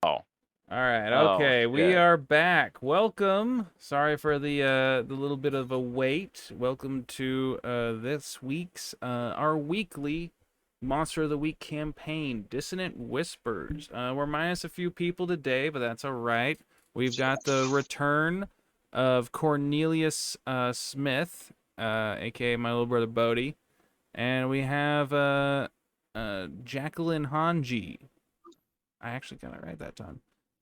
Oh. All right. Oh, Okay, we shit. are back. Welcome. Sorry for the little bit of a wait. Welcome to this week's our weekly Monster of the Week campaign, Dissonant Whispers. We're minus a few people today, but that's all right. We've got the return of Cornelius Smith, aka my little brother Bodie, and we have Jacqueline Hanji. I actually got it right that time.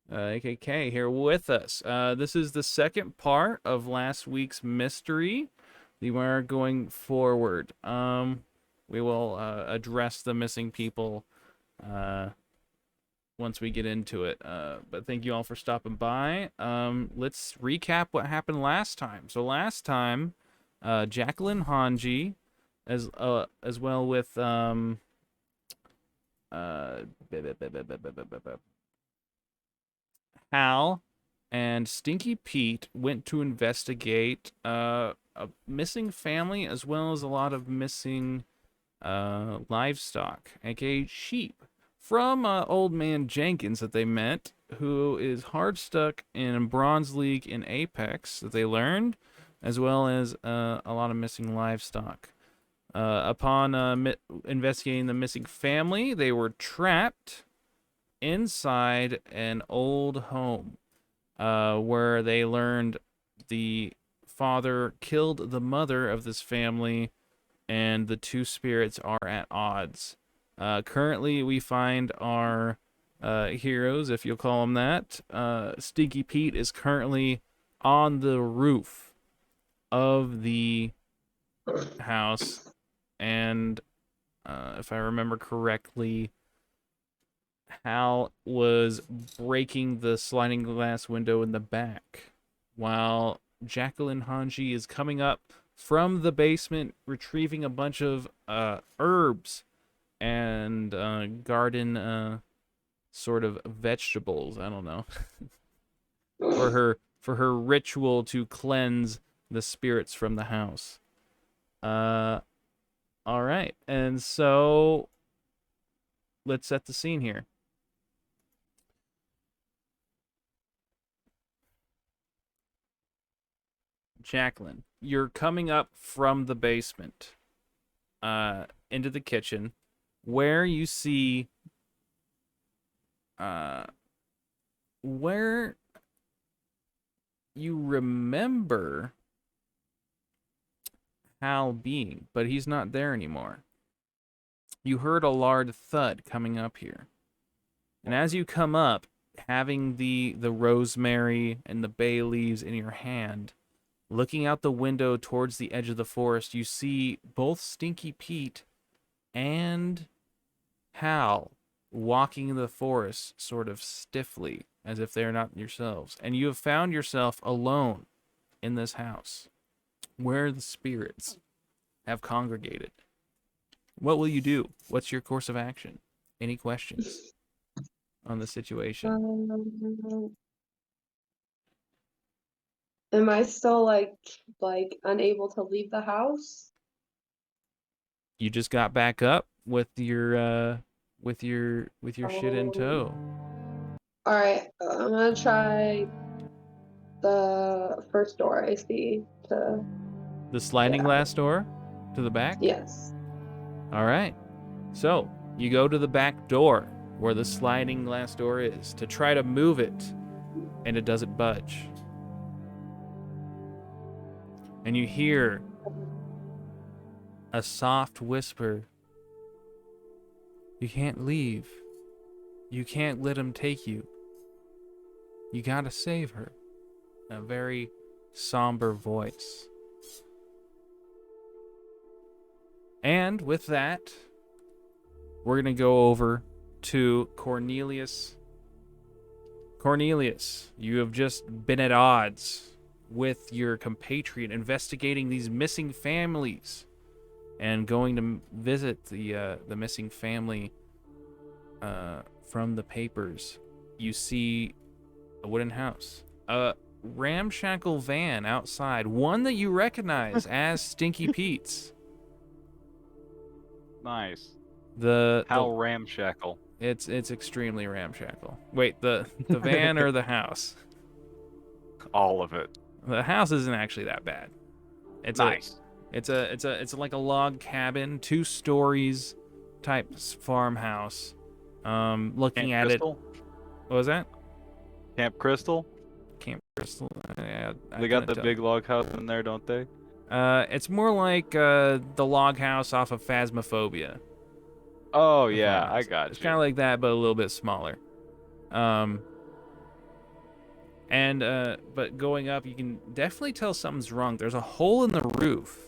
AKK here with us. This is the second part of last week's mystery. We are going forward. We will address the missing people once we get into it. But thank you all for stopping by. Let's recap what happened last time. So last time, Jacqueline Hanji, as well with uh, Hal and Stinky Pete went to investigate a missing family as well as a lot of missing livestock, aka sheep, from Old Man Jenkins that they met, who is hard stuck in Bronze League in Apex that they learned, as well as a lot of missing livestock. Upon investigating the missing family, they were trapped inside an old home where they learned the father killed the mother of this family and the two spirits are at odds. Currently, we find our heroes, if you'll call them that. Stinky Pete is currently on the roof of the house, and if I remember correctly, Hal was breaking the sliding glass window in the back, while Jacqueline Hanji is coming up from the basement, retrieving a bunch of herbs and garden sort of vegetables. I don't know for her ritual to cleanse the spirits from the house. All right, and so let's set the scene here. Jacqueline, you're coming up from the basement into the kitchen where you see where you remember Hal being, but he's not there anymore. You heard a loud thud coming up here. And as you come up, having the rosemary and the bay leaves in your hand, looking out the window towards the edge of the forest, you see both Stinky Pete and Hal walking in the forest sort of stiffly, as if they're not yourselves. And you have found yourself alone in this house where the spirits have congregated. What will you do? What's your course of action? Any questions on the situation? Am I still like unable to leave the house? You just got back up with your shit in tow. All right, I'm gonna try the first door I see to The sliding glass door to the back? Yes. All right. So, you go to the back door where the sliding glass door is to try to move it, and it doesn't budge. And you hear a soft whisper. You can't leave. You can't let him take you. You gotta save her. A very somber voice. And with that, we're gonna go over to Cornelius. Cornelius, you have just been at odds with your compatriot investigating these missing families and going to visit the missing family from the papers. You see a wooden house, a ramshackle van outside, one that you recognize as Stinky Pete's. Nice. The How ramshackle. It's extremely ramshackle. Wait, the van or the house? All of it. The house isn't actually that bad. It's Nice. it's like a log cabin, 2 stories type farmhouse. Looking Camp at it, Crystal? what was that? Camp Crystal? Camp Crystal. I They got couldn't the tell. big log house in there, don't they? It's more like the log house off of Phasmophobia. Oh, The yeah, I farmhouse. got It's you. kind of like that, but a little bit smaller. But going up, you can definitely tell something's wrong. There's a hole in the roof,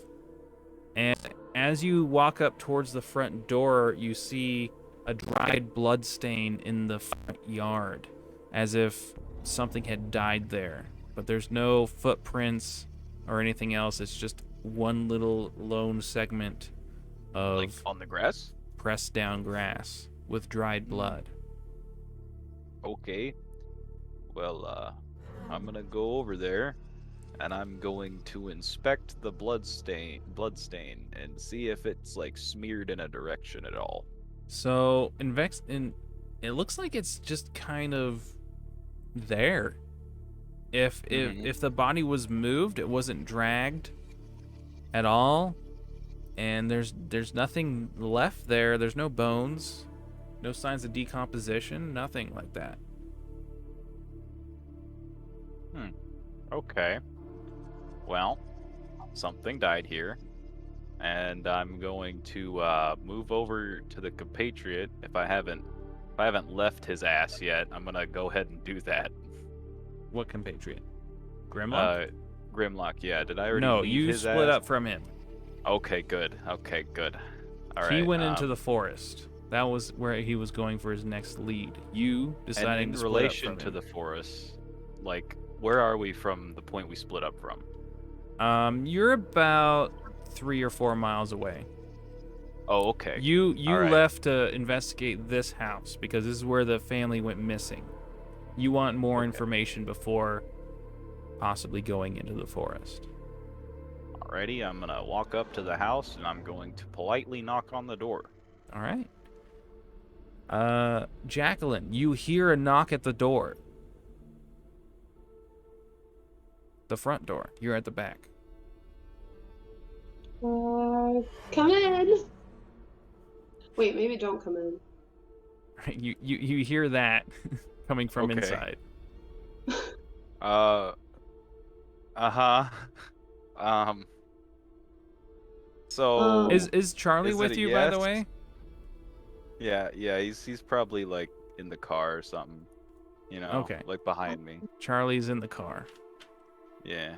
and as you walk up towards the front door, you see a dried blood stain in the front yard, as if something had died there. But there's no footprints or anything else. It's just one little lone segment of Like, on the grass? pressed down grass with dried blood. Okay. Well, I'm gonna go over there, and I'm going to inspect the blood stain, and see if it's, like, smeared in a direction at all. So it looks like it's just kind of there. If the body was moved, it wasn't dragged at all, and there's nothing left there. There's no bones, no signs of decomposition, nothing like that. Okay. Well, something died here, and I'm going to move over to the compatriot. If I haven't left his ass yet, I'm gonna go ahead and do that. What compatriot? Grimlock? Grimlock, yeah. Did I already No, leave you his split ass? up from him. Okay, good. Okay, good. All right. He went into the forest. That was where he was going for his next lead. You and deciding in to split up relation from to him. the forest, like, where are we from the point we split up from? You're about 3 or 4 miles away. Oh, okay. You All right. left to investigate this house because this is where the family went missing. You want more Okay. information before possibly going into the forest. Alrighty, I'm gonna walk up to the house and I'm going to politely knock on the door. All right. Jacqueline, you hear a knock at the door. The front door. You're at the back. Come in. Wait, maybe don't come in. You hear that coming from Okay. inside. Uh-huh. Um. So Is Charlie is with it a you, by the yes? way? Yeah, he's probably like in the car or something. You know, Okay. like behind me. Charlie's in the car. Yeah.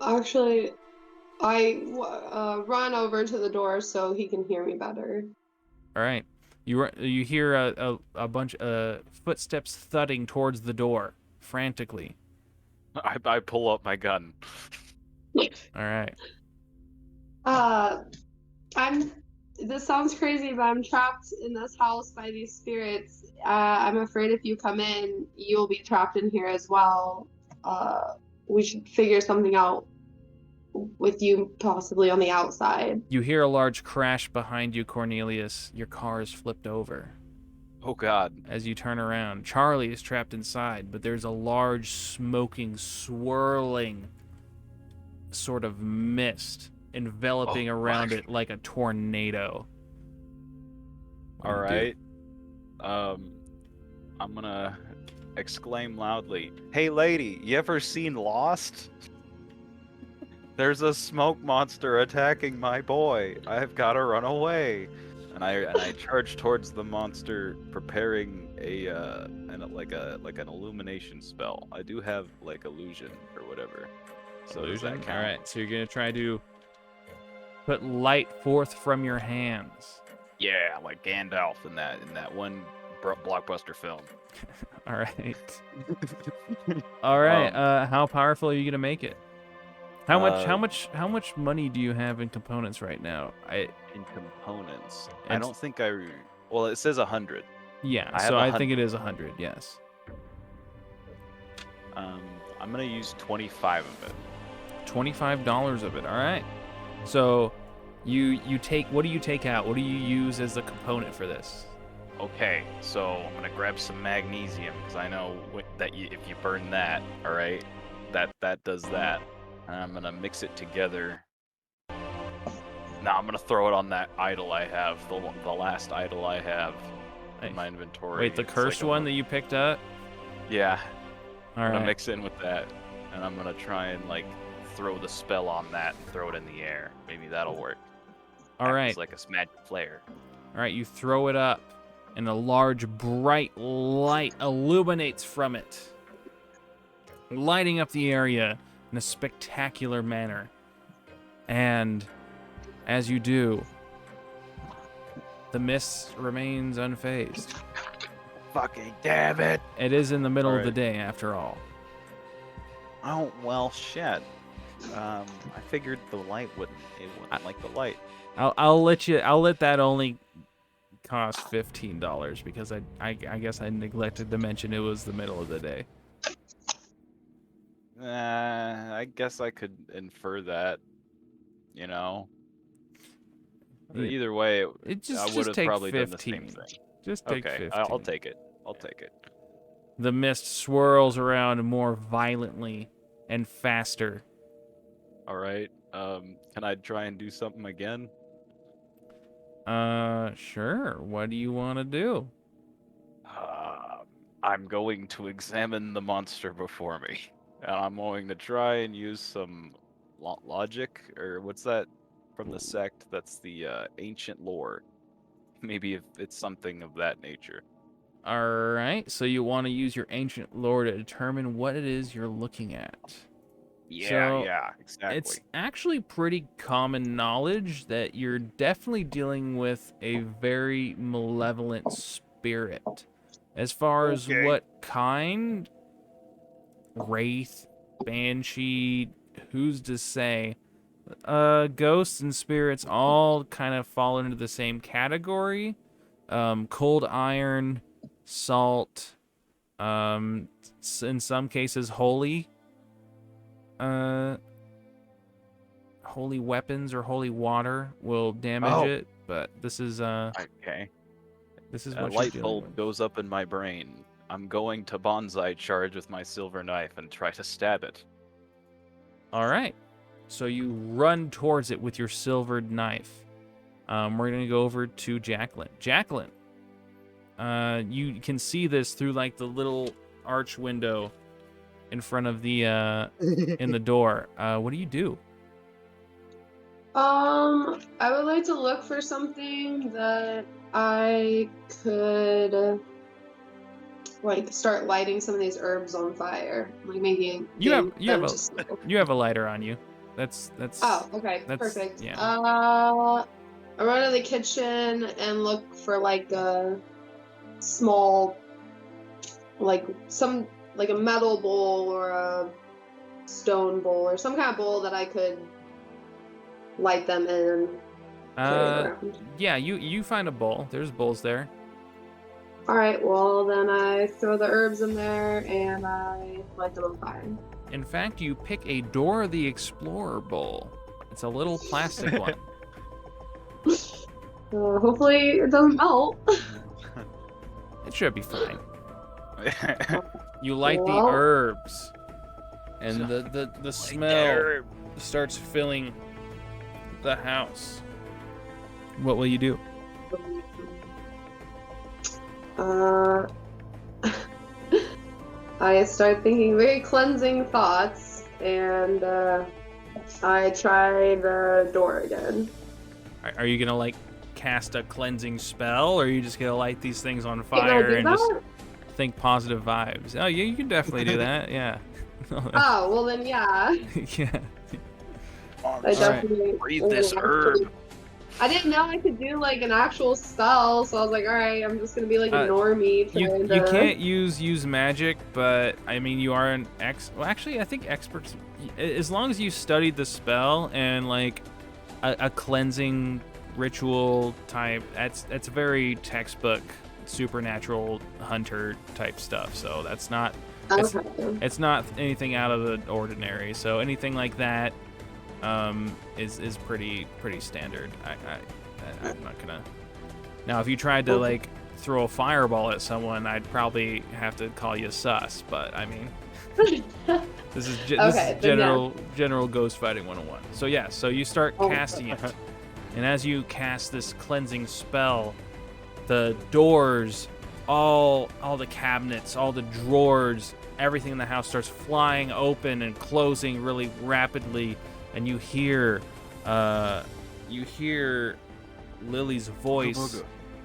Actually, I run over to the door so he can hear me better. All right. You hear a bunch of footsteps thudding towards the door frantically. I pull up my gun. All right. This sounds crazy, but I'm trapped in this house by these spirits. I'm afraid if you come in, you'll be trapped in here as well. We should figure something out with you possibly on the outside. You hear a large crash behind you, Cornelius. Your car is flipped over. Oh God. As you turn around, Charlie is trapped inside, but there's a large, smoking, swirling sort of mist enveloping around it like a tornado. What All do you do? right. I'm gonna exclaim loudly, "Hey lady, you ever seen Lost? There's a smoke monster attacking my boy. I've got to run away." And I charge towards the monster, preparing an illumination spell. I do have like illusion or whatever. So does that Illusion? count? All right, so you're gonna try to put light forth from your hands. Yeah, like Gandalf in that one blockbuster film. All right. All right. How powerful are you gonna make it? How much money do you have in components right now? In components, I It's- don't think I. Well, it says 100. Yeah, I have so I 100. think it is 100. Yes. I'm gonna use 25 of it. $25 of it. All right. So You take, what do you take out? What do you use as the component for this? Okay, so I'm gonna grab some magnesium because I know that if you burn that, all right, that does that, and I'm gonna mix it together. Now I'm gonna throw it on that idol I have, the last idol I have in my inventory. Wait, the It's cursed like one that you picked up? Yeah, All I'm gonna right. mix it in with that, and I'm gonna try and like throw the spell on that, and throw it in the air. Maybe that'll work. All right. It's like a magic flare. All right, you throw it up, and a large, bright light illuminates from it, lighting up the area in a spectacular manner. And as you do, the mist remains unfazed. Fucking damn it! It is in the middle of the Alright. day, after all. Oh well, shit. I figured the light wouldn't like the light. I'll let that only cost $15 because I guess I neglected to mention it was the middle of the day. I guess I could infer that. You know. Yeah. Either way, It I would just have take probably 15. done the same thing. Just take Okay, 15. I'll take it. I'll take it. The mist swirls around more violently and faster. All right. Can I try and do something again? Sure. What do you want to do? I'm going to examine the monster before me, and I'm going to try and use some logic, or what's that from the sect? That's the ancient lore. Maybe if it's something of that nature. All right. So you want to use your ancient lore to determine what it is you're looking at. Yeah, So, yeah, exactly. It's actually pretty common knowledge that you're definitely dealing with a very malevolent spirit. As far as Okay. what kind, wraith, banshee, who's to say? Ghosts and spirits all kind of fall into the same category. Cold iron, salt, in some cases holy weapons or holy water will damage it, but this is Okay. this is A what you're light dealing bulb with. goes up in my brain. I'm going to bonsai charge with my silver knife and try to stab it. All right, so you run towards it with your silvered knife. We're gonna go over to Jacqueline. Jacqueline, you can see this through like the little arch window in front of the in the door. What do you do? I would like to look for something that I could like start lighting some of these herbs on fire, like making You have them a just you have a lighter on you. That's Oh, okay, that's- perfect. yeah. I run to the kitchen and look for like a small, like a metal bowl or a stone bowl or some kind of bowl that I could light them in. Carry it around. Yeah, you find a bowl. There's bowls there. All right, well then I throw the herbs in there and I light them on fire. In fact, you pick a Dora the Explorer bowl. It's a little plastic one. Hopefully it doesn't melt. It should be fine. You light the Well- herbs, and the smell starts filling the house. What will you do? I start thinking very cleansing thoughts, and I try the door again. Are you gonna like cast a cleansing spell, or are you just gonna light these things on Can I fire do and just that? think positive vibes? Oh yeah, you can definitely do that. Yeah. Oh, well then, yeah. Yeah. I definitely. Breathe this herb. I didn't know I could do like an actual spell, so I was like, all right, I'm just gonna be like a normie. You trying to... can't use magic, but I mean you are an well, actually I think experts, as long as you studied the spell and like a cleansing ritual type, that's very textbook supernatural hunter type stuff. So that's not Okay. it's not anything out of the ordinary. So anything like that, is pretty standard. I'm not gonna. Now, if you tried to like throw a fireball at someone, I'd probably have to call you sus. But I mean, this is general ghost fighting 101. So yeah, so you start casting it, and as you cast this cleansing spell, the doors, all the cabinets, all the drawers, everything in the house starts flying open and closing really rapidly, and you hear Lily's voice,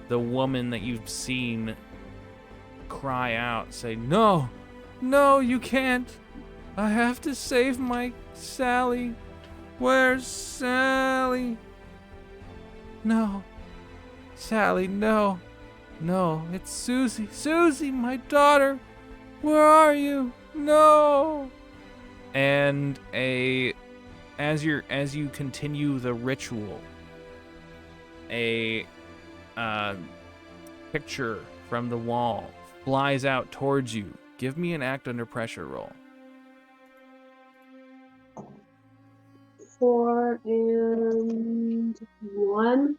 the woman that you've seen, cry out, say, "No, no, you can't. I have to save my Sally. Where's Sally? No, Sally, no, no, it's Susie. Susie, my daughter. Where are you? No." And as you continue the ritual, a picture from the wall flies out towards you. Give me an act under pressure roll. 4 and 1.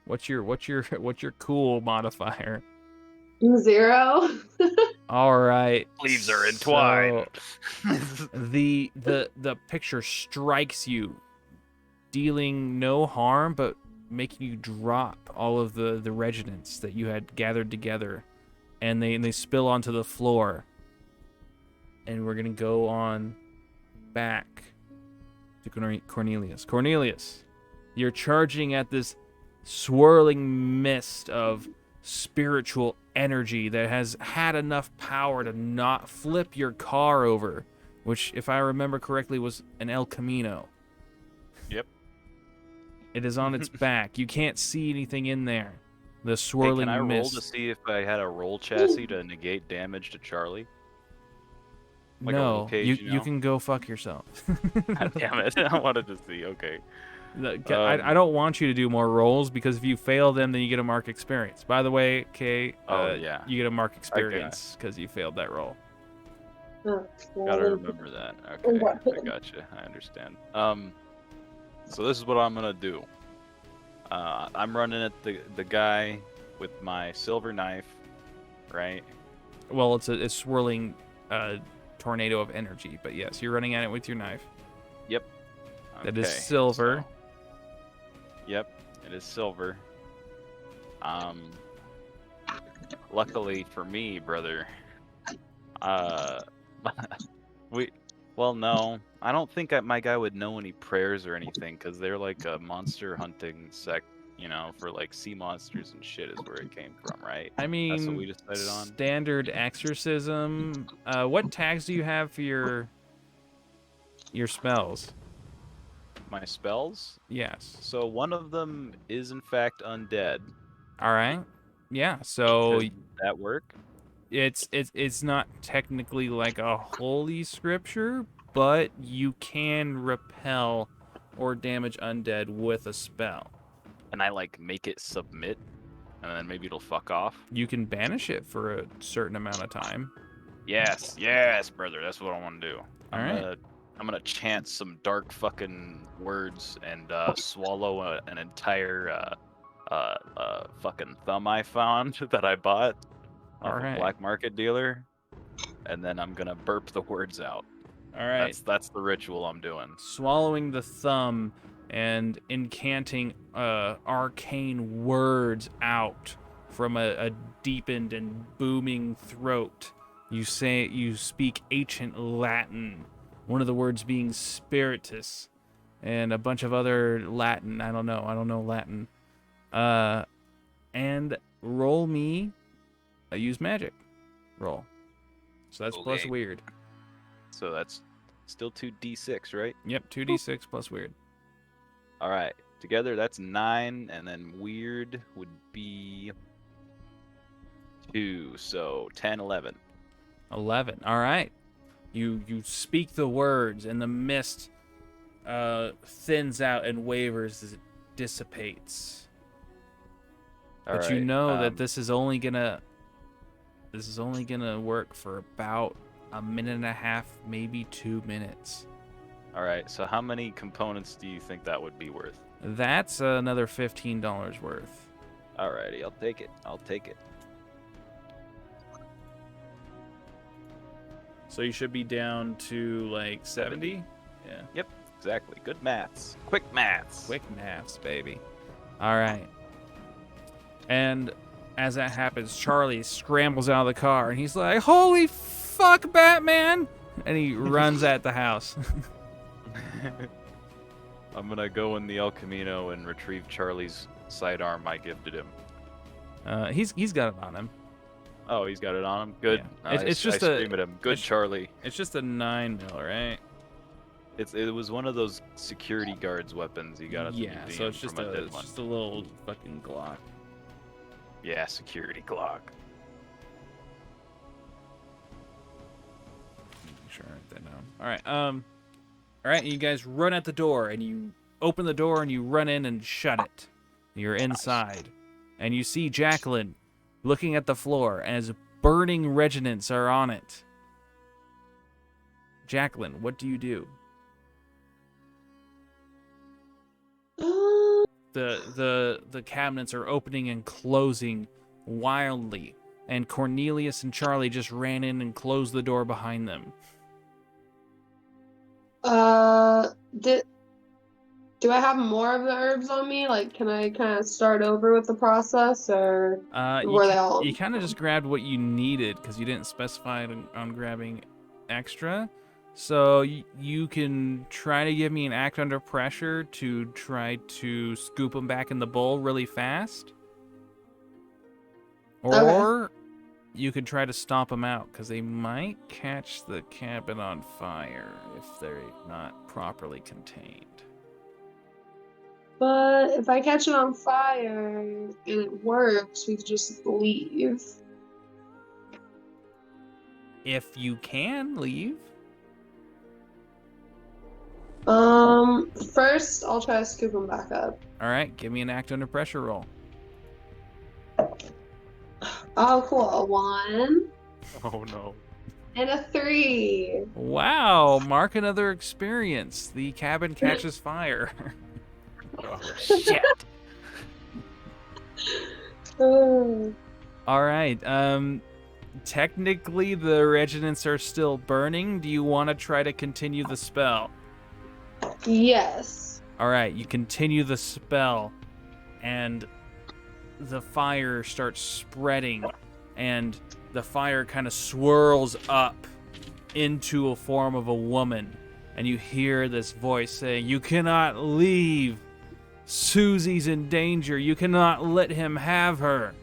What's your cool modifier? 0. All right. Leaves are entwined. So, the picture strikes you, dealing no harm, but making you drop all of the regiments that you had gathered together, and they spill onto the floor. And we're gonna go on back to Cornelius. Cornelius, you're charging at this swirling mist of spiritual energy that has had enough power to not flip your car over, which, if I remember correctly, was an El Camino. Yep. It is on its back. You can't see anything in there. The swirling Hey, can I mist. roll to see if I had a roll chassis to negate damage to Charlie? Like a no, roll cage, you can go fuck yourself. God damn it! I wanted to see. Okay. I don't want you to do more rolls, because if you fail them, then you get a mark experience. By the way, Kay, yeah. you get a mark experience because you failed that roll. Gotta remember that. Okay, I gotcha. I understand. So this is what I'm gonna do. I'm running at the guy with my silver knife, right? Well, it's a swirling tornado of energy, but yes, you're running at it with your knife. Yep. That is silver. So, yep, it is silver. Luckily for me, brother, well, no, I don't think my guy would know any prayers or anything, because they're like a monster hunting sect, for like sea monsters and shit is where it came from, right? I mean, that's what we decided on. Standard exorcism. What tags do you have for your spells? My spells? Yes. So one of them is in fact undead. All right. Yeah. So does that work? It's not technically like a holy scripture, but you can repel or damage undead with a spell. And I like make it submit, and then maybe it'll fuck off. You can banish it for a certain amount of time. Yes, brother. That's what I want to do. I'm gonna chant some dark fucking words and swallow an entire fucking thumb I found that I bought off a black market dealer, and then I'm gonna burp the words out. All right. That's the ritual I'm doing. Swallowing the thumb and incanting arcane words out from a deepened and booming throat. You speak ancient Latin, one of the words being spiritus, and a bunch of other Latin. I don't know Latin. And roll me a use magic roll. So that's plus weird. So that's still 2d6, right? Yep, 2d6 plus weird. All right, together that's 9, and then weird would be 2, so 10, 11. 11. All right. You speak the words, and the mist thins out and wavers as it dissipates. But you know that this is only gonna work for about a minute and a half, maybe 2 minutes. All right. So how many components do you think that would be worth? That's another $15 worth. Alrighty, I'll take it. I'll take it. So you should be down to like 70? Yeah. Yep, exactly. Good maths. Quick maths. Quick maths, baby. All right. And as that happens, Charlie scrambles out of the car and he's like, "Holy fuck, Batman!" And he runs at the house. I'm gonna go in the El Camino and retrieve Charlie's sidearm I gifted him. He's got it on him. Oh, he's got it on him. Good. Yeah. It's just I scream at him. Good, Charlie. It's just a 9mm, right? It was one of those security guards weapons you got at the museum so it's just from a dead it's one. just a little fucking Glock. Yeah, security Glock. Sure, write that down. All right. All right. You guys run at the door, and you open the door, and you run in and shut it. You're inside, and you see Jacqueline looking at the floor as burning regiments are on it. Jacqueline, what do you do? The cabinets are opening and closing wildly, and Cornelius and Charlie just ran in and closed the door behind them. Do I have more of the herbs on me? Like, can I kind of start over with the process, or were they all? You kind of just grabbed what you needed because you didn't specify on grabbing extra. So you can try to give me an act under pressure to try to scoop them back in the bowl really fast. Or you could try to stomp them out because they might catch the cabin on fire if they're not properly contained. But if I catch it on fire and it works, we could just leave. If you can leave. First I'll try to scoop them back up. All right, give me an act under pressure roll. Oh, cool. A 1 Oh no. and a 3. Wow, mark another experience. The cabin catches fire. Oh shit. Oh. All right. Technically, the regiments are still burning. Do you want to try to continue the spell? Yes. All right, you continue the spell, and the fire starts spreading, and the fire kind of swirls up into a form of a woman, and you hear this voice saying, "You cannot leave. Susie's in danger. You cannot let him have her."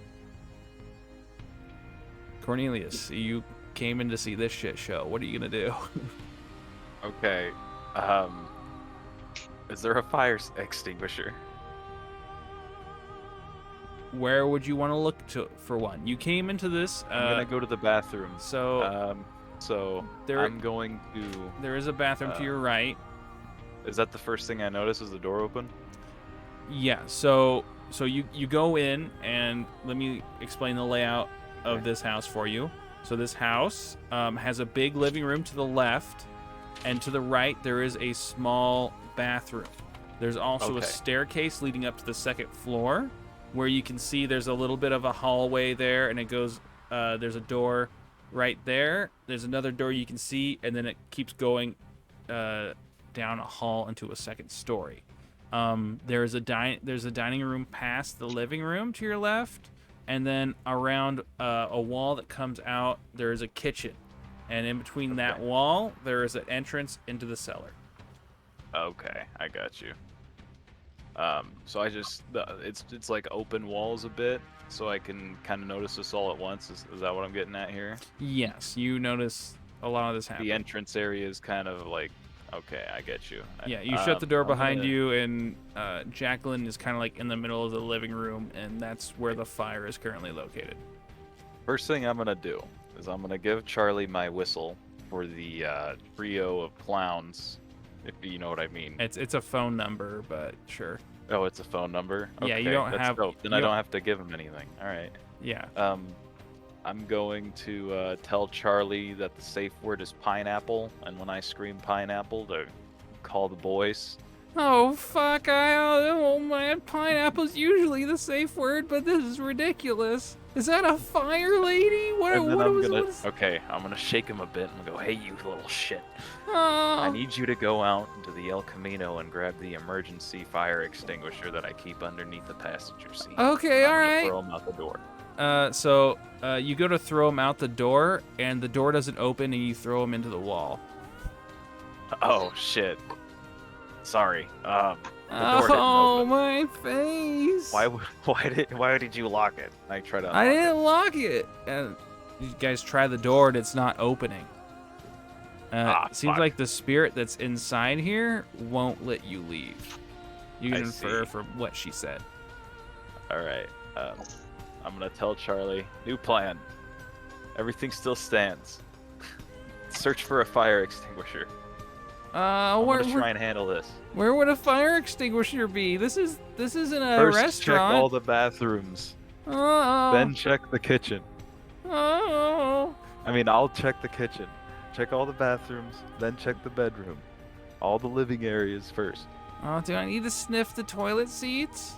Cornelius, you came in to see this shit show. What are you gonna do? Okay. Is there a fire extinguisher? Where would you want to look for one? You came into this. I'm gonna go to the bathroom. So I'm going to. there is a bathroom to your right. Is that the first thing I notice? Is the door open? Yeah. So you go in, and let me explain the layout of this house for you. So this house has a big living room to the left, and to the right there is a small bathroom. There's also a staircase leading up to the second floor, where you can see there's a little bit of a hallway there, and it goes. There's a door right there. There's another door you can see, and then it keeps going down a hall into a second story. There's a dining room past the living room to your left, and then around a wall that comes out, there is a kitchen, and in between that wall, there is an entrance into the cellar. Okay, I got you. So I just it's like open walls a bit, so I can kind of notice this all at once. Is that what I'm getting at here? Yes, you notice a lot of this happen. The entrance area is kind of like, okay, I get you. Yeah, you shut the door behind you, and Jacqueline is kind of like in the middle of the living room, and that's where the fire is currently located. First thing I'm gonna do is I'm gonna give Charlie my whistle for the trio of clowns, if you know what I mean. It's a phone number, but sure. Oh, it's a phone number? Okay, Yeah, you don't that's have. dope. Then I don't have to give him anything. All right. Yeah. I'm going to tell Charlie that the safe word is pineapple, and when I scream pineapple, to call the boys. Oh fuck! Oh man, pineapple's usually the safe word, but this is ridiculous. Is that a fire lady? And then I'm gonna, What? okay, I'm gonna shake him a bit and go, hey, you little shit. Oh. I need you to go out into the El Camino and grab the emergency fire extinguisher that I keep underneath the passenger seat. Okay, I'm all gonna right. throw him out the door. So you go to throw him out the door, and the door doesn't open, and you throw him into the wall. Oh shit. Sorry. The door didn't Oh, open. my face! Why did you lock it? I tried to. I unlock didn't it. lock it. You guys try the door, and it's not opening. Seems Fuck. like the spirit that's inside here won't let you leave. You can I infer see. from what she said. All right. I'm gonna tell Charlie. New plan. Everything still stands. Search for a fire extinguisher. I'm Where, gonna try and handle this. where would a fire extinguisher be? This isn't a First, restaurant. check all the bathrooms. Oh. Then check the kitchen. Oh. I mean, I'll check the kitchen. Check all the bathrooms. Then check the bedroom. All the living areas first. Oh, do I need to sniff the toilet seats?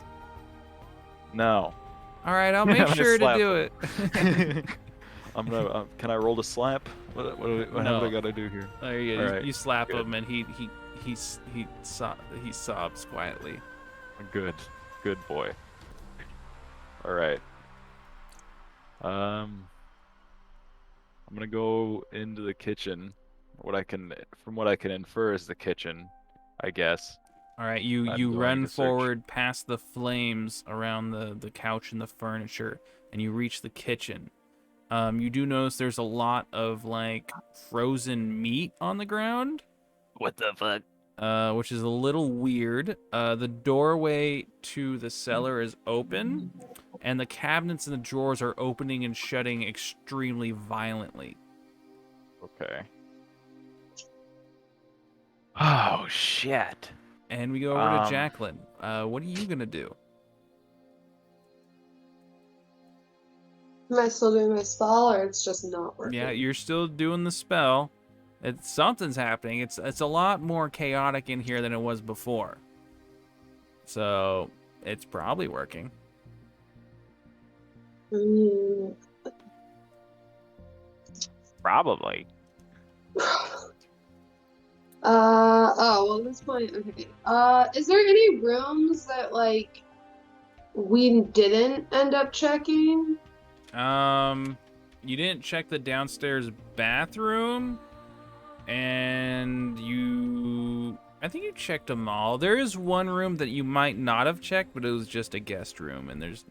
No. All right, I'll I'm make gonna sure to slap do him. it. I'm gonna. What do I gotta do here? There you go. All right, You slap good. him, and he sobs quietly. Good boy. All right. I'm gonna go into the kitchen. From what I can infer is the kitchen, I guess. All right, I'm you going run to search. forward past the flames around the couch and the furniture, and you reach the kitchen. You do notice there's a lot of like frozen meat on the ground, What the fuck? which is a little weird. The doorway to the cellar is open, and the cabinets and the drawers are opening and shutting extremely violently. Okay. Oh shit. And we go over to Um, Jacqueline. What are you gonna do? Am I still doing my spell, or it's just not working? Yeah, you're still doing the spell. Something's happening. It's a lot more chaotic in here than it was before. So it's probably working. Mm. Probably. Oh, well, at this point, okay. Is there any rooms that, like, we didn't end up checking? You didn't check the downstairs bathroom, and I think you checked them all. There is one room that you might not have checked, but it was just a guest room, and there's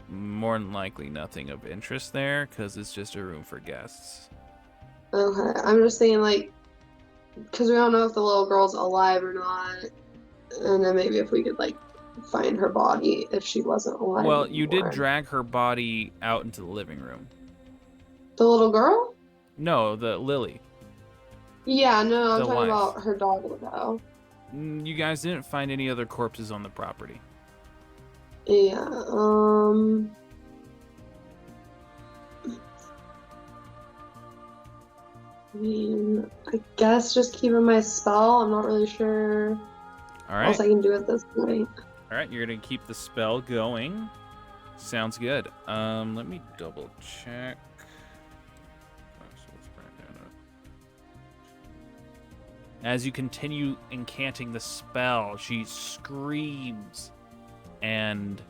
more than likely nothing of interest there because it's just a room for guests. Okay, I'm just thinking, like, because we don't know if the little girl's alive or not, and then maybe if we could, like, find her body if she wasn't alive Well, you did anymore. drag her body out into the living room. The little girl? No, the Lily. Yeah, no, I'm The talking wife. about her dog, though. You guys didn't find any other corpses on the property. Yeah, I mean, I guess just keeping my spell. I'm not really sure All what right. else I can do at this point. All right, you're gonna keep the spell going. Sounds good. Let me double check. As you continue incanting the spell, she screams, and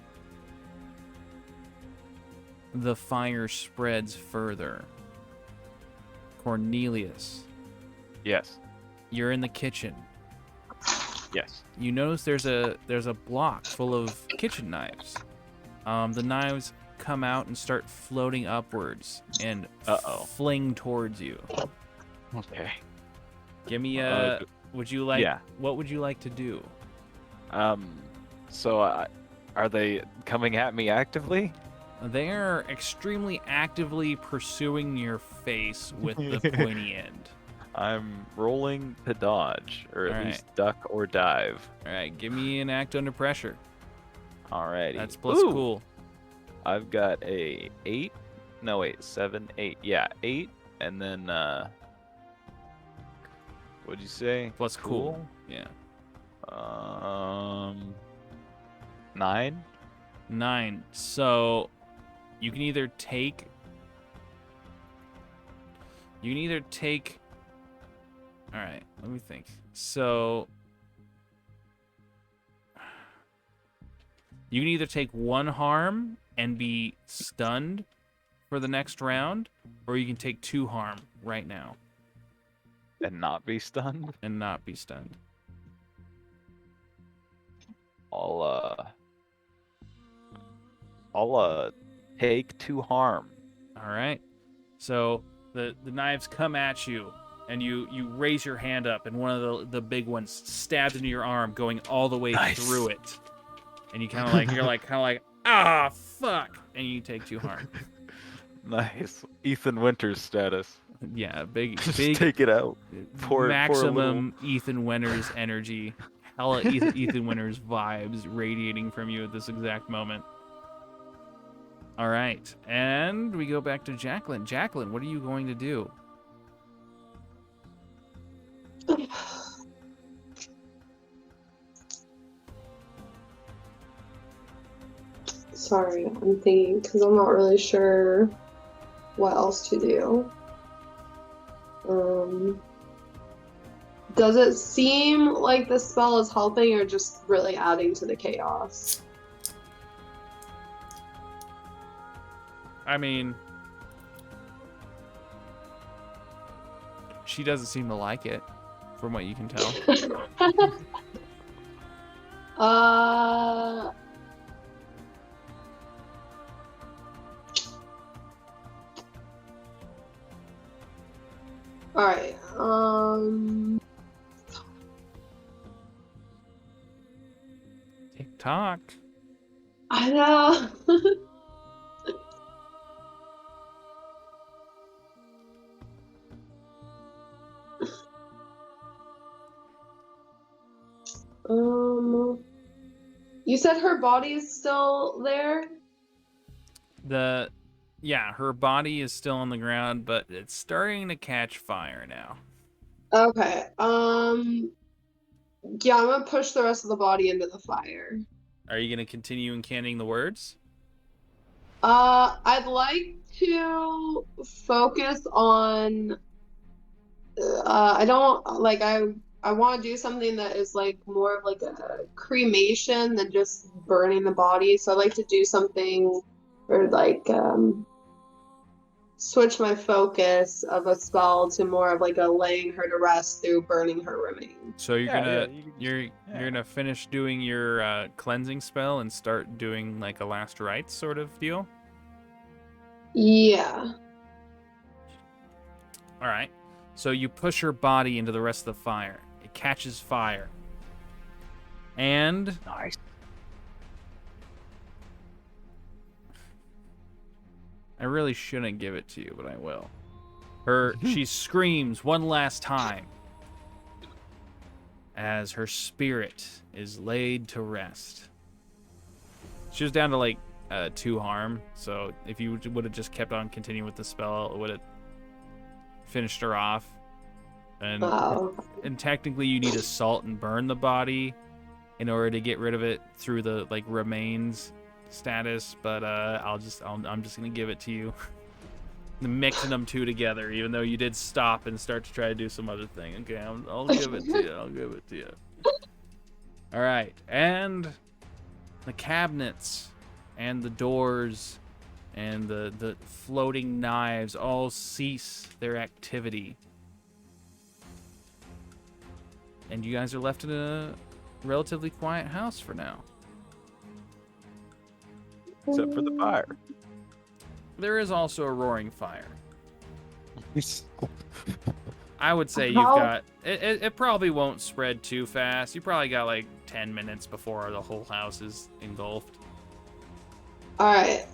the fire spreads further. Cornelius, Yes. you're in the kitchen. Yes. You notice there's a block full of kitchen knives. The knives come out and start floating upwards and fling towards you. Okay. Give me a. Uh, would you like? yeah. What would you like to do? So are they coming at me actively? They are extremely actively pursuing your face with the pointy end. I'm rolling to dodge, or at All least duck or dive. All right, give me an act under pressure. Alrighty. That's plus Ooh, cool. I've got a 8. No, wait, 7, 8. Yeah, 8, and then What'd you say? Plus cool. Yeah. 9. 9. So you can either take. All right. Let me think. So you can either take 1 harm and be stunned for the next round, or you can take 2 harm right now And not be stunned. and not be stunned. I'll take 2 harm. All right. So the knives come at you, and you raise your hand up, and one of the big ones stabs into your arm, going all the way Nice. through it. And you kind of like, ah, fuck, and you take 2 harm. Nice. Ethan Winters status. Yeah, big Just take it out. Pour maximum Ethan Winters energy. Hella Ethan Winters vibes radiating from you at this exact moment. All right, and we go back to Jacqueline. Jacqueline, what are you going to do? Sorry, I'm thinking because I'm not really sure what else to do. Does it seem like the spell is helping or just really adding to the chaos? I mean, she doesn't seem to like it, from what you can tell. All right. TikTok. I know. You said her body is still there? Yeah, her body is still on the ground, but it's starting to catch fire now. Okay. Yeah, I'm gonna push the rest of the body into the fire. Are you gonna continue incanting the words? I'd like to focus on. I don't like. I want to do something that is like more of like a cremation than just burning the body. So I'd like to do something or like switch my focus of a spell to more of like a laying her to rest through burning her remains. So you're Yeah, you're gonna finish doing your cleansing spell and start doing like a last rites sort of deal. Yeah. All right. So you push her body into the rest of the fire. It catches fire. And Nice. I really shouldn't give it to you, but I will. She screams one last time as her spirit is laid to rest. She was down to like 2 harm, so if you would have just kept on continuing with the spell, it would have finished her off. And and technically you need to salt and burn the body in order to get rid of it through the like remains status, but I'm just gonna give it to you. Mixing them two together, even though you did stop and start to try to do some other thing. Okay, I'll give it to you. I'll give it to you. All right, and the cabinets and the doors and the floating knives all cease their activity, and you guys are left in a relatively quiet house for now. Except for the fire. There is also a roaring fire. I would say you've got... It probably won't spread too fast. You probably got like 10 minutes before the whole house is engulfed. Alright.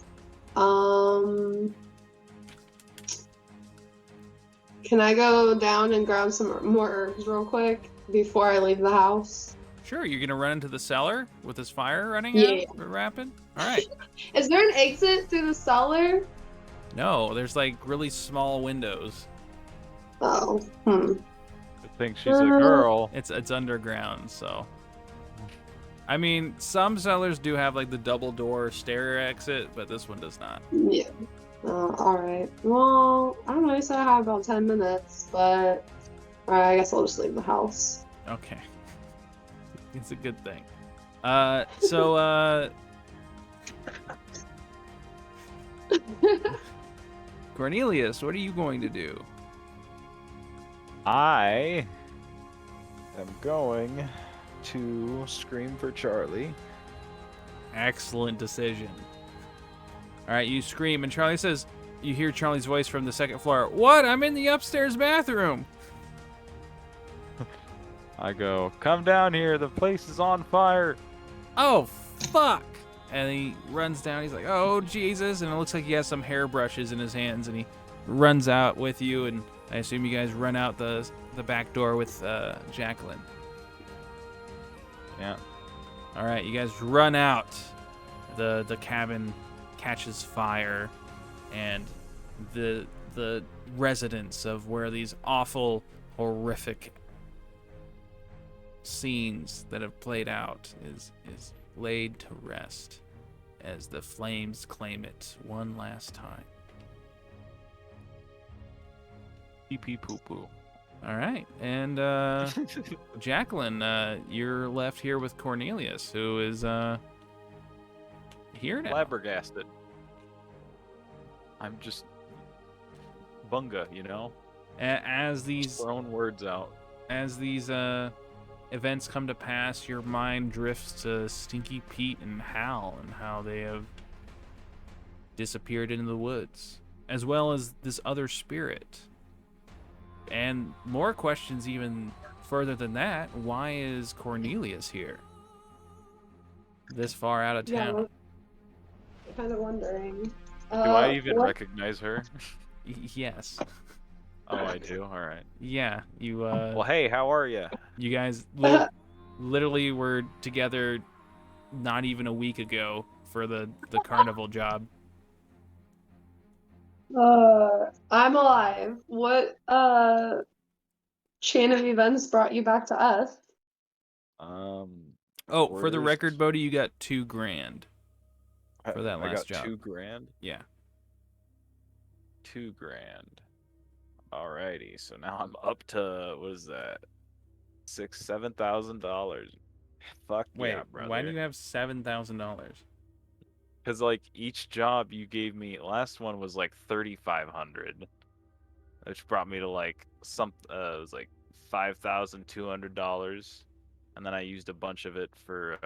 Can I go down and grab some more herbs real quick before I leave the house? Sure, you're going to run into the cellar with this fire running out, rapid? All right. Is there an exit through the cellar? No, there's like really small windows. Oh, Good Think she's a girl. It's underground, so. I mean, some cellars do have like the double door stair exit, but this one does not. Yeah. Alright. Well, I don't know, I said I have about 10 minutes, but I guess I'll just leave the house. Okay. It's a good thing. So Cornelius, what are you going to do? I am going to scream for Charlie. Excellent decision. All right, you scream, and Charlie says, you hear Charlie's voice from the second floor. What? I'm in the upstairs bathroom. I go, come down here, the place is on fire. Oh, fuck. And he runs down. He's like, oh, Jesus. And it looks like he has some hairbrushes in his hands, and he runs out with you, and I assume you guys run out the back door with Jacqueline. Yeah. All right, you guys run out. The cabin catches fire, and the residents of where these awful, horrific scenes that have played out is laid to rest as the flames claim it one last time. Pee pee poo poo. All right, and Jacqueline, you're left here with Cornelius, who is here now. Flabbergasted. I'm just bunga, you know? As these Throwing words out. As these events come to pass, your mind drifts to Stinky Pete and Hal and how they have disappeared into the woods, as well as this other spirit. And more questions even further than that. Why is Cornelius here? This far out of town? I'm kind of wondering. Do I even recognize her? Yes. Oh, I do? Alright. Yeah, you Well, hey, how are you? you guys literally were together not even a week ago for the carnival job. I'm alive. What chain of events brought you back to us? Oh, for the Orders. record, Bodhi, you got $2,000 for that I last got job. $2,000? Yeah. $2,000. Alrighty, so now I'm up to, what is that? $7,000. Fuck Wait, yeah, brother. why do you have $7,000? Because like each job you gave me, last one was like $3,500, which brought me to like it was like $5,200, and then I used a bunch of it for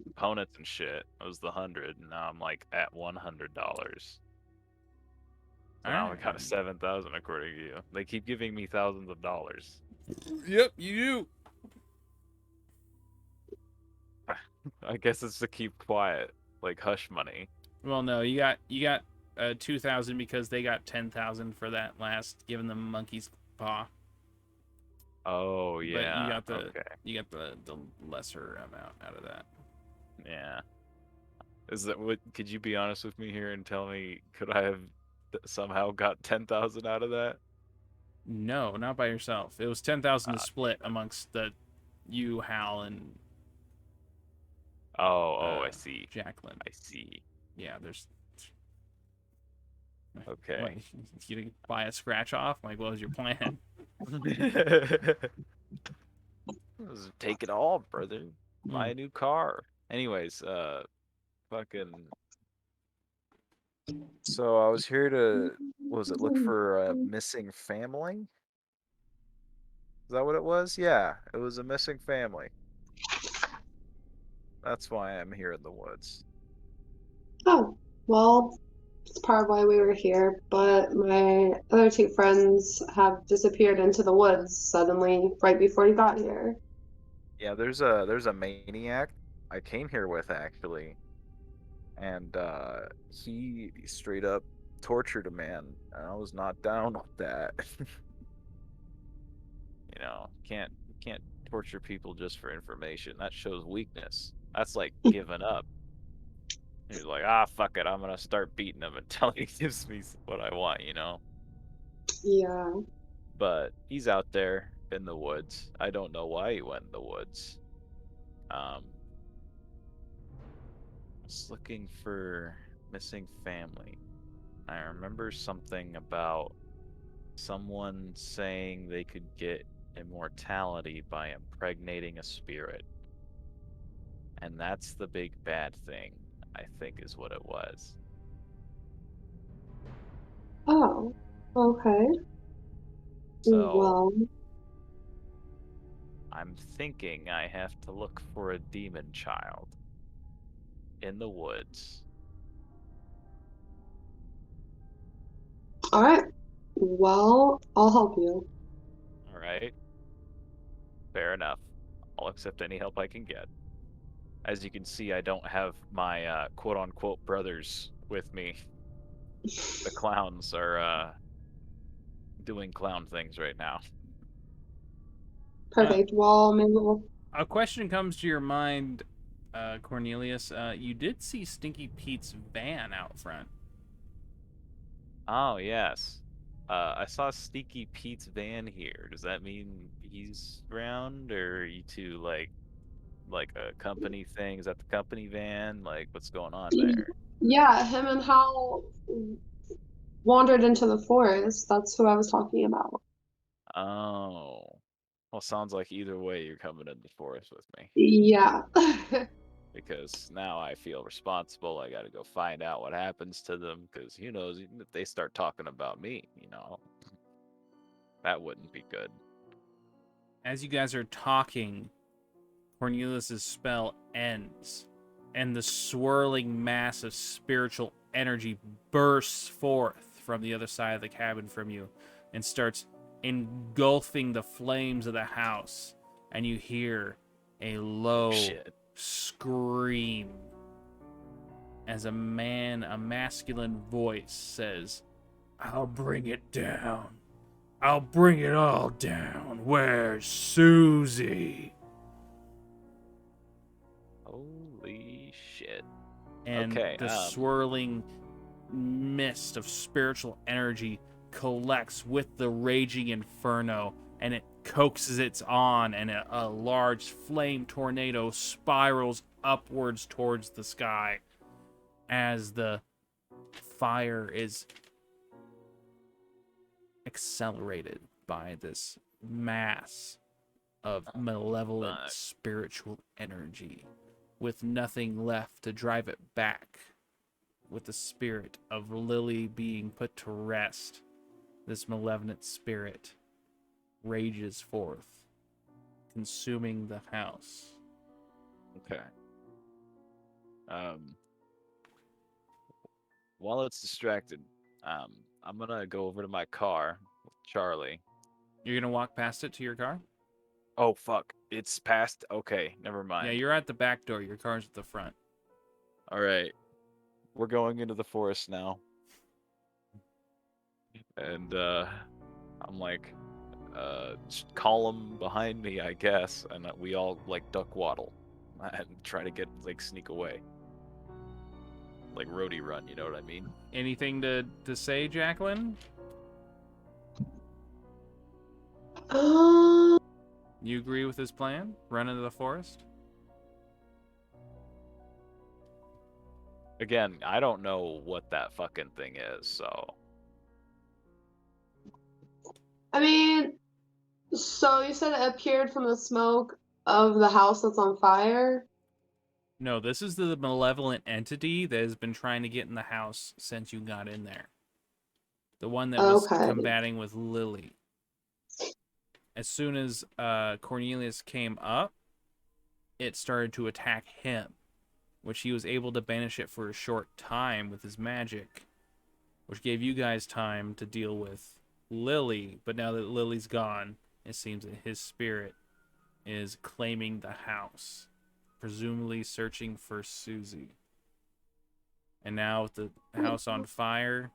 components and shit. It was the 100, and now I'm like at $100. So now I got 7,000 according to you. They keep giving me thousands of dollars. Yep, you do. I guess it's to keep quiet, like hush money. Well, no, you got 2,000 because they got 10,000 for that last giving them monkey's paw. Oh yeah. But you got the okay. you got the lesser amount out of that. Yeah. Is that what? Could you be honest with me here and tell me, could I have somehow got 10,000 out of that? No, not by yourself. It was 10,000 to split amongst you, Hal, and I see. Jacqueline. I see. Yeah, there's. Okay. Wait, you didn't buy a scratch off? Like, what was your plan? Take it all, brother. Buy a new car. Anyways, fucking. So I was here to, what was it, look for a missing family? Is that what it was? Yeah, it was a missing family. That's why I'm here in the woods. Oh, well, it's part of why we were here, but my other two friends have disappeared into the woods suddenly right before you got here. Yeah, there's a maniac I came here with actually, and he straight up tortured a man, and I was not down with that. You know, can't torture people just for information. That shows weakness. That's like giving up. He's like, fuck it, I'm gonna start beating him until he gives me what I want, you know? Yeah. but he's out there in the woods. I don't know why he went in the woods. Just looking for missing family. I remember something about someone saying they could get immortality by impregnating a spirit. And that's the big bad thing, I think is what it was. Oh, okay. So Well, I'm thinking I have to look for a demon child in the woods. all right. Well, I'll help you. All right, fair enough. I'll accept any help I can get. As you can see, I don't have my quote-unquote brothers with me. The clowns are doing clown things right now. Perfect. Well, maybe we'll. A question comes to your mind, Cornelius. You did see Stinky Pete's van out front. Oh, yes. I saw Sneaky Pete's van here. Does that mean he's around, or are you two like a company thing? Is that the company van? Like, what's going on there? Yeah, him and Hal wandered into the forest. That's who I was talking about. Oh. Well, sounds like either way you're coming in the forest with me. Yeah. Because now I feel responsible. I gotta go find out what happens to them, because who knows, even if they start talking about me, that wouldn't be good. As you guys are talking, Cornelius's spell ends, and the swirling mass of spiritual energy bursts forth from the other side of the cabin from you and starts engulfing the flames of the house. And you hear a low Shit. scream as a masculine voice says, "I'll bring it down. I'll bring it all down. Where's Susie?" Holy shit. And Okay, the swirling mist of spiritual energy collects with the raging inferno, and it coaxes it on, and a large flame tornado spirals upwards towards the sky as the fire is accelerated by this mass of malevolent spiritual energy, with nothing left to drive it back. With the spirit of Lily being put to rest, this malevolent spirit rages forth, consuming the house. Okay. While it's distracted, I'm gonna go over to my car with Charlie. You're gonna walk past it to your car? Oh fuck! It's past. Okay, never mind. Yeah, you're at the back door. Your car's at the front. All right, we're going into the forest now, and I'm like, just call him behind me, I guess, and we all like duck waddle and try to sneak away, like roadie run. You know what I mean? Anything to say, Jacqueline? You agree with his plan? Run into the forest? Again, I don't know what that fucking thing is, so. I mean, so you said it appeared from the smoke of the house that's on fire? No, this is the malevolent entity that has been trying to get in the house since you got in there. The one that was Okay. combating with Lily. As soon as Cornelius came up, it started to attack him, which he was able to banish it for a short time with his magic, which gave you guys time to deal with Lily. But now that Lily's gone, it seems that his spirit is claiming the house, presumably searching for Susie. And now with the house on fire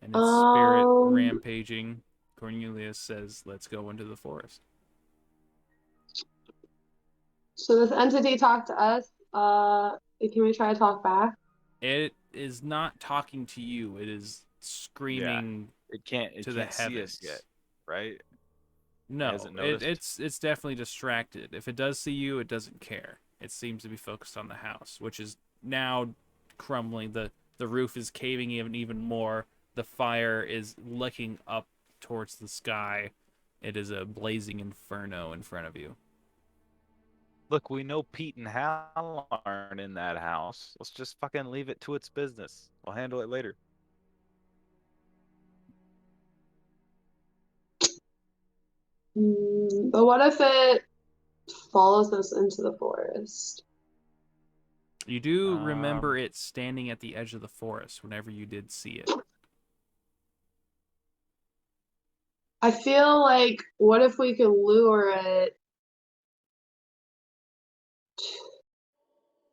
and its spirit rampaging, Cornelius says, "Let's go into the forest." So this entity talked to us. Can we try to talk back? It is not talking to you. It is screaming It can't to the see us yet, heavens. right? It No, hasn't noticed. it's definitely distracted. If it does see you, it doesn't care. It seems to be focused on the house, which is now crumbling. The roof is caving even more. The fire is licking up towards the sky. It is a blazing inferno in front of you. Look, we know Pete and Hal aren't in that house. Let's just fucking leave it to its business. We'll handle it later. But what if it follows us into the forest? You do remember Um, it standing at the edge of the forest whenever you did see it. I feel like what if we could lure it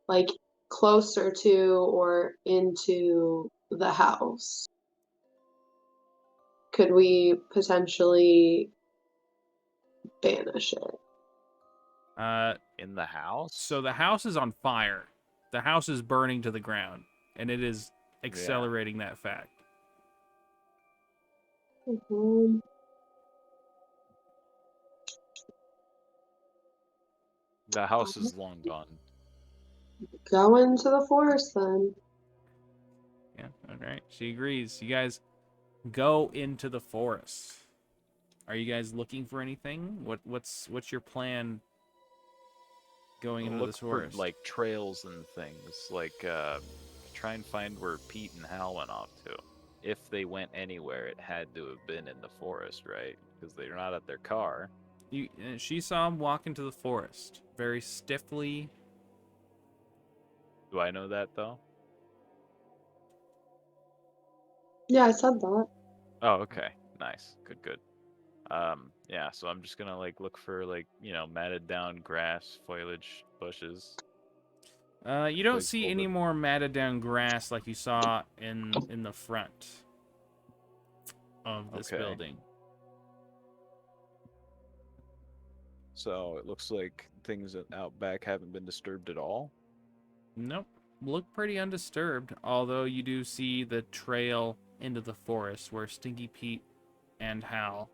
like closer to or into the house? Could we potentially banish it? in the house? So the house is on fire. The house is burning to the ground, and it is Yeah. accelerating that fact. Mhm. The house is long gone. Go into the forest then. Yeah, all right. She agrees. You guys go into the forest. Are you guys looking for anything? What's your plan going into Look this for forest? like trails and things. Like try and find where Pete and Hal went off to. If they went anywhere, it had to have been in the forest, right? Because they're not at their car. She saw him walk into the forest very stiffly. Do I know that though? Yeah, I said that. Oh, okay. Nice. Good, good. Yeah, so I'm just gonna like look for like, matted down grass, foliage, bushes. You don't Place see full any of more matted down grass like you saw in the front of this Okay. building. So it looks like things out back haven't been disturbed at all. Nope. Look pretty undisturbed, although you do see the trail into the forest where Stinky Pete and Hal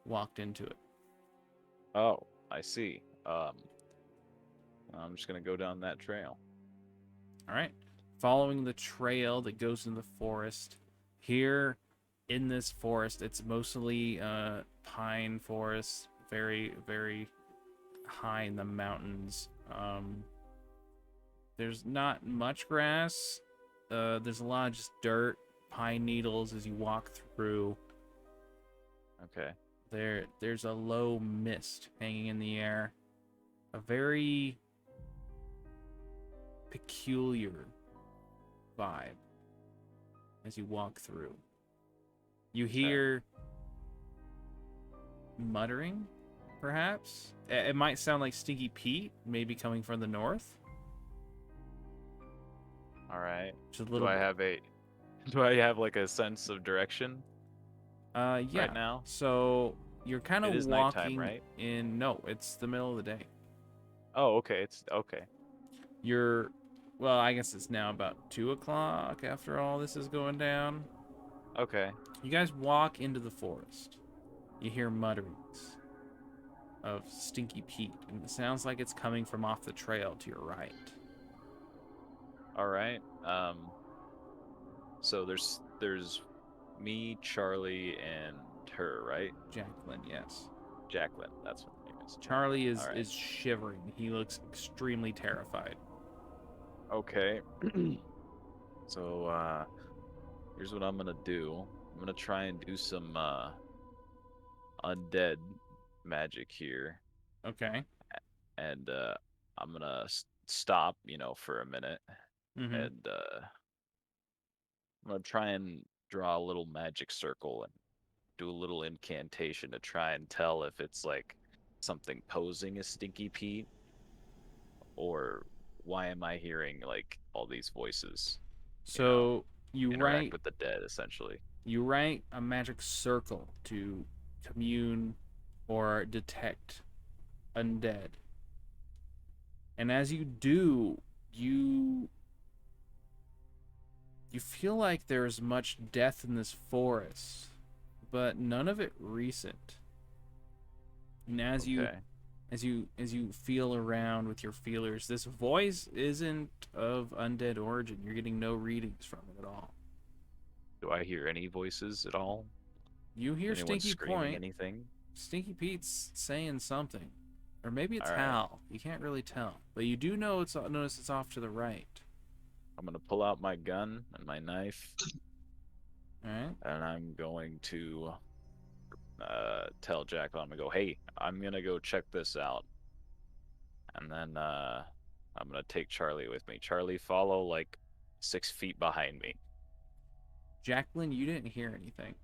walked into it. Oh, I see. I'm just gonna go down that trail. All right. Following the trail that goes in the forest, here in this forest, it's mostly pine forest, very, very high in the mountains. There's not much grass. There's a lot of just dirt, pine needles as you walk through. Okay. There's a low mist hanging in the air. A very peculiar vibe as you walk through. You hear muttering, perhaps. It might sound like Stinky Pete, maybe coming from the north. All right. Just a Do little I bit. have a do I have like a sense of direction Yeah. right now? So you're kind It of is nighttime, walking right? in. No, it's the middle of the day. Oh, okay. It's okay. You're, well, I guess it's now about 2 o'clock after all this is going down. Okay. You guys walk into the forest. You hear mutterings of Stinky Pete, and it sounds like it's coming from off the trail to your right. All right. So there's me, Charlie, and her, right? Jacqueline, yes. Jacqueline. That's what her name is. Charlie All is right. is shivering. He looks extremely terrified. Okay. So here's what I'm gonna do. I'm gonna try and do some undead magic here, Okay. and I'm gonna stop, for a minute, Mm-hmm. and I'm gonna try and draw a little magic circle and do a little incantation to try and tell if it's like something posing as Stinky Pete, or why am I hearing like all these voices, you know, So you interact write with the dead essentially. you write a magic circle to commune or detect undead. And as you do, you You feel like there's much death in this forest, but none of it recent. And as you Okay. as you feel around with your feelers, this voice isn't of undead origin. You're getting no readings from it at all. Do I hear any voices at all? You hear Anyone Stinky screaming Point. anything? Stinky Pete's saying something, or maybe it's All right. Hal. You can't really tell, but you do know notice it's off to the right. I'm gonna pull out my gun and my knife, All right. and I'm going to tell Jacqueline. I'm gonna go, hey, I'm gonna go check this out, and then I'm gonna take Charlie with me. Charlie, follow like 6 feet behind me. Jacqueline, you didn't hear anything.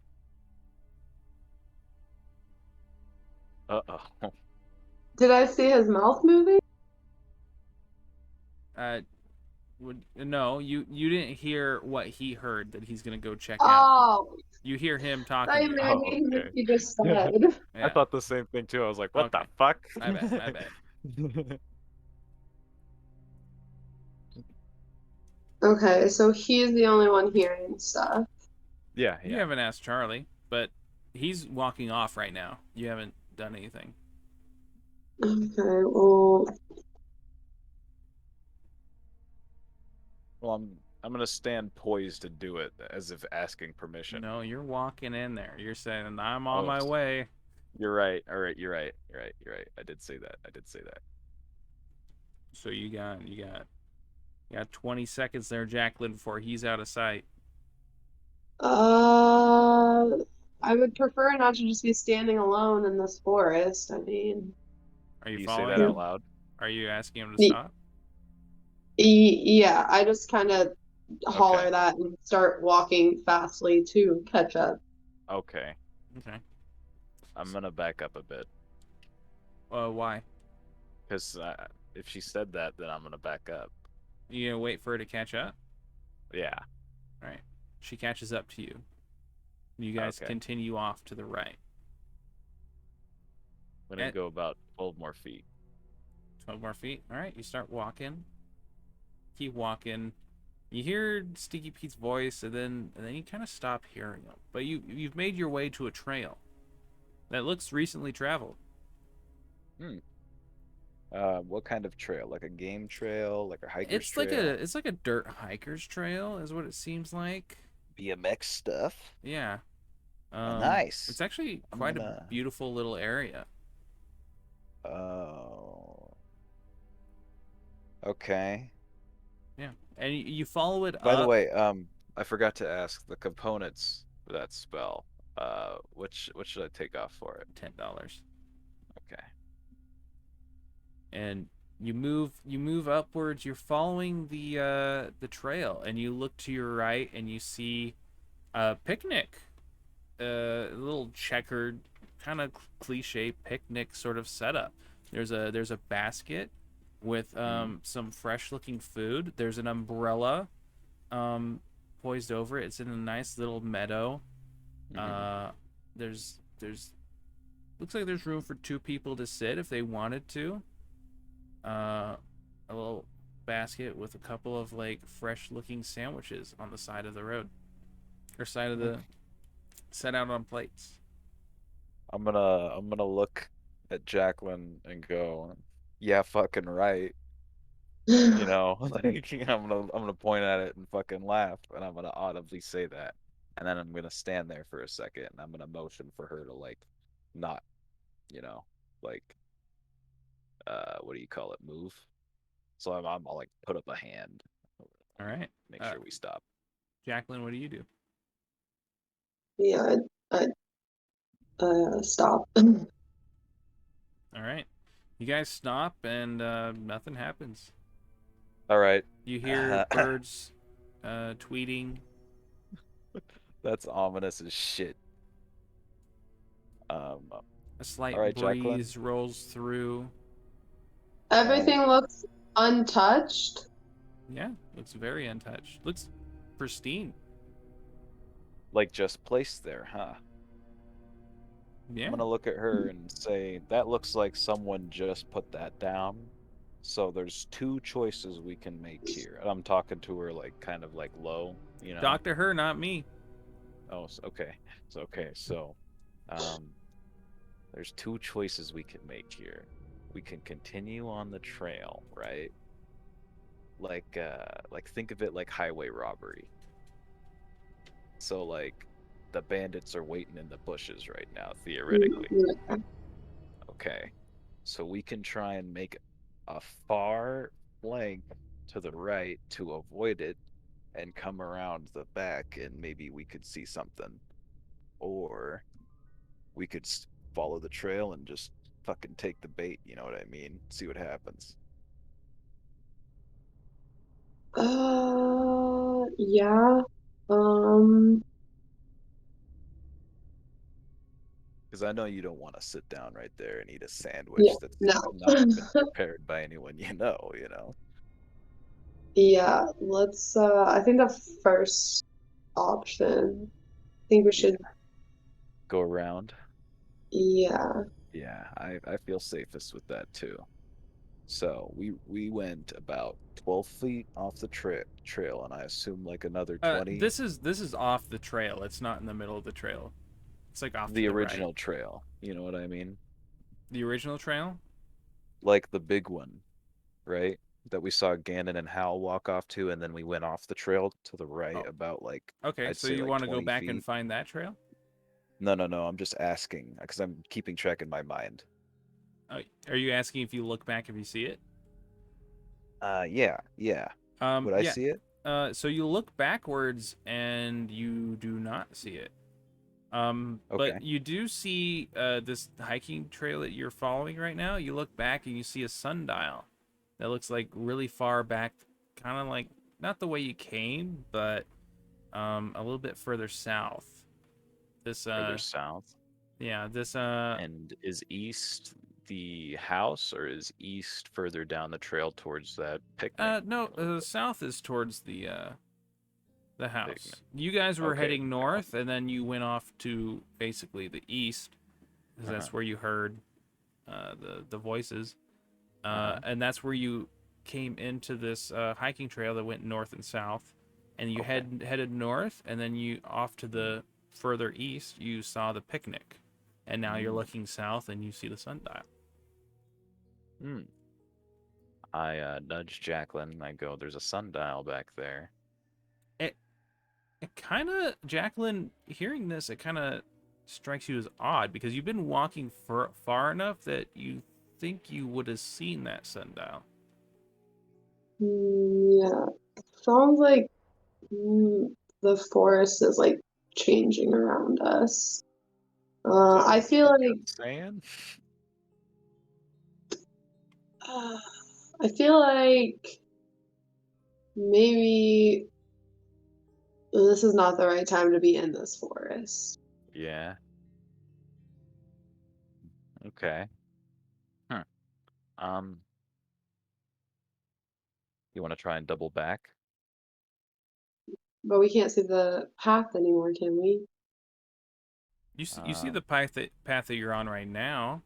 Uh-oh. Did I see his mouth moving? No, you didn't hear what he heard that he's gonna go check out. Oh, You hear him I talking to you. I Oh, made him okay. you just said. I Yeah. thought the same thing too. I was like, what the Okay. fuck? My bad. My bad. Okay, so he's the only one hearing stuff. Yeah, You yeah. haven't asked Charlie, but he's walking off right now. You haven't done anything. Okay, well, Well, I'm gonna stand poised to do it as if asking permission. No, you're walking in there. You're saying, I'm on Oh, my way. you're right. All right, you're right. You're right. You're right. I did say that. I did say that. So you got 20 seconds there, Jacqueline, before he's out of sight. uh, I would prefer not to just be standing alone in this forest. I mean, Are you Do you say following that out him? loud? Are you asking him to y- stop? yeah, I just kind of Okay. holler that and start walking fastly to catch up. Okay. Okay. I'm gonna back up a bit Why? because if she said that, then I'm gonna back up. You gonna wait for her to catch up? Yeah. All right. She catches up to you. You guys Okay. continue off to the right. I'm gonna At go about 12 more feet. 12 more feet. All right. You start walking. Keep walking. You hear Stinky Pete's voice, and then you kind of stop hearing him. But you've made your way to a trail that looks recently traveled. What kind of trail? Like a game trail? Like a hiker's It's like trail? it's like a dirt hiker's trail, is what it seems like. BMX stuff? Yeah. Nice. It's actually I'm quite a gonna. beautiful little area. Oh. Okay. Yeah, and you follow it By the up. way, I forgot to ask the components for that spell. What should I take off for it? $10. Okay. And you move upwards. You're following the trail, and you look to your right, and you see a picnic, a little checkered, kind of cliche picnic sort of setup. There's a basket with some fresh looking food. There's an umbrella poised over it. It's in a nice little meadow. There's looks like there's room for 2 people to sit if they wanted to. A little basket with a couple of like fresh looking sandwiches on the side of the road, or side of the set out on plates. I'm gonna look at Jacqueline and go, yeah, fucking right. You know, like I'm gonna point at it and fucking laugh, and I'm gonna audibly say that, and then I'm gonna stand there for a second, and I'm gonna motion for her to like, not, you know, like, what do you call it? Move. So I'll like put up a hand, All right, make sure we stop. Jacqueline, what do you do? Yeah, stop. All right, you guys stop, and nothing happens. All right. You hear birds tweeting. That's ominous as shit. A slight All right, Jacqueline. breeze rolls through. Everything looks untouched. Yeah, looks very untouched. Looks pristine. Like just placed there, huh? Yeah. I'm gonna look at her and say, that looks like someone just put that down. So there's 2 choices we can make here. And I'm talking to her like kind of like low. you know. Talk to her, not me. Oh, okay. It's okay. So, um, there's two choices we can make here. We can continue on the trail, right? Like think of it like highway robbery. So like the bandits are waiting in the bushes right now, theoretically. Yeah. Okay. So we can try and make a far flank to the right to avoid it and come around the back and maybe we could see something. Or we could follow the trail and just fucking take the bait, you know what I mean? See what happens. Yeah. Um, Because I know you don't want to sit down right there and eat a yeah, sandwich that's no. not been prepared by anyone you know? Yeah, I think the first option, I think we Yeah. should, Go around. yeah. Yeah, I feel safest with that too. So we went about 12 feet off the trail, and I assume like another 20. This is off the trail. It's not in the middle of the trail. It's like off to The the right. original trail, you know what I mean? The original trail? Like the big one, right? That we saw Gannon and Hal walk off to, and then we went off the trail to the right Oh, about like okay. I'd So say you like want to go 20 back and feet. find that trail? No, no, no. I'm just asking because I'm keeping track in my mind. Are you asking if you look back if you see it? Yeah, yeah. Would I Yeah. see it? So you look backwards and you do not see it. But Okay. you do see this hiking trail that you're following right now. You look back and you see a sundial that looks like really far back, kind of like not the way you came, but a little bit further south. This Further south. yeah, this And is east the house or is east further down the trail towards that picnic? no, south is towards the Picnic. house. You guys were Okay, heading south. north, and then you went off to basically the east, because Uh-huh. that's where you heard the voices, Uh-huh. and that's where you came into this hiking trail that went north and south, and you Okay. headed north, and then you off to the further east, you saw the picnic, and now you're Mm. looking south and you see the sundial. Mm. I nudge Jacqueline. I go, there's a sundial back there. It it kind of Jacqueline, hearing this, it kind of strikes you as odd because you've been walking for far enough that you think you would have seen that sundial. Yeah. Sounds like the forest is like changing around us. Is that I what feel your like gut's saying? uh, I feel like maybe this is not the right time to be in this forest. Yeah. Okay. Huh. Um, you want to try and double back? But we can't see the path anymore, can we? You see Um, the path that you're on right now.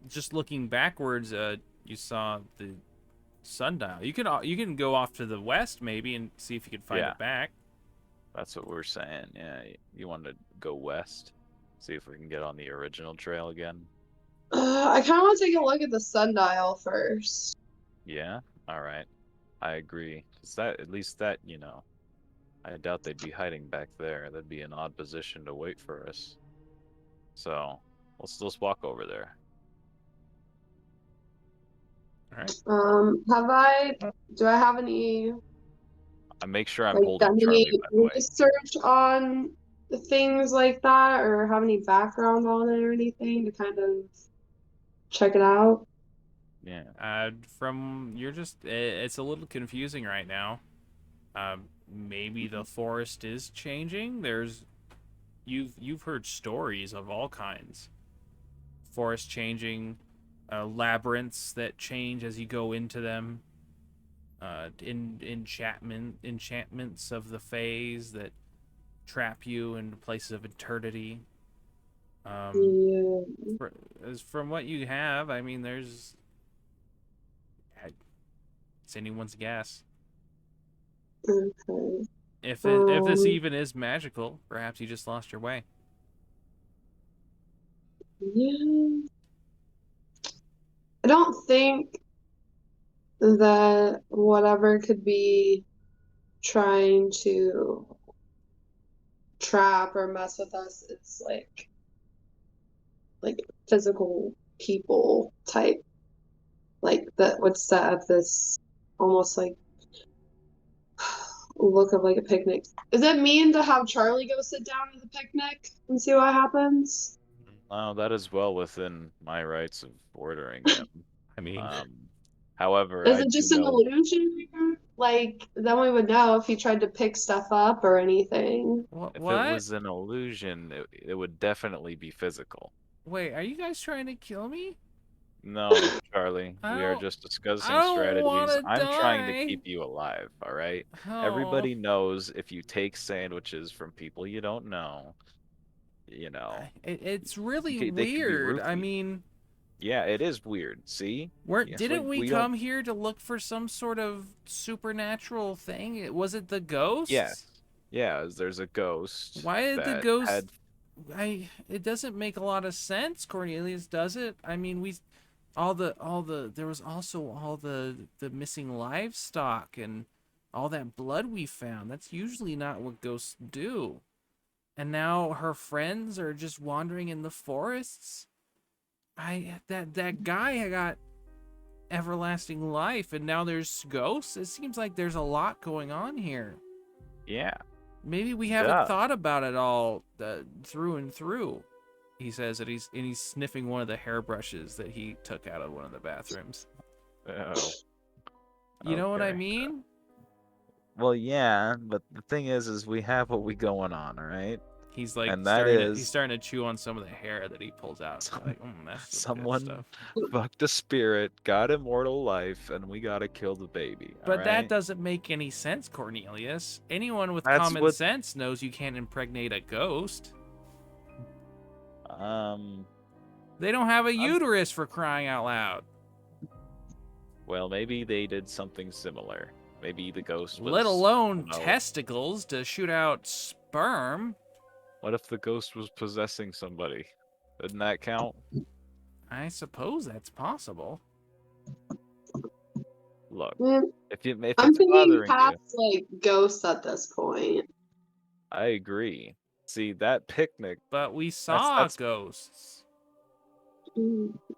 Just looking backwards, you saw the sundial. You can go off to the west maybe and see if you can find yeah, it back. that's what we're saying. Yeah, you want to go west, see if we can get on the original trail again. I kind of want to take a look at the sundial first. Yeah, all right. I agree. 'Cause that, at least that, I doubt they'd be hiding back there. That'd be an odd position to wait for us. So let's walk over there. All right. Have I, do I have any, I make sure I'm like, holding done any Charlie, by the way. research on things like that, or have any background on it or anything to kind of check it out? Yeah. From you're just it's a little confusing right now. Maybe the forest is changing. You've heard stories of all kinds. Forest changing, labyrinths that change as you go into them. Enchantments of the Fays that trap you in places of eternity. Um, Yeah, as from what you have, I mean, it's anyone's guess. okay. If this Um, even is magical, perhaps you just lost your way. yeah. I don't think that whatever could be trying to trap or mess with us, it's like physical people type, like that would set up this almost like look of like a picnic. Is it mean to have Charlie go sit down at the picnic and see what happens? Oh, that is well within my rights of ordering him. I mean, Um, however, Is I it do just an know illusion? Like, then we would know if he tried to pick stuff up or anything. if it what? was an illusion, it would definitely be physical. Wait, are you guys trying to kill me? No, Charlie, I we are don't. just I discussing don't want strategies. to I'm trying to die. keep you alive, all right? Oh, Everybody knows if you take sandwiches from people you don't know, you know, it's really they could be weird. I roofied. mean, Yeah, it is weird. See? Yes, didn't we we don't. come here to look for some sort of supernatural thing? Was it the ghosts? Yes. Yeah, there's a ghost Why did the that ghost? had. It doesn't make a lot of sense, Cornelius, does it? I mean, we all the there was also all the missing livestock and all that blood we found. That's usually not what ghosts do. And now her friends are just wandering in the forests. That guy got everlasting life, and now there's ghosts. It seems like there's a lot going on here. Yeah. Maybe we haven't Duh. thought about it all through and through. He says that he's sniffing one of the hairbrushes that he took out of one of the bathrooms. Oh, You know what I okay. mean? Well, yeah, but the thing is we have what we going on, all right? He's like And that he's is starting to chew on some of the hair that he pulls out. Like, that's some good someone stuff. fucked a spirit, got immortal life, and we gotta kill the baby, all But that right? doesn't make any sense, Cornelius. Anyone with That's common what. sense knows you can't impregnate a ghost. Um. They don't have a I'm, uterus, for crying out loud. well, maybe they did something similar. Maybe the ghost Let was. alone I don't know. testicles to shoot out sperm. What if the ghost was possessing somebody? Doesn't that count? I suppose that's possible. Look, Mm, if I'm it's thinking bothering you, past like ghosts at this point. I agree. See, that picnic, But we that's saw that's ghosts. Mm. it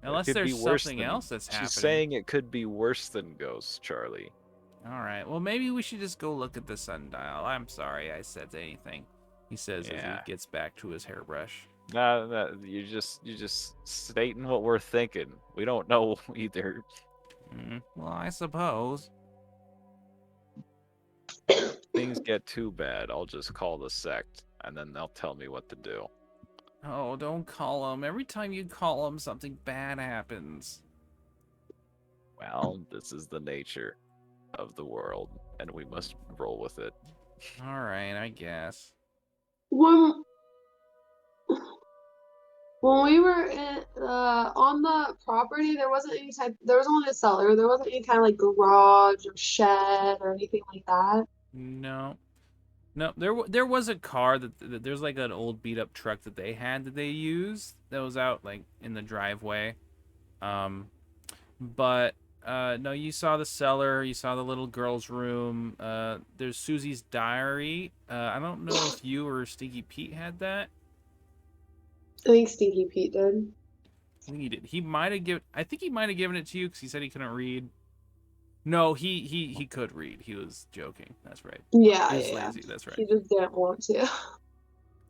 Unless could be there's worse something than else that's she's happening. saying it could be worse than ghosts, Charlie. All right. Well, maybe we should just go look at the sundial. I'm sorry I said anything. He says as he Yeah. gets back to his hairbrush. No, you're just stating what we're thinking. We don't know either. Well, I suppose. Things get too bad, I'll just call the sect, and then they'll tell me what to do. Oh, don't call him. Every time you call him, something bad happens. Well, this is the nature of the world, and we must roll with it. All right, I guess. When we were on the property, there wasn't any type. There was only a cellar. There wasn't any kind of like garage or shed or anything like that. No. No, there was a car that there's like an old beat up truck that they had that they used that was out like in the driveway. But no, you saw the cellar, you saw the little girl's room. There's Susie's diary. I don't know if you or Stinky Pete had that. I think Stinky Pete did. I think he did. I think he might have given it to you because he said he couldn't read. No, he could read. He was joking. That's right. Yeah, He was yeah. lazy. That's right. He just didn't want to.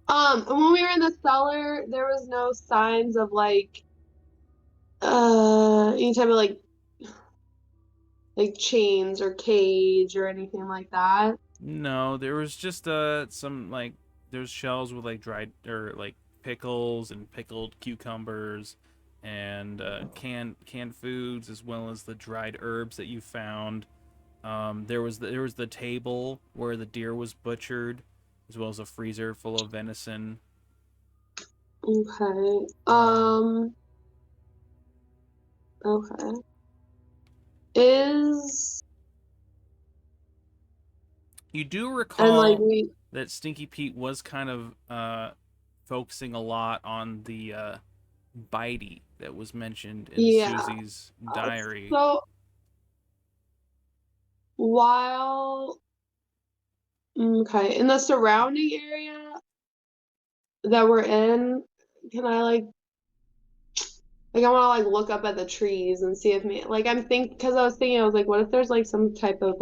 And when we were in the cellar, there was no signs of like any type of like chains or cage or anything like that. No, there was just some like there's shelves with like dried or like pickles and pickled cucumbers and canned foods as well as the dried herbs that you found. There was the table where the deer was butchered, as well as a freezer full of venison. Okay. Okay. Is You do and recall we that Stinky Pete was kind of focusing a lot on the bitey that was mentioned in yeah. Susie's diary. So while okay, in the surrounding area that we're in, can I I want to look up at the trees and see if because I was thinking, I was like, what if there's some type of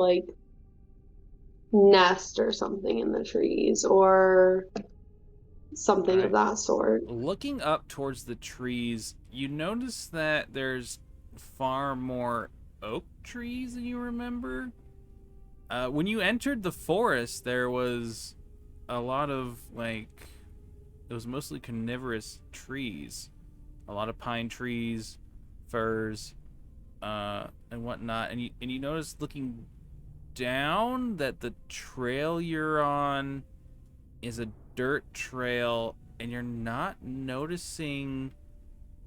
nest or something in the trees or something of Right. that sort. Looking up towards the trees, you notice that there's far more oak trees than you remember. When you entered the forest, there was a lot of it was mostly carnivorous trees, a lot of pine trees, firs, and whatnot. And you notice looking down that the trail you're on is a dirt trail, and you're not noticing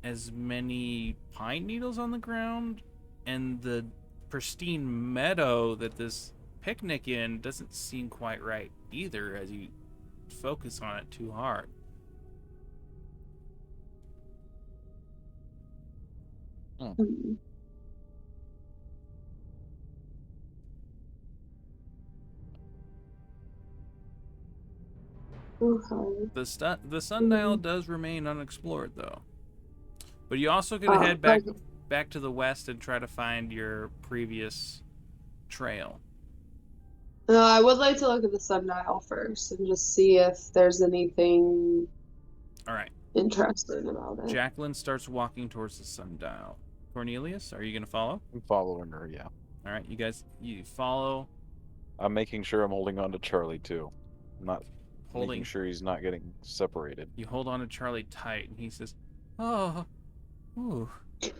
as many pine needles on the ground, and the pristine meadow that this picnic in doesn't seem quite right either as you focus on it too hard. Hmm. Okay. The sundial does remain unexplored though, but you also could head Okay. back to the west and try to find your previous trail. I would like to look at the sundial first and just see if there's anything All right. interesting about it. Jacqueline starts walking towards the sundial. Cornelius, are you gonna follow? I'm following her, yeah. All right, you follow. I'm making sure I'm holding on to Charlie too. I'm not Holding. making sure he's not getting separated. You hold on to Charlie tight, and he says, "Oh, ooh, I'm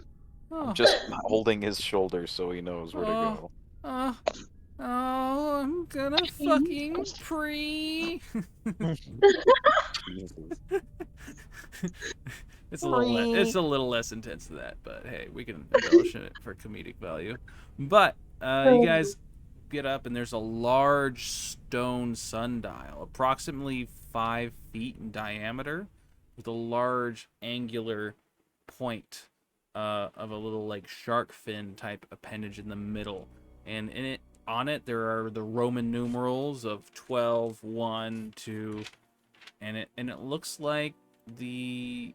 oh, just holding his shoulder so he knows where to go. oh, oh, I'm gonna fucking pre." Jesus. It's a little less intense than that, but hey, we can embellish it for comedic value. But you guys get up, and there's a large stone sundial, approximately 5 feet in diameter, with a large angular point of a little shark fin type appendage in the middle, and on it there are the Roman numerals of 12, 1, 2, and it looks like the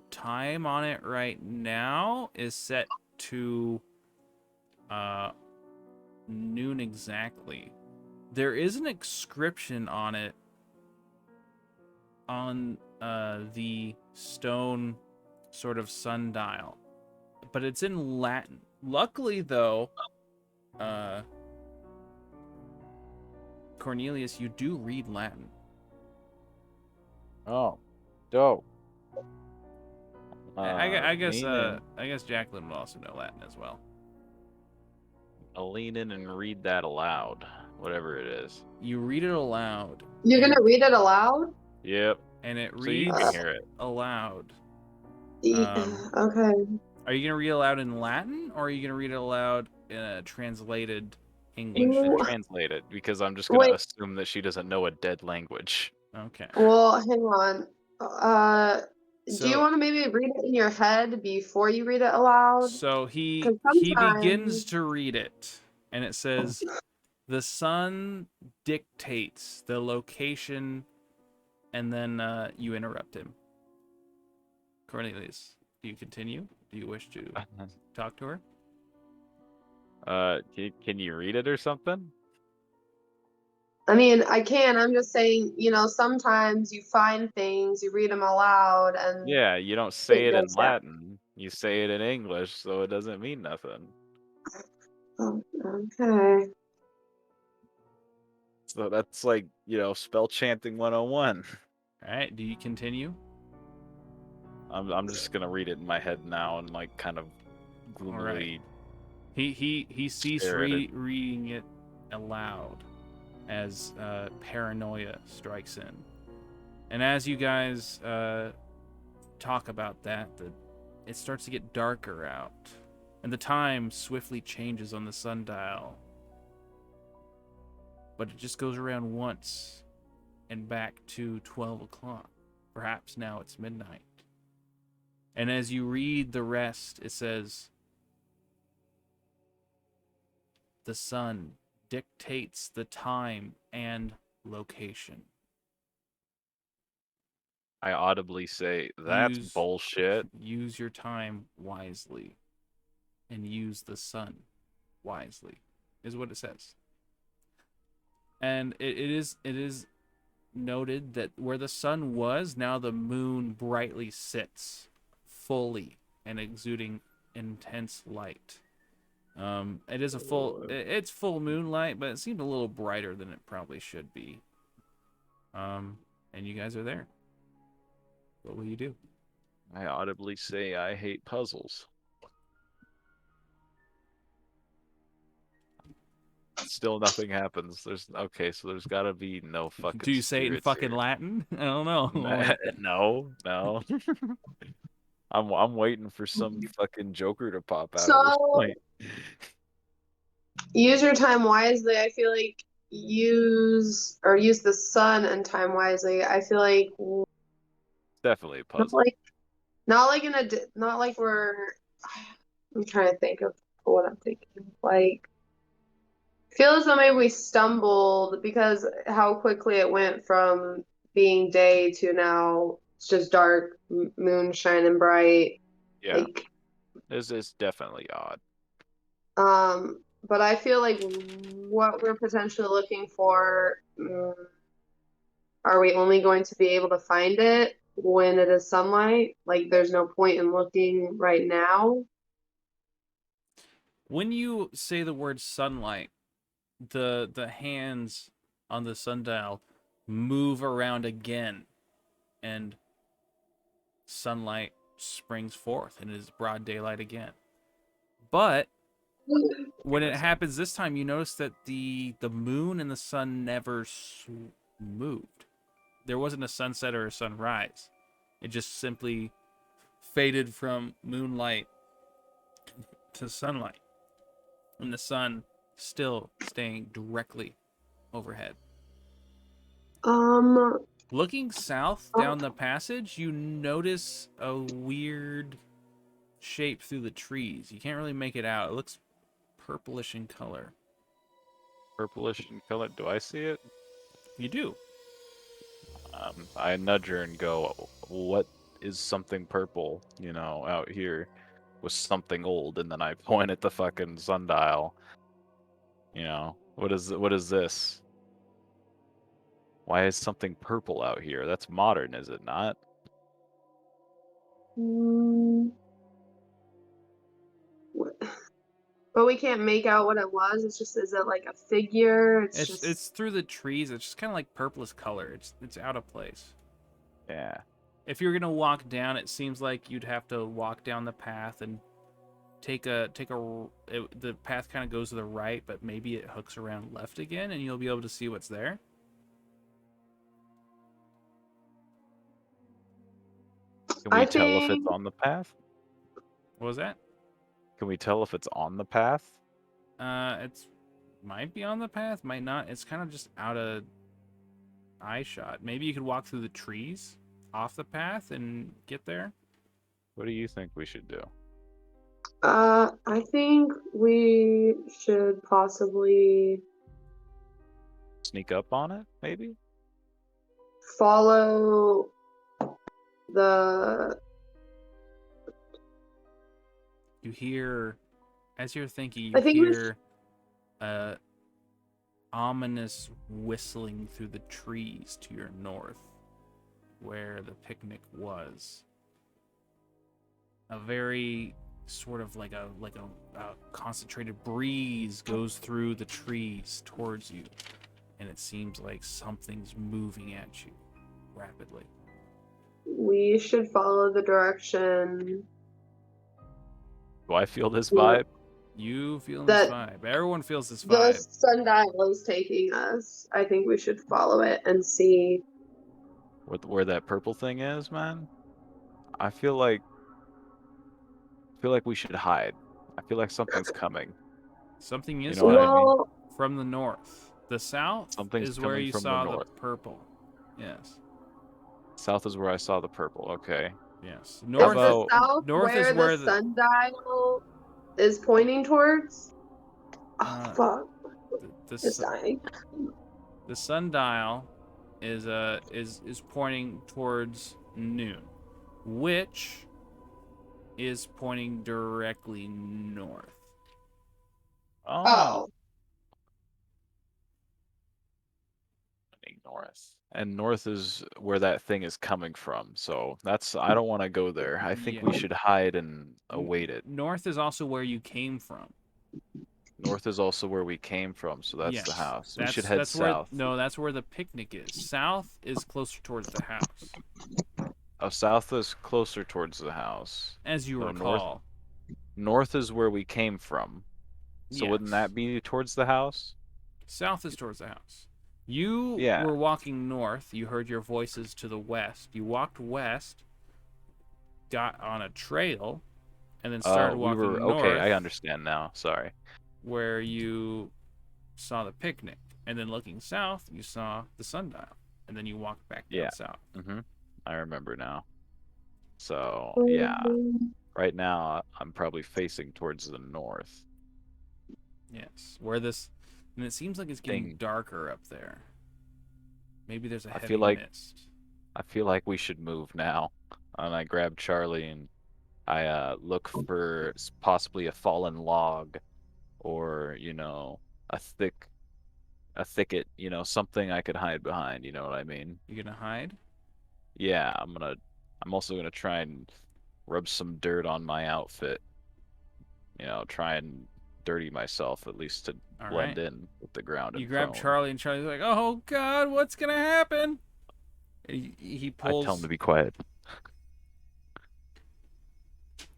time on it right now is set to noon exactly. There is an inscription on it on the stone sort of sundial, but it's in Latin. Luckily, though, Cornelius, you do read Latin. Oh, dope. I guess lean in. I guess Jacqueline would also know Latin as well. I'll lean in and read that aloud, whatever it is. You read it aloud. You're gonna read it aloud? Yep. And it So you reads can hear it. aloud. Okay. Are you gonna read it aloud in Latin, or are you gonna read it aloud in a translated English? Ooh. Translate it, because I'm just gonna Wait. assume that she doesn't know a dead language. Okay. Well, hang on. Do you So, want to maybe read it in your head before you read it aloud? so 'Cause he begins sometimes to read it, and it says, "The sun dictates the location," and then you interrupt him. Cornelius, do you continue? Do you wish to talk to her? Can you read it or something? I mean, I can. I'm just saying, sometimes you find things, you read them aloud, and Yeah, you don't say it in goes down. Latin. You say it in English, so it doesn't mean nothing. Oh, okay. So that's spell chanting 101. All right. Do you continue? I'm just gonna read it in my head now and kind of gloomily. He ceased Stare at it. reading it aloud as paranoia strikes in. And as you guys talk about that, it starts to get darker out. And the time swiftly changes on the sundial. but it just goes around once and back to 12 o'clock. Perhaps now it's midnight. And as you read the rest, it says, the sun dictates the time and location. I audibly say, that's bullshit. Use your time wisely and use the sun wisely, is what it says. And it is noted that where the sun was, now the moon brightly sits, fully and exuding intense light. It is it's full moonlight, but it seemed a little brighter than it probably should be. And you guys are there. What will you do? I audibly say I hate puzzles. Still nothing happens. So there's gotta be no fucking. Do you say it in fucking here. Latin? I don't know. No. I'm waiting for some fucking Joker to pop out. So use your time wisely. I feel like use the sun and time wisely. I feel like definitely a puzzle. not like we're. I'm trying to think of what I'm thinking. Like, I feel as though maybe we stumbled because how quickly it went from being day to now it's just dark, moon shining bright. Yeah, like, this is definitely odd. But I feel like what we're potentially looking for, are we only going to be able to find it when it is sunlight? Like, there's no point in looking right now. When you say the word sunlight, the hands on the sundial move around again, and sunlight springs forth, and it is broad daylight again. But when it happens this time, you notice that the moon and the sun never moved. There wasn't a sunset or a sunrise. It just simply faded from moonlight to sunlight, and the sun still staying directly overhead. Looking south down the passage, you notice a weird shape through the trees. You can't really make it out. It looks purplish in color. Purplish in color? Do I see it? You do. I nudge her and go, what is something purple, out here with something old? And then I point at the fucking sundial. What is this? Why is something purple out here? That's modern, is it not? But we can't make out what it was. It's just, is it like a figure? It's through the trees. It's just kind of like purplish color. It's out of place. Yeah. If you're gonna walk down, it seems like you'd have to walk down the path and the path kind of goes to the right, but maybe it hooks around left again, and you'll be able to see what's there. Can we tell if it's on the path? What was that? Can we tell if it's on the path? It's might be on the path, might not. It's kind of just out of eye shot. Maybe you could walk through the trees off the path and get there. What do you think we should do? I think we should possibly sneak up on it, maybe? Follow the... You hear, as you're thinking, you hear ominous whistling through the trees to your north, where the picnic was. A very sort of like a concentrated breeze goes through the trees towards you, and it seems like something's moving at you rapidly. We should follow the direction. Do I feel this vibe? You feel this vibe. Everyone feels this vibe. The sundial is taking us. I think we should follow it and see where that purple thing is, man. I feel like we should hide. I feel like something's coming. Something is coming from the north. The south Something's is where coming you from the saw the north. purple. Yes. South is where I saw the purple. Okay. Yes. Is North. the about- south north is where where the the sundial is pointing towards? Oh, Uh, fuck. the It's dying. the sundial is pointing towards noon, which is pointing directly north. Oh. North. And north is where that thing is coming from. So that's I don't want to go there. I think we Yeah. should hide and await it. North is also where you came from. North is also where we came from, so that's the Yes. house. We should head That's south. that's where the picnic is. South is closer towards the house, Oh, south is closer towards the house. as you So recall. north is where we came from. So wouldn't Yes. that be towards the house? South is towards the house. You Yeah. were walking north. You heard your voices to the west. You walked west, got on a trail, and then started We walking were okay, north, I understand now. Sorry. where you saw the picnic. And then looking south, you saw the sundial. And then you walked back down Yeah. south. I remember now. So, yeah. Right now I'm probably facing towards the north. Yes. And it seems like it's getting Thing. darker up there. Maybe there's a I heavy feel like mist. I feel like we should move now. And I grab Charlie and I look for possibly a fallen log or, a thicket, something I could hide behind, you know what I mean? You gonna hide? Yeah, I'm also gonna try and rub some dirt on my outfit. Try and dirty myself at least to All blend right. in with the ground You and grab prone. Charlie, and Charlie's like, "Oh God, what's gonna happen?" And he I tell him pulls. to be quiet.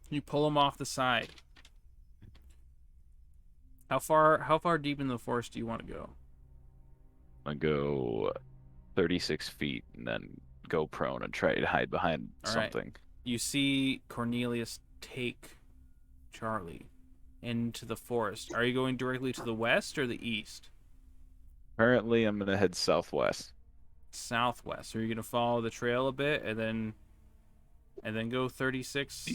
You pull him off the side. How far deep in the forest do you want to go? I'm gonna go 36 feet and then go prone and try to hide behind All right. something. You see Cornelius take Charlie into the forest. Are you going directly to the west or the east? Currently, I'm gonna head southwest. Southwest. Are you gonna follow the trail a bit and then go 36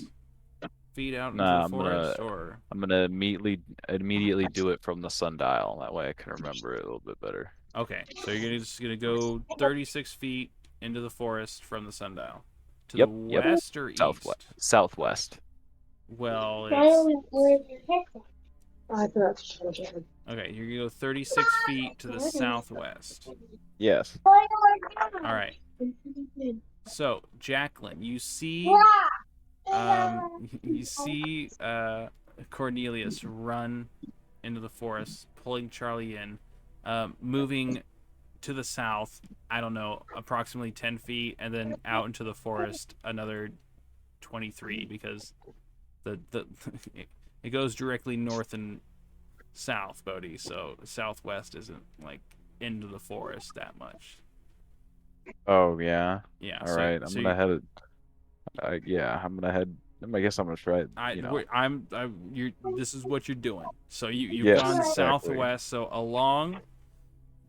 feet out into Nah, the forest, or I'm gonna immediately do it from the sundial. That way, I can remember it a little bit better. okay? So you're just gonna go 36 feet into the forest from the sundial to Yep, the yep. west or Southwest. east? Southwest. Well, it's I forgot to change it. okay. You're gonna go 36 feet to the southwest. Yes. All right. So, Jacqueline, you see Cornelius run into the forest, pulling Charlie in, moving to the south, I don't know, approximately 10 feet, and then out into the forest another 23, because the it goes directly north and south, Bodhi, so southwest isn't like into the forest that much. Oh yeah. Yeah. All right. I'm gonna head. Yeah. I'm gonna head. I guess I'm gonna try. This is what you're doing. So you've Yes, gone exactly. southwest, so along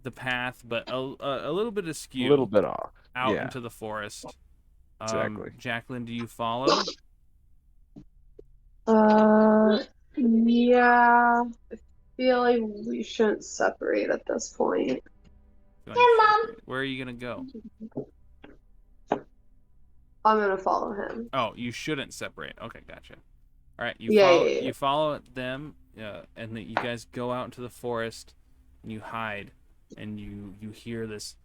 the path, but a little bit A askew, little bit off. out Yeah. into the forest. Exactly. Jacqueline, do you follow? Yeah. I feel like we shouldn't separate at this point. Where are you gonna go? I'm gonna follow him. Oh, you shouldn't separate. Okay, gotcha. All right, Yeah. you follow them, and then you guys go out into the forest, and you hide, and you hear this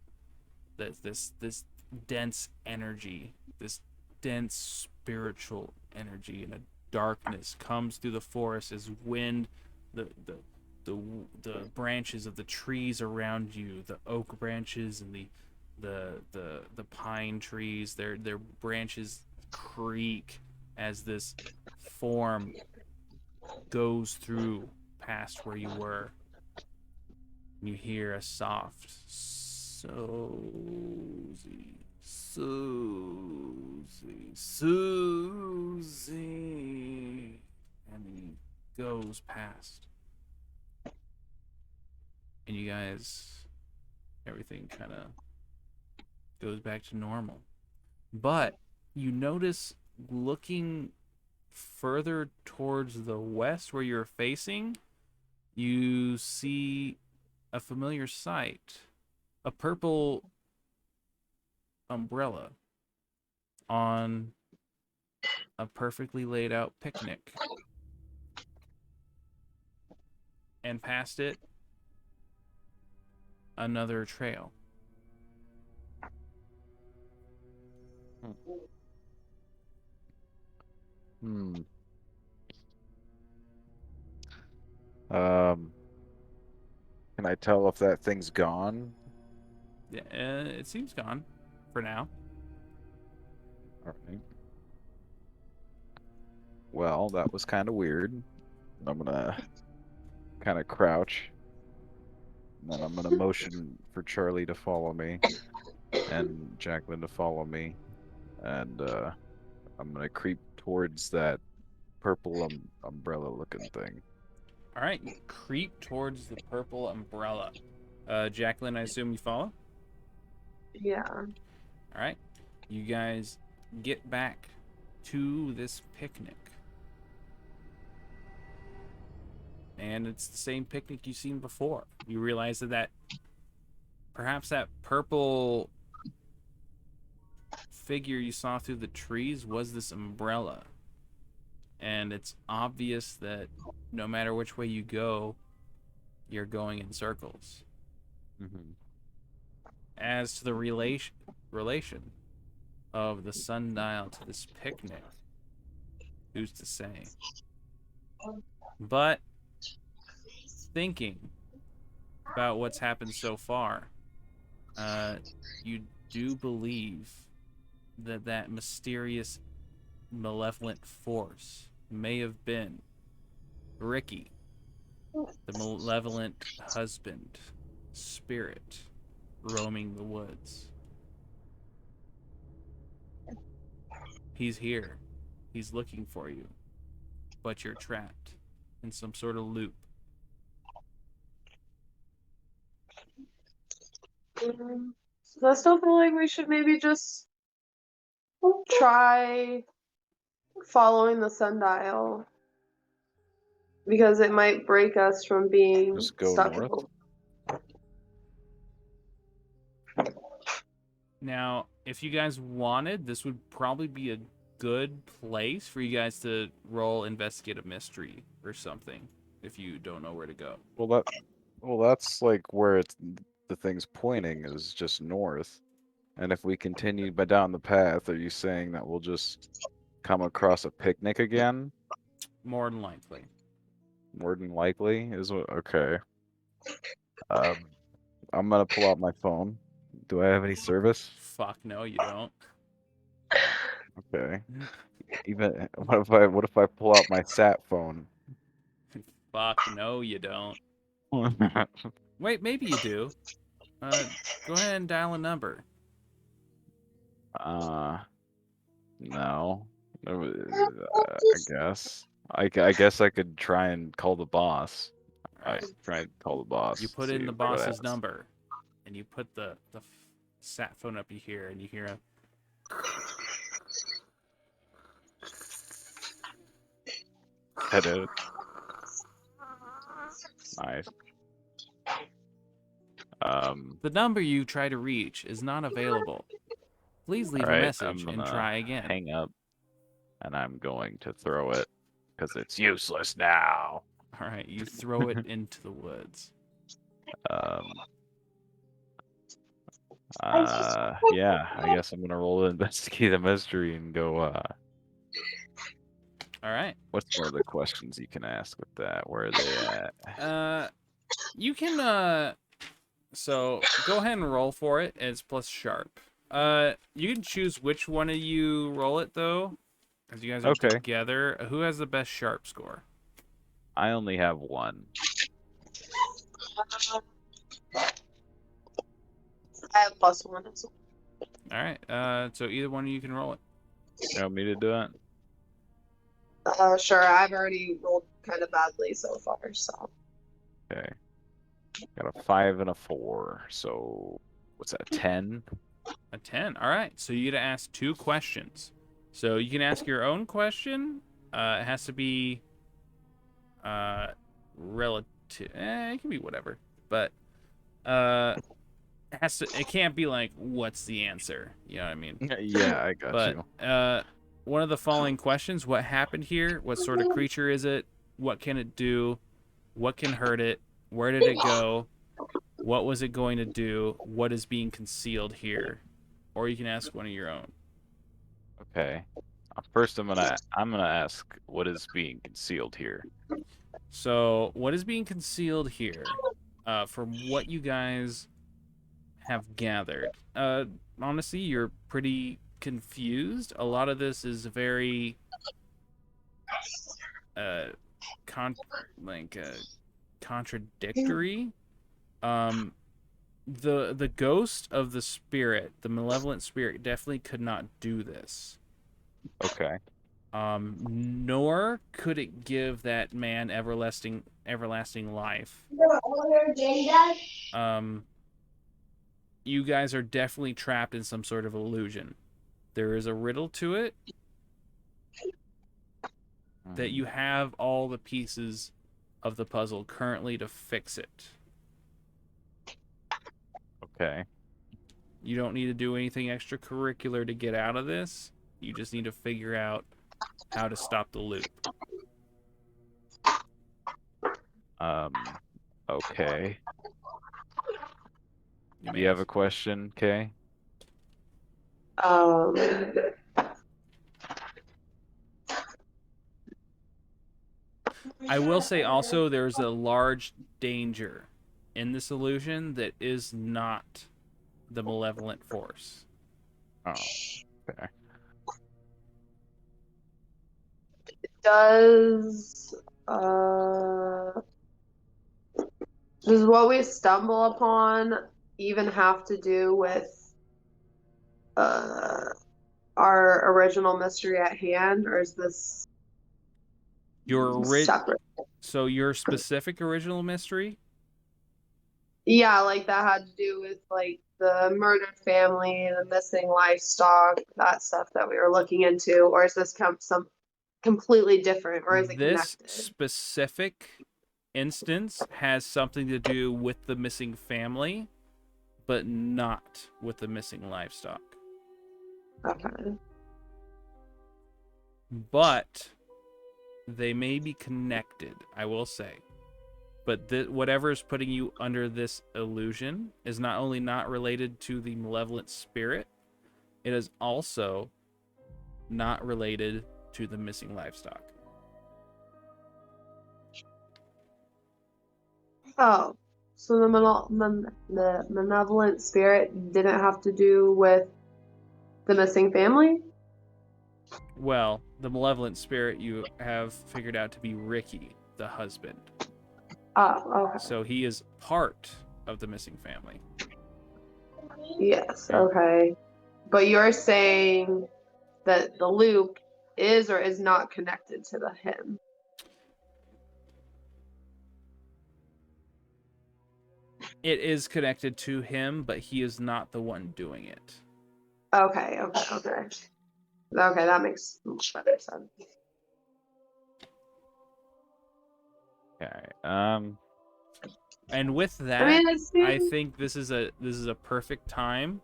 dense energy, this dense spiritual energy, and a darkness comes through the forest as wind, the branches of the trees around you, the oak branches and the pine trees, their branches creak as this form goes through past where you were. And you hear a soft Susie, and he goes past. And and you guys, everything kind of goes back to normal. But you notice, looking further towards the west where you're facing, you see a familiar sight. A purple umbrella on a perfectly laid out picnic. And past it, another trail. Hmm. Um, can I tell if that thing's gone? Yeah, it seems gone for now. All right. Well, that was kind of weird. I'm gonna kind of crouch, and then I'm gonna motion for Charlie to follow me and Jacqueline to follow me, and I'm gonna creep towards that purple umbrella-looking thing. All right, you creep towards the purple umbrella. Jacqueline, I assume you follow? Yeah. All right. You guys get back to this picnic. And it's the same picnic you've seen before. You realize that perhaps that purple figure you saw through the trees was this umbrella. And it's obvious that no matter which way you go, you're going in circles. Mm-hmm. As to the relation of the sundial to this picnic, who's to say? But thinking about what's happened so far, you do believe that mysterious, malevolent force may have been Ricky, the malevolent husband, spirit, roaming the woods. He's here. He's looking for you. But you're trapped in some sort of loop. So I still feel like we should maybe just try following the sundial because it might break us from being Just go stuck north. Now, if you guys wanted, this would probably be a good place for you guys to roll investigate a mystery or something if you don't know where to go. Well, that's like where the thing's pointing is just north. And if we continue down the path, are you saying that we'll just come across a picnic again? More than likely. More than likely is what. Okay. I'm gonna pull out my phone. Do I have any service? Fuck no, you don't. Okay. Even what if I pull out my sat phone? Fuck no, you don't. Wait, maybe you do. Go ahead and dial a number. No. I guess. I guess I could try and call the boss. All right. Try and call the boss. You put see in the what boss's happens. number, and you put the sat phone up here, and you hear a. Hit it. Nice. The number you try to reach is not available. Please leave a Alright, message I'm and gonna try again. hang up, and I'm going to throw it because it's useless now. All right, you throw it into the woods. Yeah, I guess I'm gonna roll to investigate the mystery and go. All right. What's more of the questions you can ask with that? Where are they at? You can so go ahead and roll for it. It's plus sharp. You can choose which one of you roll it though, as you guys are Okay. together. Who has the best sharp score? I only have one. I have +1. All right. So either one of you can roll it. You want me to do it? Sure. I've already rolled kind of badly so far, so. Okay. Got a 5 and a 4. So what's that? 10. A 10. All right. So you get to ask 2 questions. So you can ask your own question. It has to be relative. It can be whatever. But it can't be like, what's the answer? You know what I mean? Yeah, I got But you. one of the following questions: what happened here? What sort of creature is it? What can it do? What can hurt it? Where did it go? What was it going to do? What is being concealed here? Or you can ask one of your own. Okay. First, I'm gonna ask what is being concealed here. So, what is being concealed here? From what you guys have gathered, honestly, you're pretty confused. A lot of this is very uh, contradictory. The ghost of the spirit, the malevolent spirit, definitely could not do this. Okay. Nor could it give that man everlasting life. You guys are definitely trapped in some sort of illusion. There is a riddle to it that you have all the pieces of the puzzle currently to fix it. Okay. You don't need to do anything extracurricular to get out of this. You just need to figure out how to stop the loop. Okay. You You have a question, Kay? I will say also there's a large danger in this illusion that is not the malevolent force. Oh, okay. Does what we stumble upon even have to do with our original mystery at hand, or is this separate? So your specific original mystery? Yeah, like that had to do with like the murdered family, the missing livestock, that stuff that we were looking into, or is this some completely different, or is it This connected? specific instance has something to do with the missing family, but not with the missing livestock. Okay. But they may be connected, I will say. But whatever is putting you under this illusion is not only not related to the malevolent spirit, it is also not related to the missing livestock. Oh, so the malevolent spirit didn't have to do with the missing family? Well, the malevolent spirit you have figured out to be Ricky, the husband. Oh, okay. So he is part of the missing family. Yes, okay. But you're saying that the loop is or is not connected to him? It is connected to him, but he is not the one doing it. Okay. Okay, that makes much better sense. Okay. And with that, I think this is a perfect time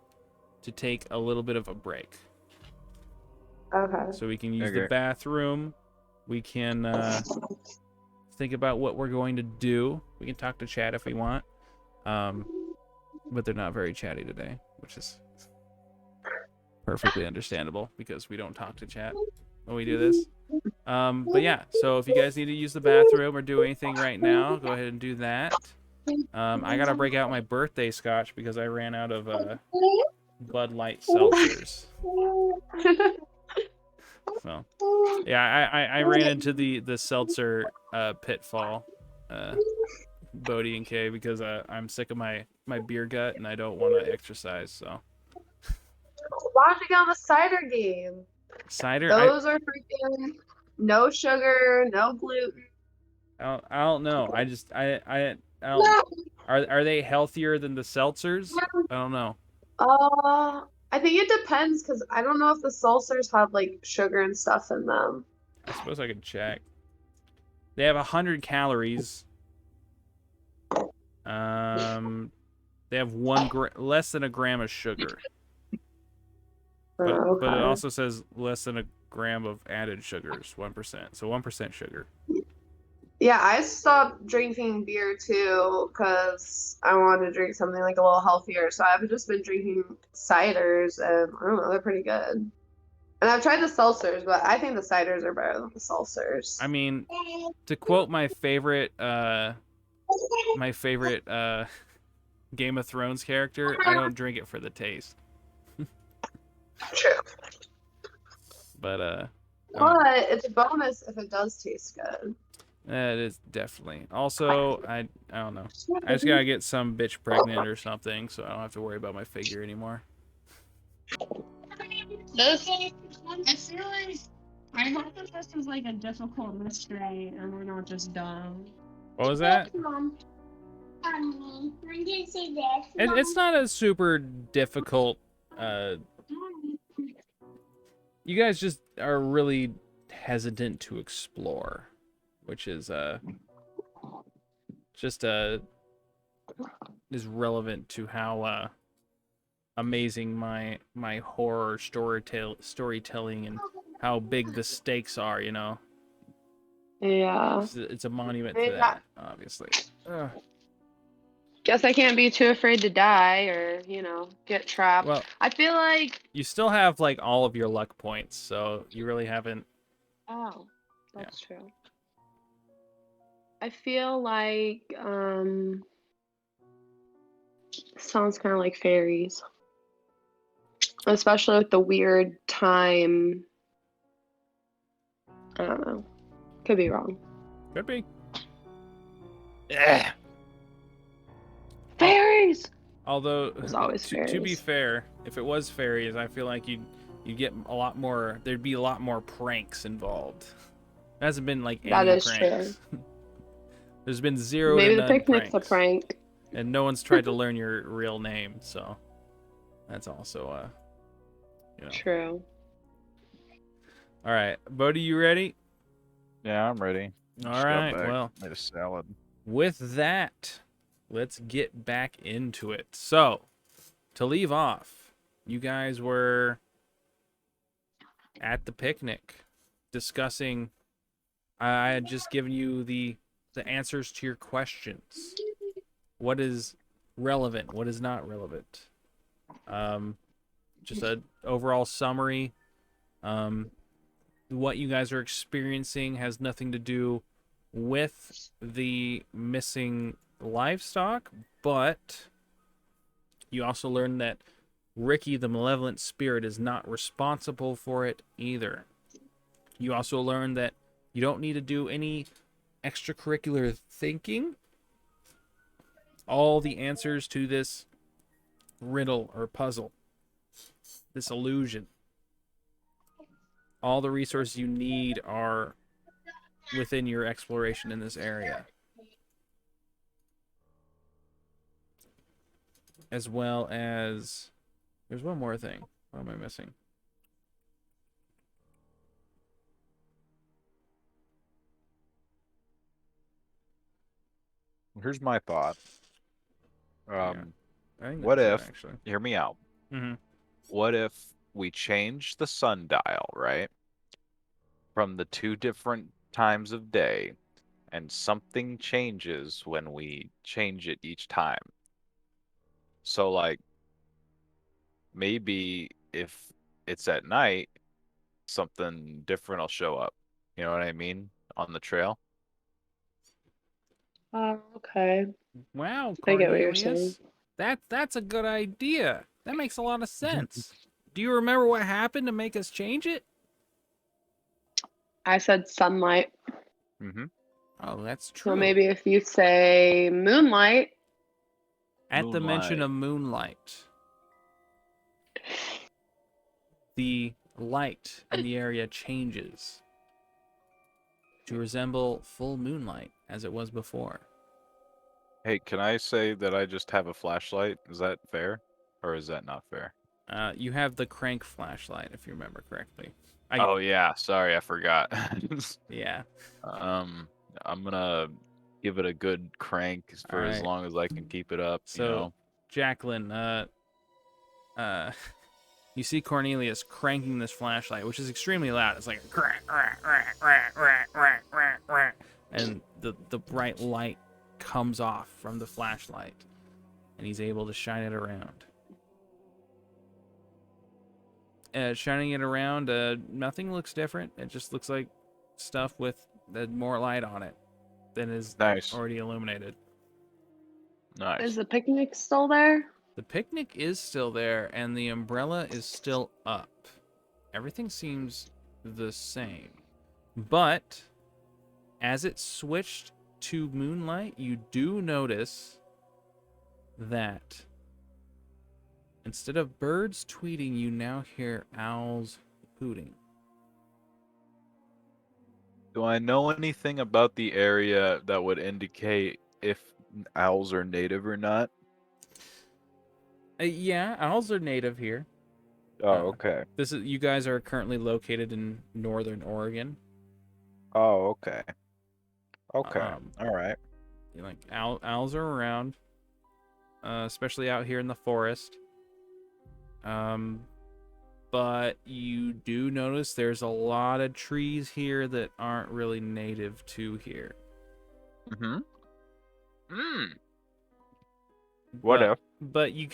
to take a little bit of a break. Okay. So we can use the bathroom. We can think about what we're going to do. We can talk to chat if we want. But they're not very chatty today, which is perfectly understandable because we don't talk to chat when we do this. But yeah, so if you guys need to use the bathroom or do anything right now, go ahead and do that. I gotta break out my birthday scotch because I ran out of Bud Light seltzers. So yeah, I ran into the seltzer pitfall, Bodie and Kay, because I'm sick of my beer gut and I don't want to exercise. So why don't you get on the cider game? Cider. Those are freaking no sugar, no gluten. I don't know. I Are they healthier than the seltzers? I don't know. I think it depends because I don't know if the seltzers have like sugar and stuff in them. I suppose I could check. They have 100 calories. They have less than a gram of sugar. But it also says less than a gram of added sugars, 1%. So 1% sugar. Yeah, I stopped drinking beer too because I wanted to drink something like a little healthier. So I've just been drinking ciders, and I don't know, they're pretty good. And I've tried the seltzers, but I think the ciders are better than the seltzers. I mean, to quote my favorite Game of Thrones character, I don't drink it for the taste. True. But it's a bonus if it does taste good. it is definitely. Also, I don't know. I just gotta get some bitch pregnant or something, so I don't have to worry about my figure anymore. I feel like I hope that this is like a difficult mystery and we're not just dumb. What was that? It's not a super difficult. You guys just are really hesitant to explore, which is just is relevant to how amazing my horror storytelling and how big the stakes are, you know. Yeah. It's a monument to that, obviously. Guess I can't be too afraid to die or, get trapped. Well, I feel like you still have like all of your luck points, so you really haven't. Oh, that's true. I feel like sounds kind of like fairies. Especially with the weird time. I don't know. Could be wrong. Could be. Yeah. Fairies! Although, There's always to be fairies. fair, if it was fairies, I feel like you'd get a lot more. There'd be a lot more pranks involved. There hasn't been like any That is pranks. true. There's been zero Maybe to the none picnic's pranks. a prank. And no one's tried to learn your real name, so that's also True. All right, Bodhi, you ready? Yeah, I'm ready. All Just got right, back, well, made a salad. with that, let's get back into it. So, to leave off, you guys were at the picnic discussing. I had just given you the answers to your questions. What is relevant? What is not relevant? Just an overall summary. What you guys are experiencing has nothing to do with the missing livestock, but you also learned that Ricky, the malevolent spirit, is not responsible for it either. You also learned that you don't need to do any extracurricular thinking. All the answers to this riddle or puzzle, this illusion, all the resources you need are within your exploration in this area. As well as, there's one more thing. What am I missing? Here's my thought. I think What that's if, it, actually. hear me out. Mm-hmm. What if we change the sundial, right? From the 2 different times of day, and something changes when we change it each time. So, like, maybe if it's at night, something different will show up. You know what I mean? On the trail. Okay. Wow, I get what you're Cornelius. saying. That's a good idea. That makes a lot of sense. Do you remember what happened to make us change it? I said sunlight. Mm-hmm. Oh, that's true. So maybe if you say moonlight. At the mention of moonlight, the light in the area changes to resemble full moonlight as it was before. Hey, can I say that I just have a flashlight? Is that fair? Or is that not fair? You have the crank flashlight, if you remember correctly. Oh yeah, sorry, I forgot. Yeah. Um, I'm gonna give it a good crank All for as right. long as I can keep it up, you So, know. Jacqueline, you see Cornelius cranking this flashlight, which is extremely loud. It's like crank, crank, crank, crank, crank, crank, crank, crank, and the bright light comes off from the flashlight, and he's able to shine it around. Shining it around, nothing looks different. It just looks like stuff with more light on it than is Nice. already illuminated. Nice. Is the picnic still there? The picnic is still there, and the umbrella is still up. Everything seems the same. But as it switched to moonlight, you do notice that instead of birds tweeting, you now hear owls hooting. Do I know anything about the area that would indicate if owls are native or not? Yeah, owls are native here. Oh, okay. You guys are currently located in northern Oregon. Oh, okay. Okay. Um, All right. like owls are around, especially out here in the forest. But you do notice there's a lot of trees here that aren't really native to here. Mm-hmm. What if? But you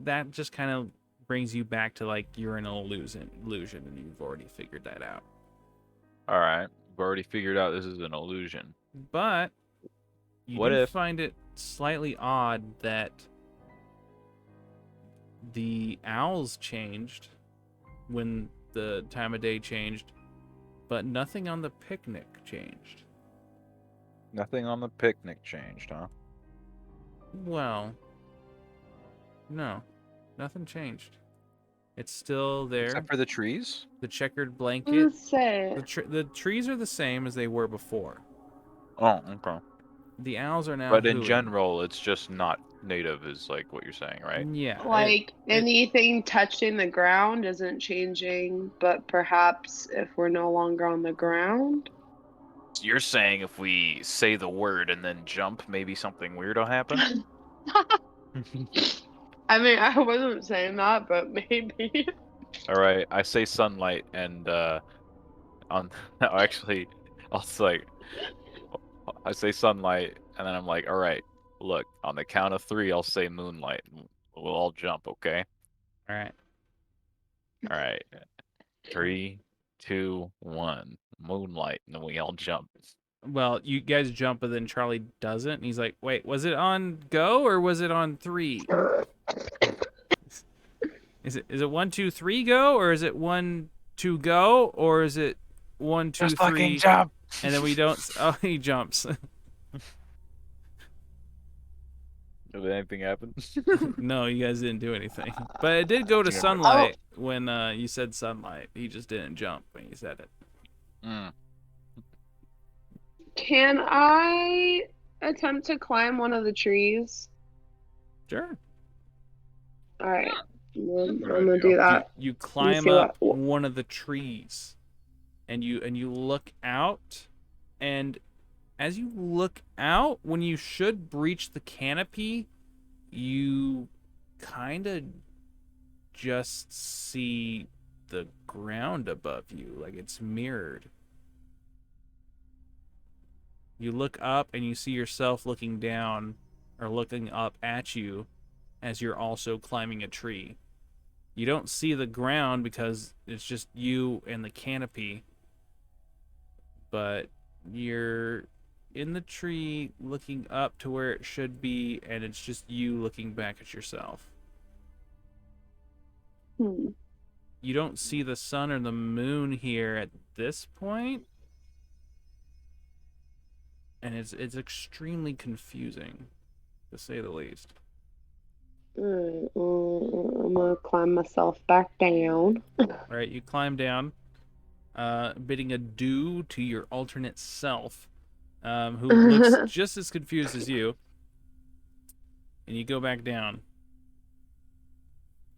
that just kind of brings you back to like you're in an illusion, and you've already figured that out. All right. We've already figured out this is an illusion. But you What do if? find it slightly odd that the owls changed when the time of day changed, but nothing on the picnic changed. Nothing on the picnic changed, huh? Well, no, nothing changed. It's still there. Except for the trees? The checkered I blanket. was say. The trees are the same as they were before. Oh, okay. The owls are now But in hooting. general, it's just not native, is like what you're saying, right? Yeah. Like anything touching the ground isn't changing, but perhaps if we're no longer on the ground. You're saying if we say the word and then jump, maybe something weird will happen? I mean, I wasn't saying that, but maybe. All right, I say sunlight, and on no, actually, I'll like I say sunlight, and then I'm like, all right, look, on the count of 3, I'll say moonlight. And we'll all jump, okay? All right. All right, 3, 2, 1, moonlight, and then we all jump. Well, you guys jump, but then Charlie doesn't. And he's like, "Wait, was it on go or was it on 3? Is it 1, 2, 3 go, or is it 1, 2 go, or is it 1, 2, Just 3? fucking jump. And then we don't. Oh, he jumps. Did anything happen? No, you guys didn't do anything. But it did go to sunlight when you said sunlight. He just didn't jump when you said it. Mm. Can I attempt to climb one of the trees? Sure. All right. I'm Good gonna idea. do that. You climb see up what- one of the trees, and you look out, and as you look out, when you should breach the canopy, you kind of just see the ground above you, like it's mirrored. You look up and you see yourself looking down, or looking up at you, as you're also climbing a tree. You don't see the ground because it's just you and the canopy, but you're in the tree looking up to where it should be, and it's just you looking back at yourself. You don't see the sun or the moon here at this point, and it's extremely confusing, to say the least. I'm gonna climb myself back down. All right, you climb down, bidding adieu to your alternate self, who looks just as confused as you. and you go back down.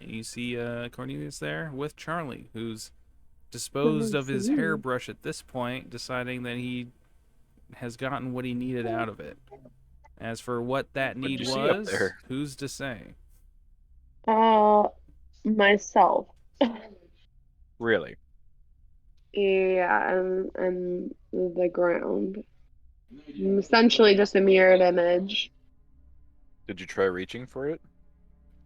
And you see Cornelius there with Charlie, who's disposed of his hairbrush at this point, deciding that he has gotten what he needed out of it. As for what that need you see up was, there? who's to say? Myself. Really? Yeah, and the ground. I'm essentially just a mirrored image. Did you try reaching for it?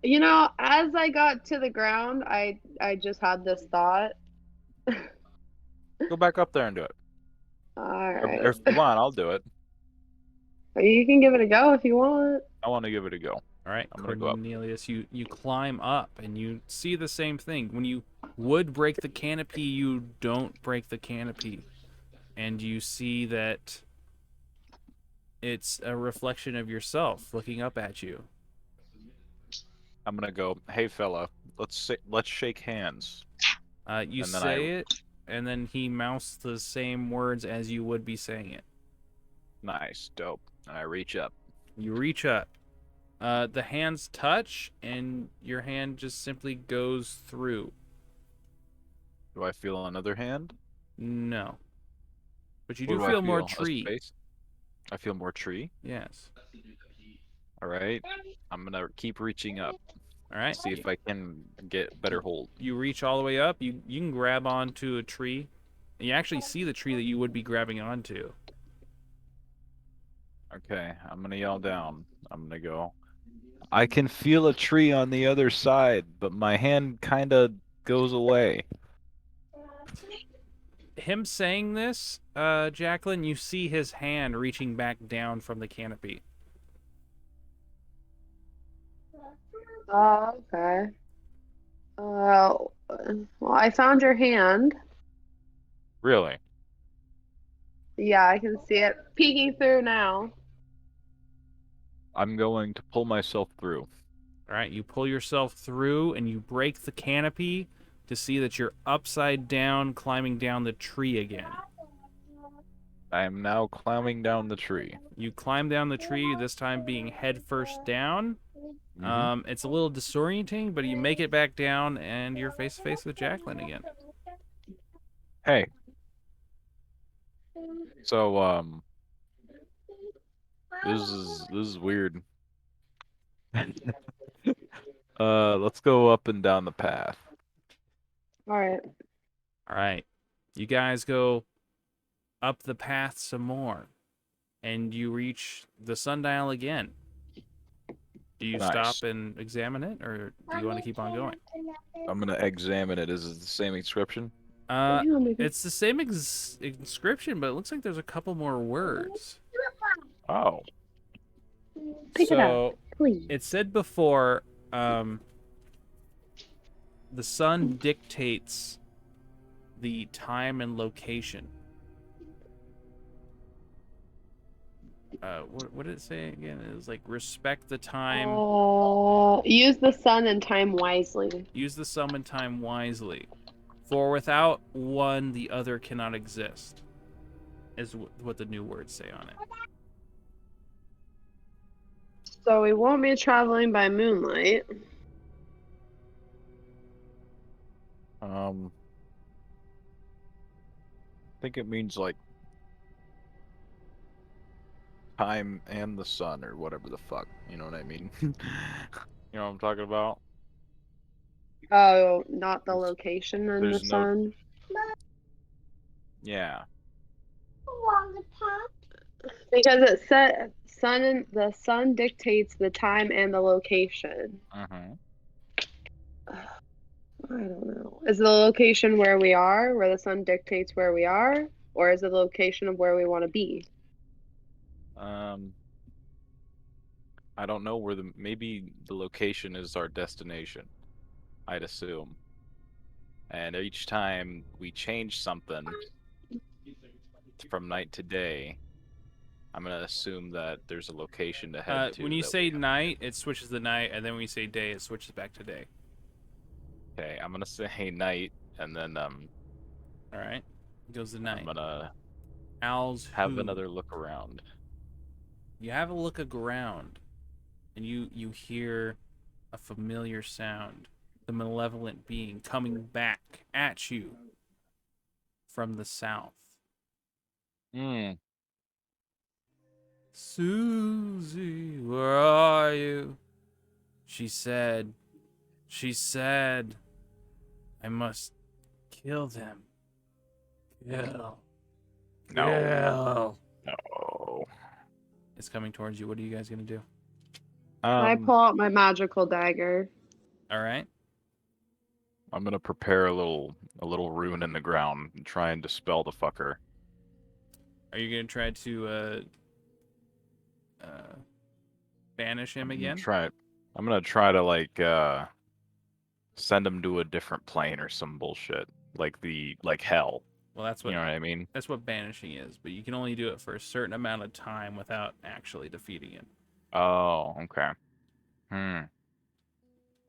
You know, as I got to the ground, I just had this thought. Go back up there and do it. All Or right. if you want, I'll do it. You can give it a go if you want. I want to give it a go. All right, I'm gonna go up. Cornelius, you climb up and you see the same thing. When you would break the canopy, you don't break the canopy, and you see that it's a reflection of yourself looking up at you. I'm gonna go. Hey, fella, let's shake hands. You And then say it, and then he mouths the same words as you would be saying it. Nice, dope. And I reach up. You reach up. The hands touch, and your hand just simply goes through. Do I feel another hand? No. But you What do I feel more A tree. space? I feel more tree. Yes. All right. I'm gonna keep reaching up. All right. See if I can get better hold. You reach all the way up. You can grab onto a tree. And you actually see the tree that you would be grabbing onto. Okay, I'm gonna yell down. I'm gonna go. I can feel a tree on the other side, but my hand kind of goes away. Him saying this, Jacqueline, you see his hand reaching back down from the canopy. Oh, okay. Well, I found your hand. Really? Yeah, I can see it peeking through now. I'm going to pull myself through. All right, you pull yourself through and you break the canopy to see that you're upside down climbing down the tree again. I am now climbing down the tree. You climb down the tree, this time being head first down. Mhm. It's a little disorienting, but you make it back down and you're face to face with Jacqueline again. Hey. So this is weird. Let's go up and down the path. All right. All right. You guys go up the path some more, and you reach the sundial again. Do you Nice. stop and examine it, or do you want to keep on going? I'm gonna examine it. Is it the same inscription? It's the same inscription, but it looks like there's a couple more words. Oh. Pick it up, please. It said before, the sun dictates the time and location. What did it say again? It was like respect the time. Use the sun and time wisely. Use the sun and time wisely. For without one, the other cannot exist. Is what the new words say on it. So we won't be traveling by moonlight. I think it means like time and the sun or whatever the fuck. You know what I mean? You know what I'm talking about? Oh, not the location and the There's no- sun. Yeah. Because it said the sun dictates the time and the location. Uh-huh. I don't know. Is the location where we are, where the sun dictates where we are, or is it the location of where we want to be? I don't know where maybe the location is our destination, I'd assume. And each time we change something from night to day, I'm gonna assume that there's a location to head to. When you that say we- night, it switches to night, and then when you say day, it switches back to day. Okay, I'm gonna say night, and then All right, it goes to night. I'm gonna Owls have who? another look around. You have a look around, and you hear a familiar sound, the malevolent being coming back at you from the south. Hmm. Susie, where are you? She said, I must kill them. Kill. No. Kill. No. It's coming towards you. What are you guys going to do? I Um, pull out my magical dagger. All right. I'm gonna prepare a little rune in the ground and try and dispel the fucker. Are you going to try to banish him again? I'm gonna try to like send him to a different plane or some bullshit. Like hell. Well, that's You what know what I mean? banishing is, but you can only do it for a certain amount of time without actually defeating it. Oh, okay. Hmm.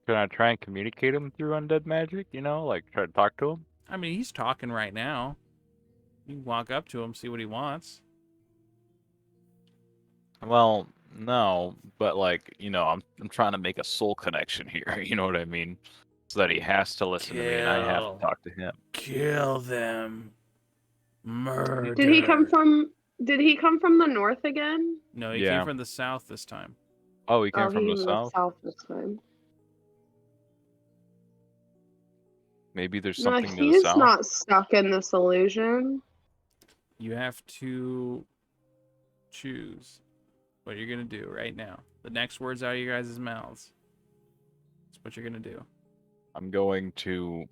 Can I try and communicate him through undead magic? You know, like try to talk to him? I mean, he's talking right now. You can walk up to him, see what he wants. Well, no, but like, I'm trying to make a soul connection here, you know what I mean? So that he has to listen to me and I have to Kill. talk to him. Kill them. Murder. Did he come from? Did he come from the north again? No, he came Yeah. from the south this time. Oh, he Oh, came from he the was south? south this time. Maybe there's No, something to the he's south? not stuck in this illusion. You have to choose what you're going to do right now. The next words out of your guys' mouths. That's what you're going to do. I'm going to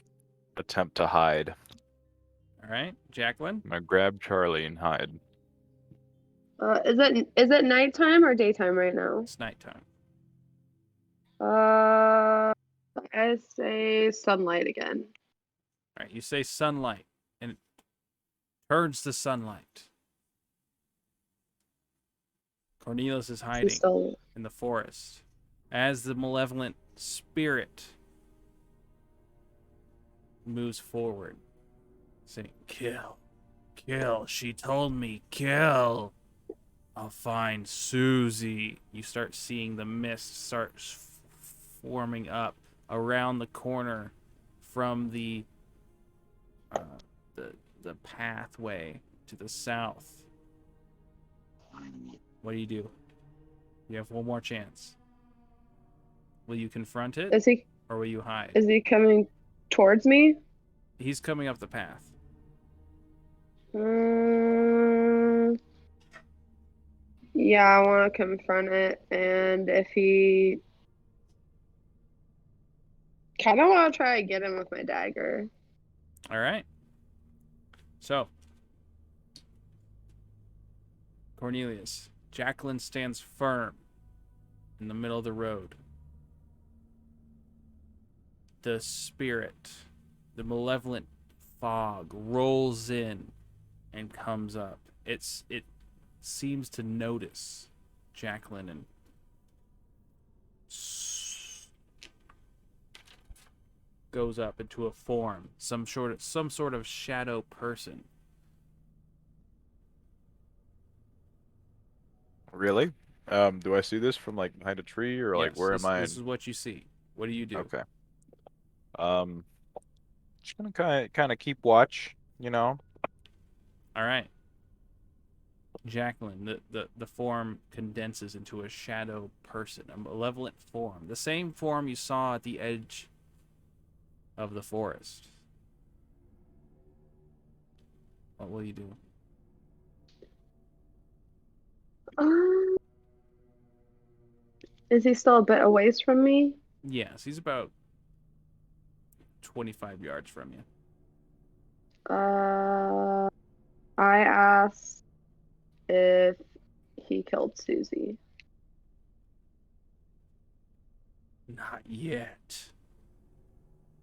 attempt to hide. All right, Jacqueline? I'm gonna grab Charlie and hide. Is it nighttime or daytime right now? It's nighttime. I say sunlight again. All right, you say sunlight, and it turns to sunlight. Cornelius is hiding Still, in the forest as the malevolent spirit moves forward, saying, "Kill, kill." She told me, "Kill. I'll find Susie." You start seeing the mist start forming up around the corner from the pathway to the south. What do? You have one more chance. Will you confront it, is or will you hide? he coming towards me? He's coming up the path. Yeah, I want to confront it, and if he kind of want to try to get him with my dagger. All right. So, Cornelius, Jacqueline stands firm in the middle of the road. The spirit, the malevolent fog rolls in and comes up. It seems to notice Jacqueline and goes up into a form, some sort of shadow person. Really? Do I see this from like behind a tree or like Yes, where am I? this is what you see. What do you do? Okay. Just gonna kind of keep watch, All right. Jacqueline, the form condenses into a shadow person, a malevolent form. The same form you saw at the edge of the forest. What will you do? Is he still a bit a ways from me? Yes, he's about 25 yards from you. I asked if he killed Susie. Not yet.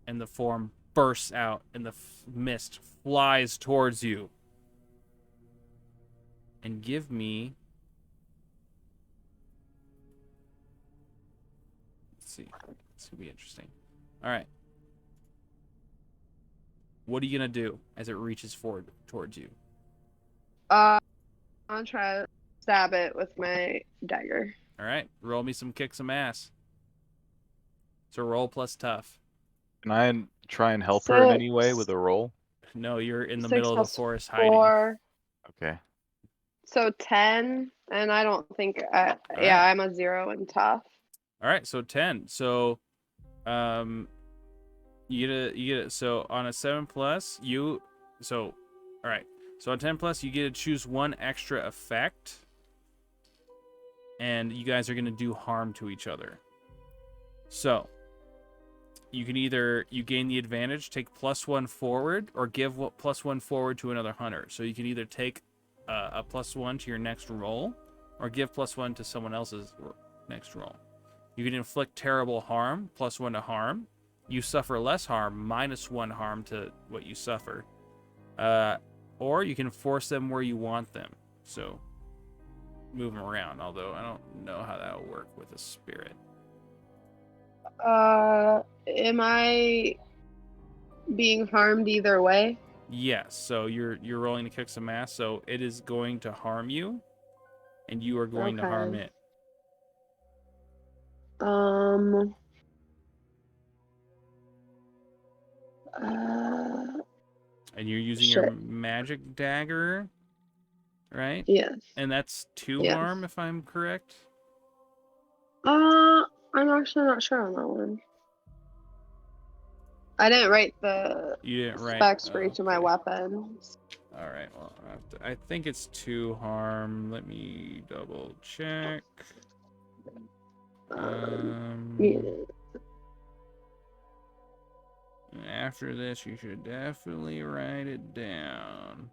And the form bursts out, and the mist flies towards you. And give me... Let's see. This could be interesting. All right. What are you going to do as it reaches forward towards you? I'll try to stab it with my dagger. All right, roll me some ass. So roll plus tough. Can I try and help her in any way 6. with a roll? No, you're in the 6 middle of the plus forest hiding. 4. Okay. So 10, and I don't think. Yeah, right. I'm a 0 in tough. All right, so 10. So, you get it. So on a 7+, all right. So on 10+, you get to choose one extra effect, and you guys are gonna do harm to each other. So you can either gain the advantage, take +1 forward, or give +1 forward to another hunter. So you can either take a +1 to your next roll, or give +1 to someone else's next roll. You can inflict terrible harm, +1 to harm. You suffer less harm, -1 harm to what you suffer. Or you can force them where you want them. So move them around, although I don't know how that will work with a spirit. Am I being harmed either way? Yes, so you're rolling to kick some ass, so it is going to harm you, and you are going to harm Okay. it. And you're using your Shit. magic dagger, right? Yes. And that's 2 Yes. harm, if I'm correct. I'm actually not sure on that one. I didn't write the You didn't write. specs for each of my Okay. weapons. All right. Well, I think it's 2 harm. Let me double check. Yeah. After this, you should definitely write it down.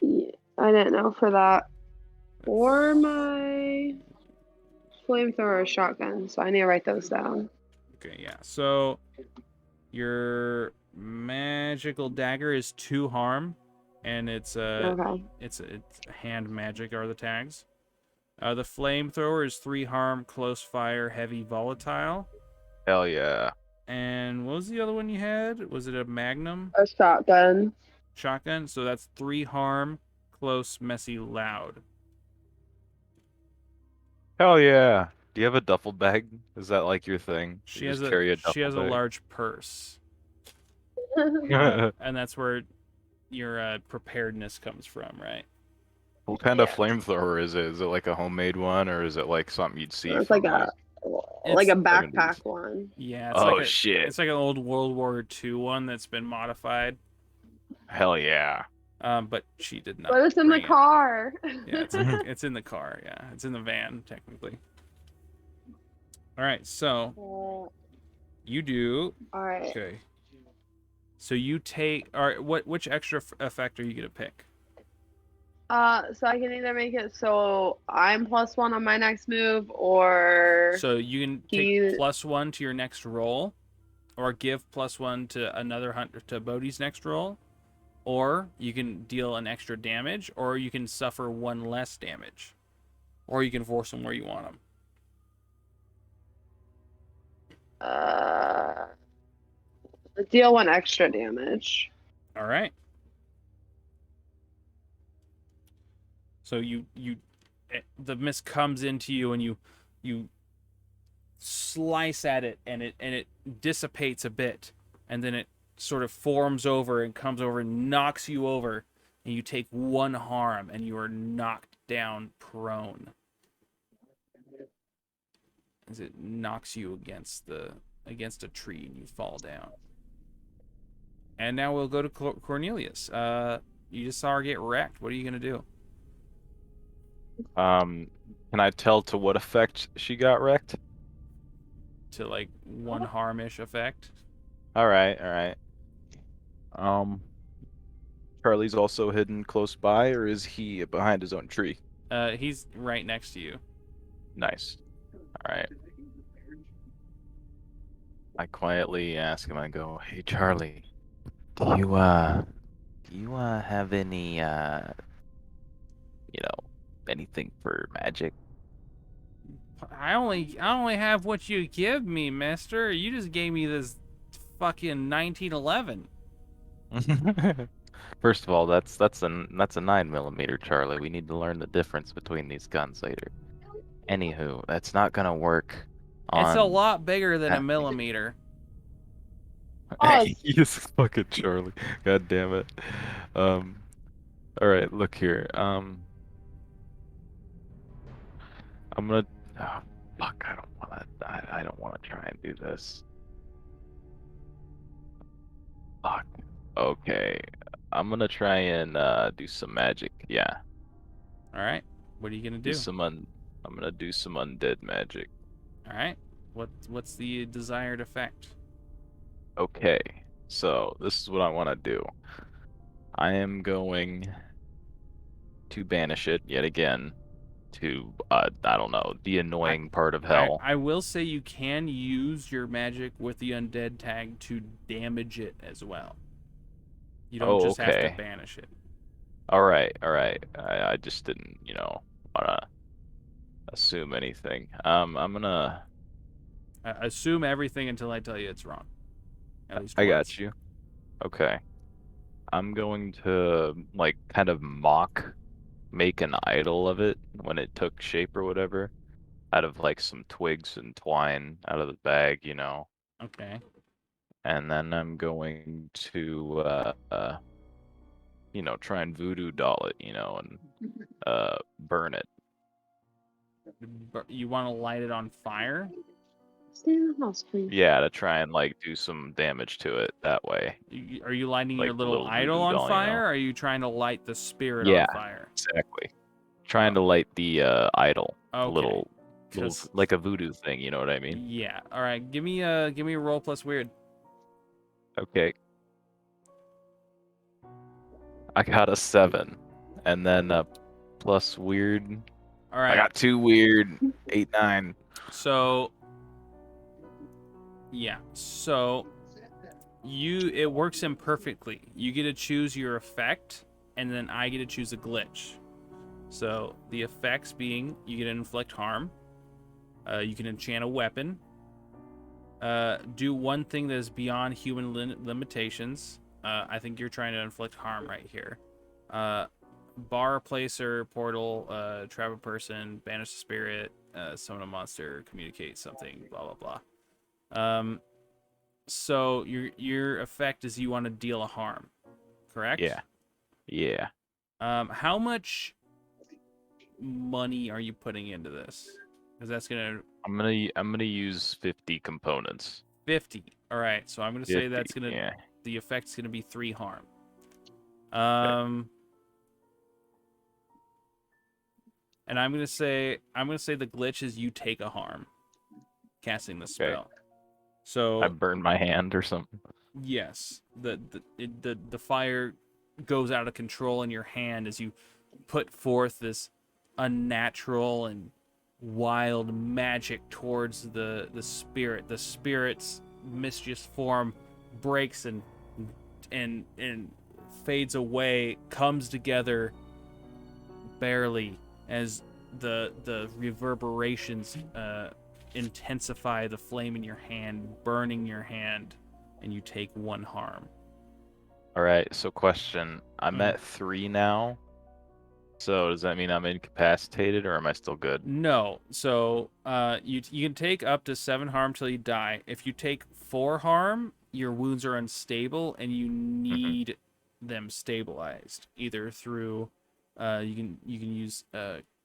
Yeah, I didn't know for that. Or my flamethrower or shotgun, so I need to write those down. Okay, yeah. So your magical dagger is 2 harm, and it's Okay. it's hand magic are the tags. The flamethrower is 3 harm, close fire, heavy, volatile. Hell yeah. And what was the other one you had? Was it a magnum? A shotgun. Shotgun. So that's 3 harm, close, messy, loud. Hell yeah. Do you have a duffel bag? Is that like your thing? She You has just carry a duffel she has a bag? large purse, and that's where your preparedness comes from, right? What kind of Yeah. flamethrower is it? Is it like a homemade one, or is it like something you'd see It's from like a It's- backpack one. Yeah, it's Oh like shit. it's like an old World War II one that's been modified. Hell yeah. But she did not. But it's in the bring it. car. Yeah, it's in the car. Yeah, it's in the van technically. All right, so you do. All right. Okay. So you take. All right. Which extra effect are you gonna pick? So I can either make it so I'm +1 on my next move, or So you can take you- +1 to your next roll, or give +1 to another hunter to Bodhi's next roll, or you can deal an extra damage, or you can suffer 1 less damage, or you can force them where you want them. deal 1 extra damage. All right. So the mist comes into you, and you slice at it, and it dissipates a bit, and then it sort of forms over and comes over and knocks you over, and you take 1 harm, and you are knocked down prone as it knocks you against a tree, and you fall down. And now we'll go to Cornelius. You just saw her get wrecked. What are you gonna do? Can I tell to what effect she got wrecked? To like 1 harmish effect. All right. Charlie's also hidden close by, or is he behind his own tree? He's right next to you. Nice. All right. I quietly ask him. I go, "Hey, Charlie, do you have any anything for magic?" I only have what you give me, mister. You just gave me this fucking 1911. First of all, that's a 9mm, Charlie. We need to learn the difference between these guns later. Anywho, that's not gonna work It's a on lot bigger than a that. millimeter. Oh, You fucking Charlie. God damn it. Um, all right, look here. I'm gonna. Oh, fuck! I don't wanna. I don't wanna try and do this. Fuck. Okay. I'm gonna try and do some magic. Yeah. All right. What are you gonna Do do? some I'm gonna do some undead magic. All right. What's the desired effect? Okay. So this is what I want to do. I am going to banish it yet again to I don't know, the annoying part of hell. I will say you can use your magic with the undead tag to damage it as well. You don't Oh, just have to okay. banish it. All right, all right. I just didn't, wanna assume anything. I'm gonna. Assume everything until I tell you it's wrong. At least I once. got you. Okay. I'm going to like kind of make an idol of it when it took shape or whatever, out of like some twigs and twine out of the bag, Okay. and then I'm going to try and voodoo doll it, and burn it. You want to light it on fire? stay in the house, please. Yeah, to try and like do some damage to it that way, Are you lighting your like the little little idol voodoo on doll, fire? Or are you trying to light the spirit Yeah, on fire? exactly. Trying to Oh, light the idol, the okay. little like a voodoo thing, you know what I mean? Yeah. All right. Give me a roll plus weird. Okay. I got a 7, and then plus weird. All I right. got 2 weird, 8, 9. So yeah. So it works imperfectly. You get to choose your effect, and then I get to choose a glitch. So the effects being you get to inflict harm. You can enchant a weapon. Do one thing that is beyond human limitations. I think you're trying to inflict harm right here. Bar, placer, portal, trap a person, banish a spirit, summon a monster, communicate something, blah blah blah. So your effect is you want to deal a harm, correct? Yeah. Yeah. How much money are you putting into this? Because that's gonna I'm gonna use 50 components. 50. All right, so I'm gonna say 50. that's gonna Yeah. the effect's gonna be 3 harm. Okay. And I'm gonna say the glitch is you take a harm casting the Okay. spell. So I burned my hand or something. yes, the fire goes out of control in your hand as you put forth this unnatural and wild magic towards the spirit. The spirit's mischievous form breaks and fades away, comes together barely as the reverberations intensify the flame in your hand, burning your hand, and you take 1 harm. All right. So question: I'm Mhm. at 3 now. So does that mean I'm incapacitated, or am I still good? No. So you can take up to 7 harm till you die. If you take 4 harm, your wounds are unstable and you need them stabilized either through you can use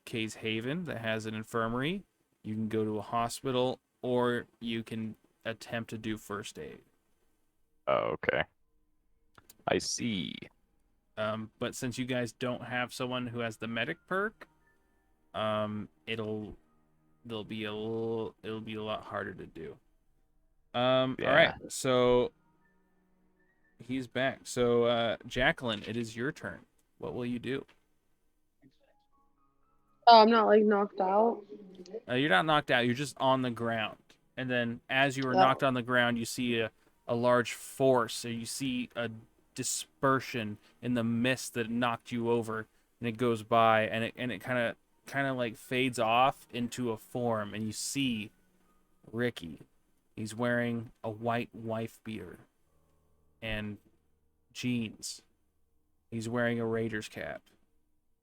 Kay's Haven that has an infirmary. You can go to a hospital, or you can attempt to do first aid. Oh, okay. I see. But since you guys don't have someone who has the medic perk, it'll be a lot harder to do. All right, Yeah. so he's back. So Jacqueline, it is your turn. What will you do? Oh, I'm not like knocked out. You're not knocked out. You're just on the ground. And then as you were Oh. knocked on the ground, you see a large force. So you see a dispersion in the mist that knocked you over, and it goes by, and it kind of like fades off into a form, and you see Ricky. He's wearing a white wife beater and jeans. He's wearing a Raiders cap,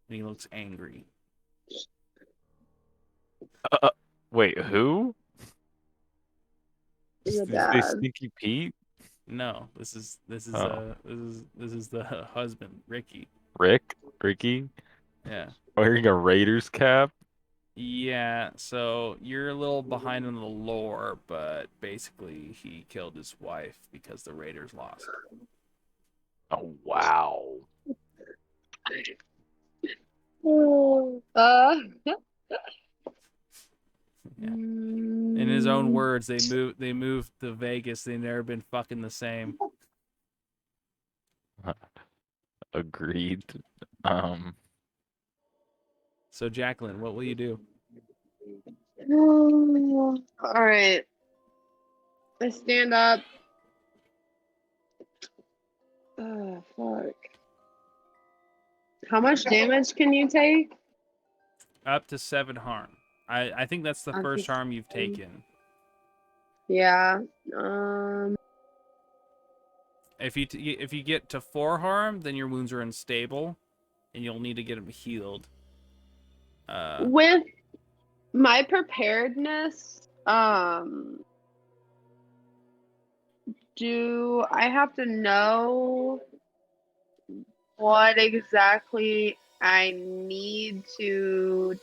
and he looks angry. Wait, who? The Did you say dad. Sneaky Pete? No, Oh, this is the husband, Ricky. Ricky, Yeah. wearing a Raiders cap. Yeah, so you're a little behind on the lore, but basically he killed his wife because the Raiders lost. Oh wow. Uh, Yeah. In his own mm, words, they moved to Vegas. They've never been fucking the same. Agreed. Um, So Jacqueline, what will you do? all right. I stand up. Oh, fuck. How much damage can you take? Up to 7 harm. I think that's the I'm first just- harm you've taken. Yeah. Um. If you get to 4 harm, then your wounds are unstable, and you'll need to get them healed. With my preparedness, do I have to know what exactly I need to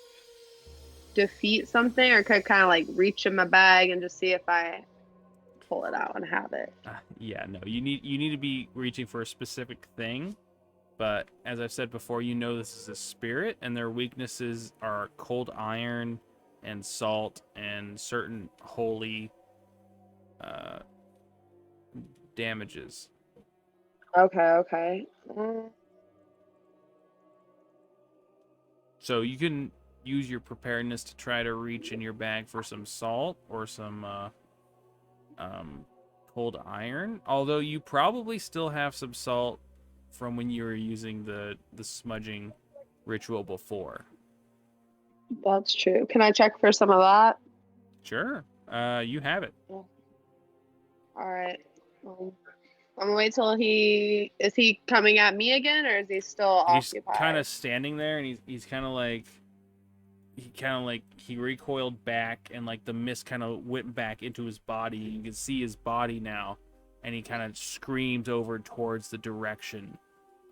defeat something, or could I kind of like reach in my bag and just see if I pull it out and have it? Yeah, no, you need to be reaching for a specific thing. But as I've said before, you know this is a spirit, and their weaknesses are cold iron and salt and certain holy uh, damages. Okay, okay. So you can use your preparedness to try to reach in your bag for some salt or some cold iron. Although you probably still have some salt from when you were using the smudging ritual before. That's true. Can I check for some of that? Sure. You have it. All right. I'm gonna wait till he coming at me again, or is he still He's kind occupied? of standing there, and he's kind of like he recoiled back, and like the mist kind of went back into his body. You can see his body now, and he kind of screams over towards the direction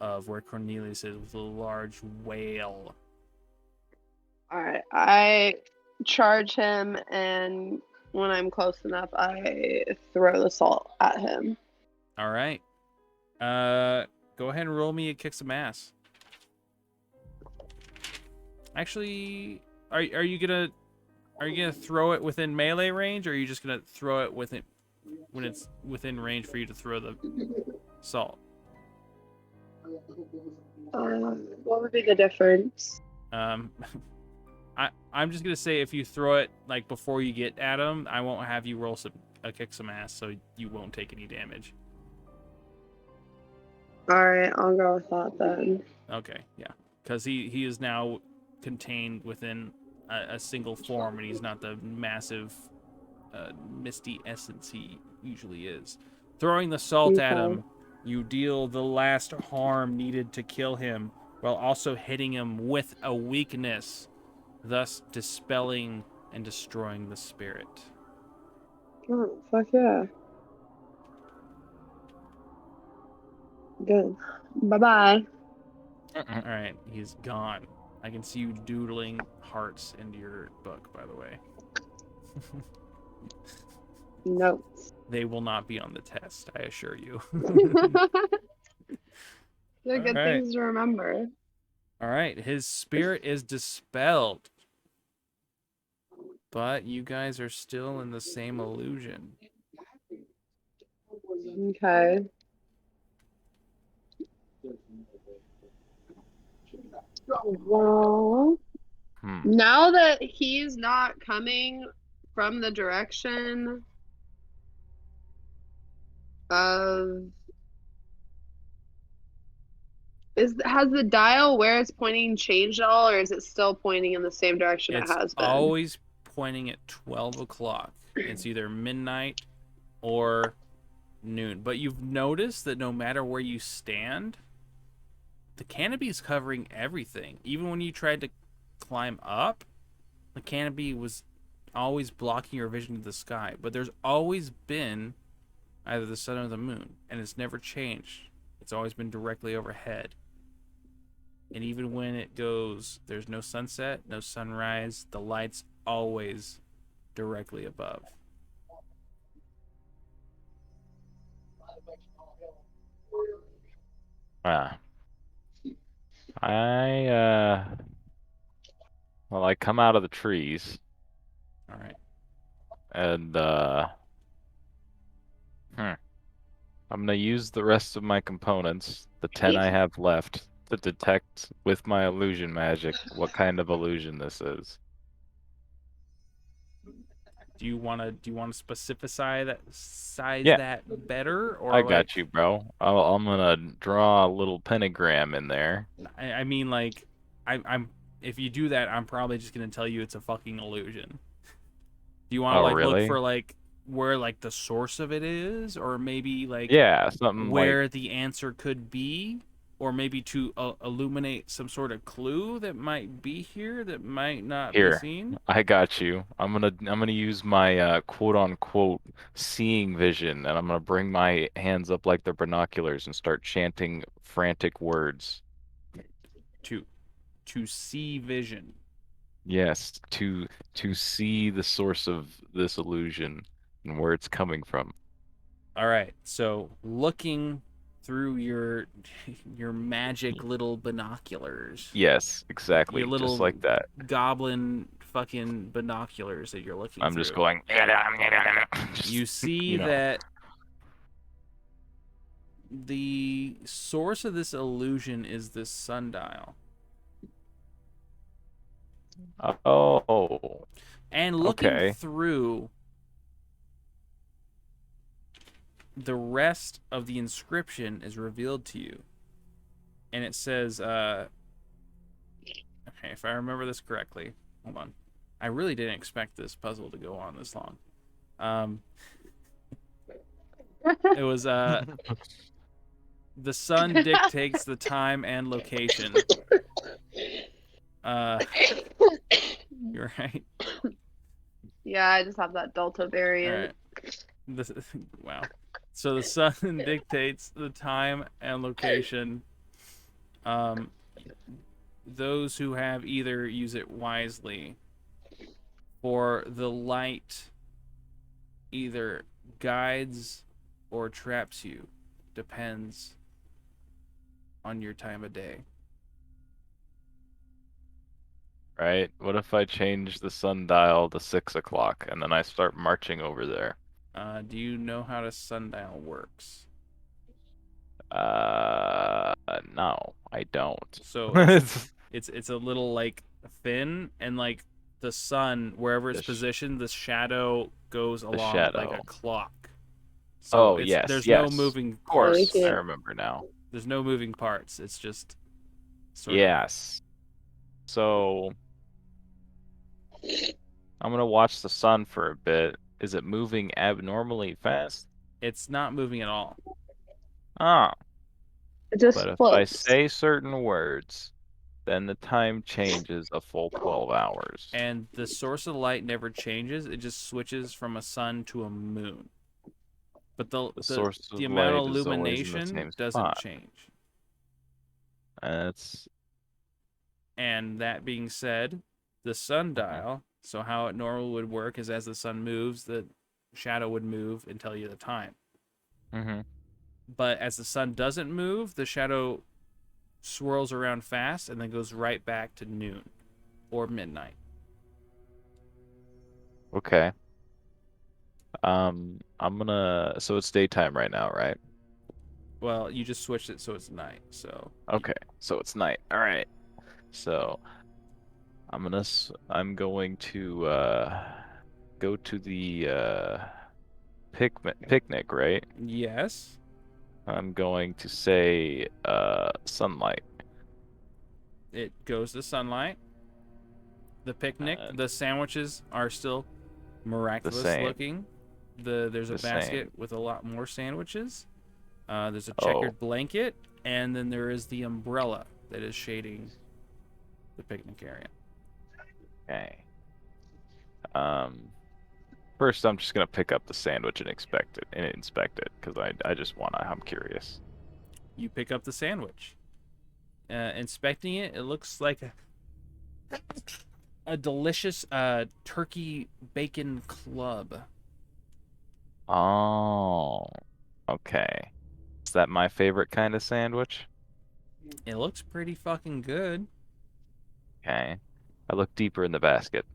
of where Cornelius is with a large wail. All right. I charge him, and when I'm close enough, I throw the salt at him. All right. Go ahead and roll me a kick some ass. Actually, are you gonna throw it within melee range, or are you just gonna throw it within when it's within range for you to throw the salt? What would be the difference? Um, I'm just gonna say if you throw it like before you get at him, I won't have you roll a kick some ass, so you won't take any damage. All right, I'll go with that then. Okay, yeah, because he is now contained within a single form, and he's not the massive misty essence he usually is. Throwing the salt at Okay. him, you deal the last harm needed to kill him, while also hitting him with a weakness, thus dispelling and destroying the spirit. Oh, fuck yeah. Good. Bye-bye. All right, he's gone. I can see you doodling hearts into your book, by the way. Nope. They will not be on the test, I assure you. They're All good right. things to remember. All right, his spirit is dispelled. But you guys are still in the same illusion. Okay. Well, now that he's not coming from the direction of has the dial where it's pointing changed at all, or is it still pointing in the same direction it It's has been? always pointing at 12 o'clock. It's either midnight or noon. But you've noticed that no matter where you stand, the canopy is covering everything. Even when you tried to climb up, the canopy was always blocking your vision of the sky, but there's always been either the sun or the moon, and it's never changed. It's always been directly overhead. And even when it goes, there's no sunset, no sunrise, the light's always directly above. Ah. Well, I come out of the trees All right. and I'm gonna use the rest of my components, the 10 I have left, to detect with my illusion magic what kind of illusion this is. Do you want to specify that size Yeah. that better, or I like got you, bro. I'm gonna draw a little pentagram in there. I mean like I'm if you do that, I'm probably just gonna tell you it's a fucking illusion. Do you want to Oh, like look really? for like where like the source of it is, or maybe like Yeah, something like where the answer could be, or maybe to illuminate some sort of clue that might be here that might not be here. seen? I got you. I'm gonna use my quote unquote seeing vision, and I'm gonna bring my hands up like they're binoculars and start chanting frantic words. To see vision. Yes, to see the source of this illusion and where it's coming from. All right. So looking through your magic little binoculars. Yes, Your exactly, little just like that. goblin fucking binoculars that you're looking I'm through. just going. You see that the source of this illusion is this sundial. Oh, And looking okay. through the rest of the inscription is revealed to you. And it says, okay, if I remember this correctly, hold on. I really didn't expect this puzzle to go on this long. It was, the sun dictates the time and location. You're right. Yeah, I just have that Delta variant. All right. Wow. So the sun dictates the time and location. Those who have either use it wisely, or the light either guides or traps you. Depends on your time of day. Right? What if I change the sundial to 6 o'clock and then I start marching over there? Do you know how the sundial works? No, I don't. So it's a little like fin, and like the sun, wherever it's The positioned, the shadow goes along like a shadow. clock. So Oh, yes, there's no yes. moving Of course, parts. I remember now. There's no moving parts. It's just sort of. Yes. So I'm gonna watch the sun for a bit. Is it moving abnormally fast? It's not moving at all. Ah, It just but if I floats. say certain words, then the time changes a full 12 hours. And the source of the light never changes. It just switches from a sun to a moon. But The source of the amount of light is always in the illumination same doesn't spot. change. That's And that being said, the sundial, so how it normally would work is as the sun moves, the shadow would move and tell you the time. But as the sun doesn't move, the shadow swirls around fast and then goes right back to noon or midnight. okay. So it's daytime right now, right? Well, you just switched it so it's night. So Okay, so it's night. All right. So I'm going to go to the picnic, right? yes, I'm going to say sunlight. it goes to sunlight. The picnic, the sandwiches are still miraculous same. looking. There's a The basket same. with a lot more sandwiches. There's a Oh. checkered blanket, and then there is the umbrella that is shading the picnic area. Okay. Um, First, I'm just gonna pick up the sandwich and inspect it, because I just wanna. I'm curious. You pick up the sandwich. Inspecting it, it looks like a delicious turkey bacon club. Oh, okay. Is that my favorite kind of sandwich? It looks pretty fucking good. Okay. I look deeper in the basket.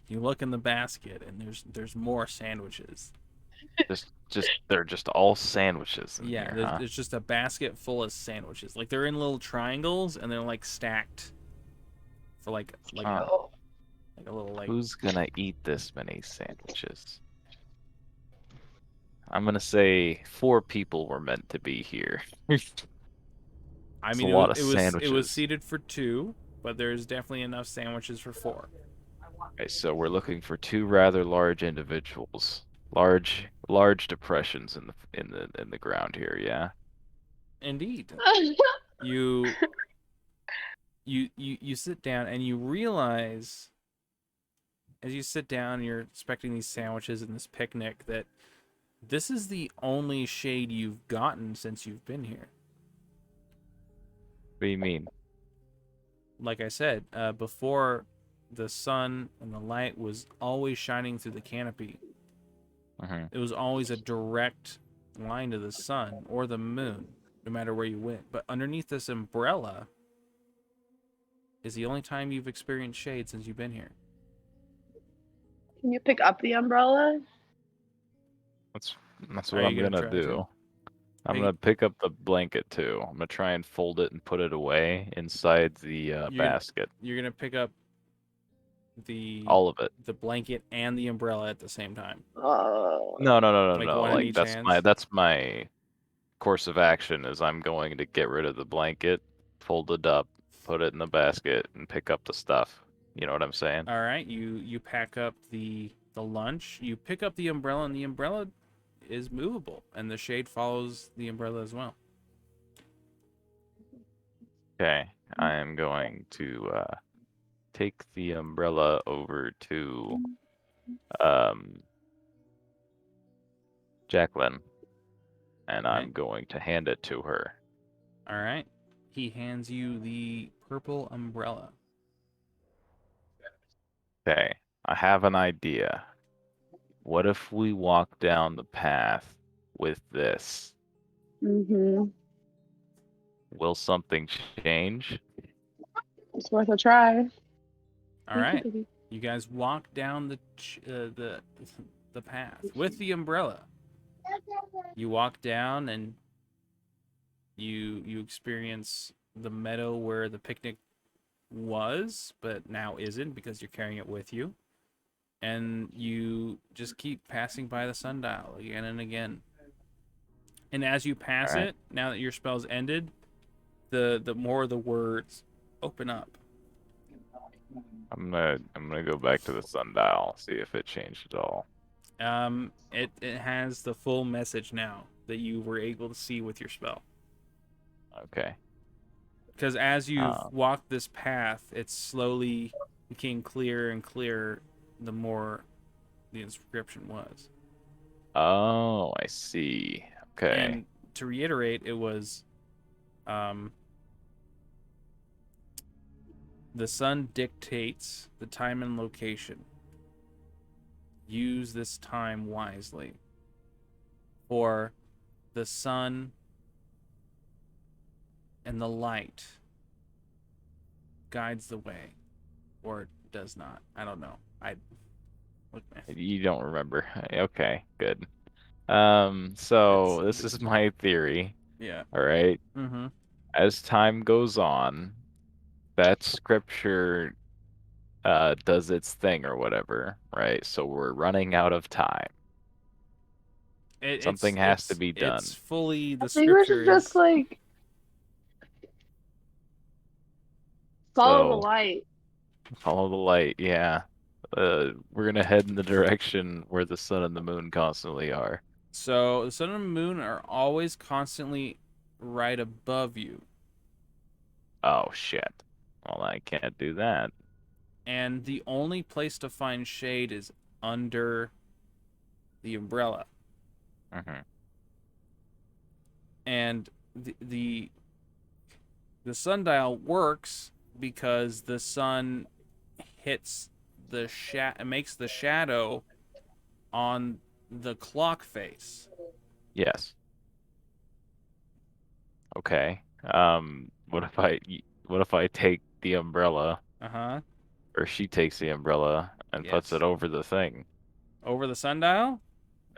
You look in the basket and there's more sandwiches. They're just all sandwiches in Yeah, here, huh? there's just a basket full of sandwiches. Like they're in little triangles and they're like stacked for Huh. like a little like Who's gonna eat this many sandwiches? I'm gonna say 4 people were meant to be here. I It's a mean lot of it was sandwiches. seated for 2, but there's definitely enough sandwiches for 4. Okay, so we're looking for 2 rather large individuals. Large depressions in the ground here, yeah? Indeed. You you sit down and you realize as you sit down and you're expecting these sandwiches and this picnic that this is the only shade you've gotten since you've been here. What do you mean? Like I said, before the sun and the light was always shining through the canopy. Hmm. It was always a direct line to the sun or the moon, no matter where you went. But underneath this umbrella is the only time you've experienced shade since you've been here. Can you pick up the umbrella? That's that's Are what I'm you gonna gonna try do. to? I'm Hey, gonna pick up the blanket too. I'm gonna try and fold it and put it away inside the you're basket. you're gonna pick up the All of it. the blanket and the umbrella at the same time, No, no, no, no, like no. one in Like each hands. that's my course of action is I'm going to get rid of the blanket, fold it up, put it in the basket, and pick up the stuff. You know what I'm saying? All right, you pack up the lunch. You pick up the umbrella, and the umbrella is movable, and the shade follows the umbrella as well. Okay. I am going to take the umbrella over to um Jacqueline, and Okay. I'm going to hand it to her. All right. He hands you the purple umbrella. Okay. I have an idea. What if we walk down the path with this? Mm-hmm. Will something change? It's worth a try. All right. You guys walk down the path with the umbrella. You walk down and you experience the meadow where the picnic was, but now isn't because you're carrying it with you. And you just keep passing by the sundial again and again. And as you pass All right. it, now that your spell's ended, the more the words open up. I'm gonna go back to the sundial, see if it changed at all. It has the full message now that you were able to see with your spell. Okay. Because as you've Uh, walked this path, it slowly became clearer and clearer the more the inscription was. oh, I see. Okay. And to reiterate, it was um, the sun dictates the time and location. Use this time wisely. For the sun and the light guides the way, or it does not. I don't know. You don't remember. Okay, good. It's So this is my theory. yeah. All right. Mm-hmm. As time goes on, that scripture does its thing or whatever, right? So we're running out of time. Something has to be it's done. fully I the think we scripture should just is like follow the So light. follow the light, yeah. We're gonna head in the direction where the sun and the moon constantly are. so the sun and the moon are always constantly right above you, Oh shit. Well, I can't do that. and the only place to find shade is under the umbrella. Mhm. And the sundial works because the sun hits makes the shadow on the clock face. Yes. Okay. What if I take the umbrella, Uh-huh. or she takes the umbrella and puts Yes. it over the thing? Over the sundial?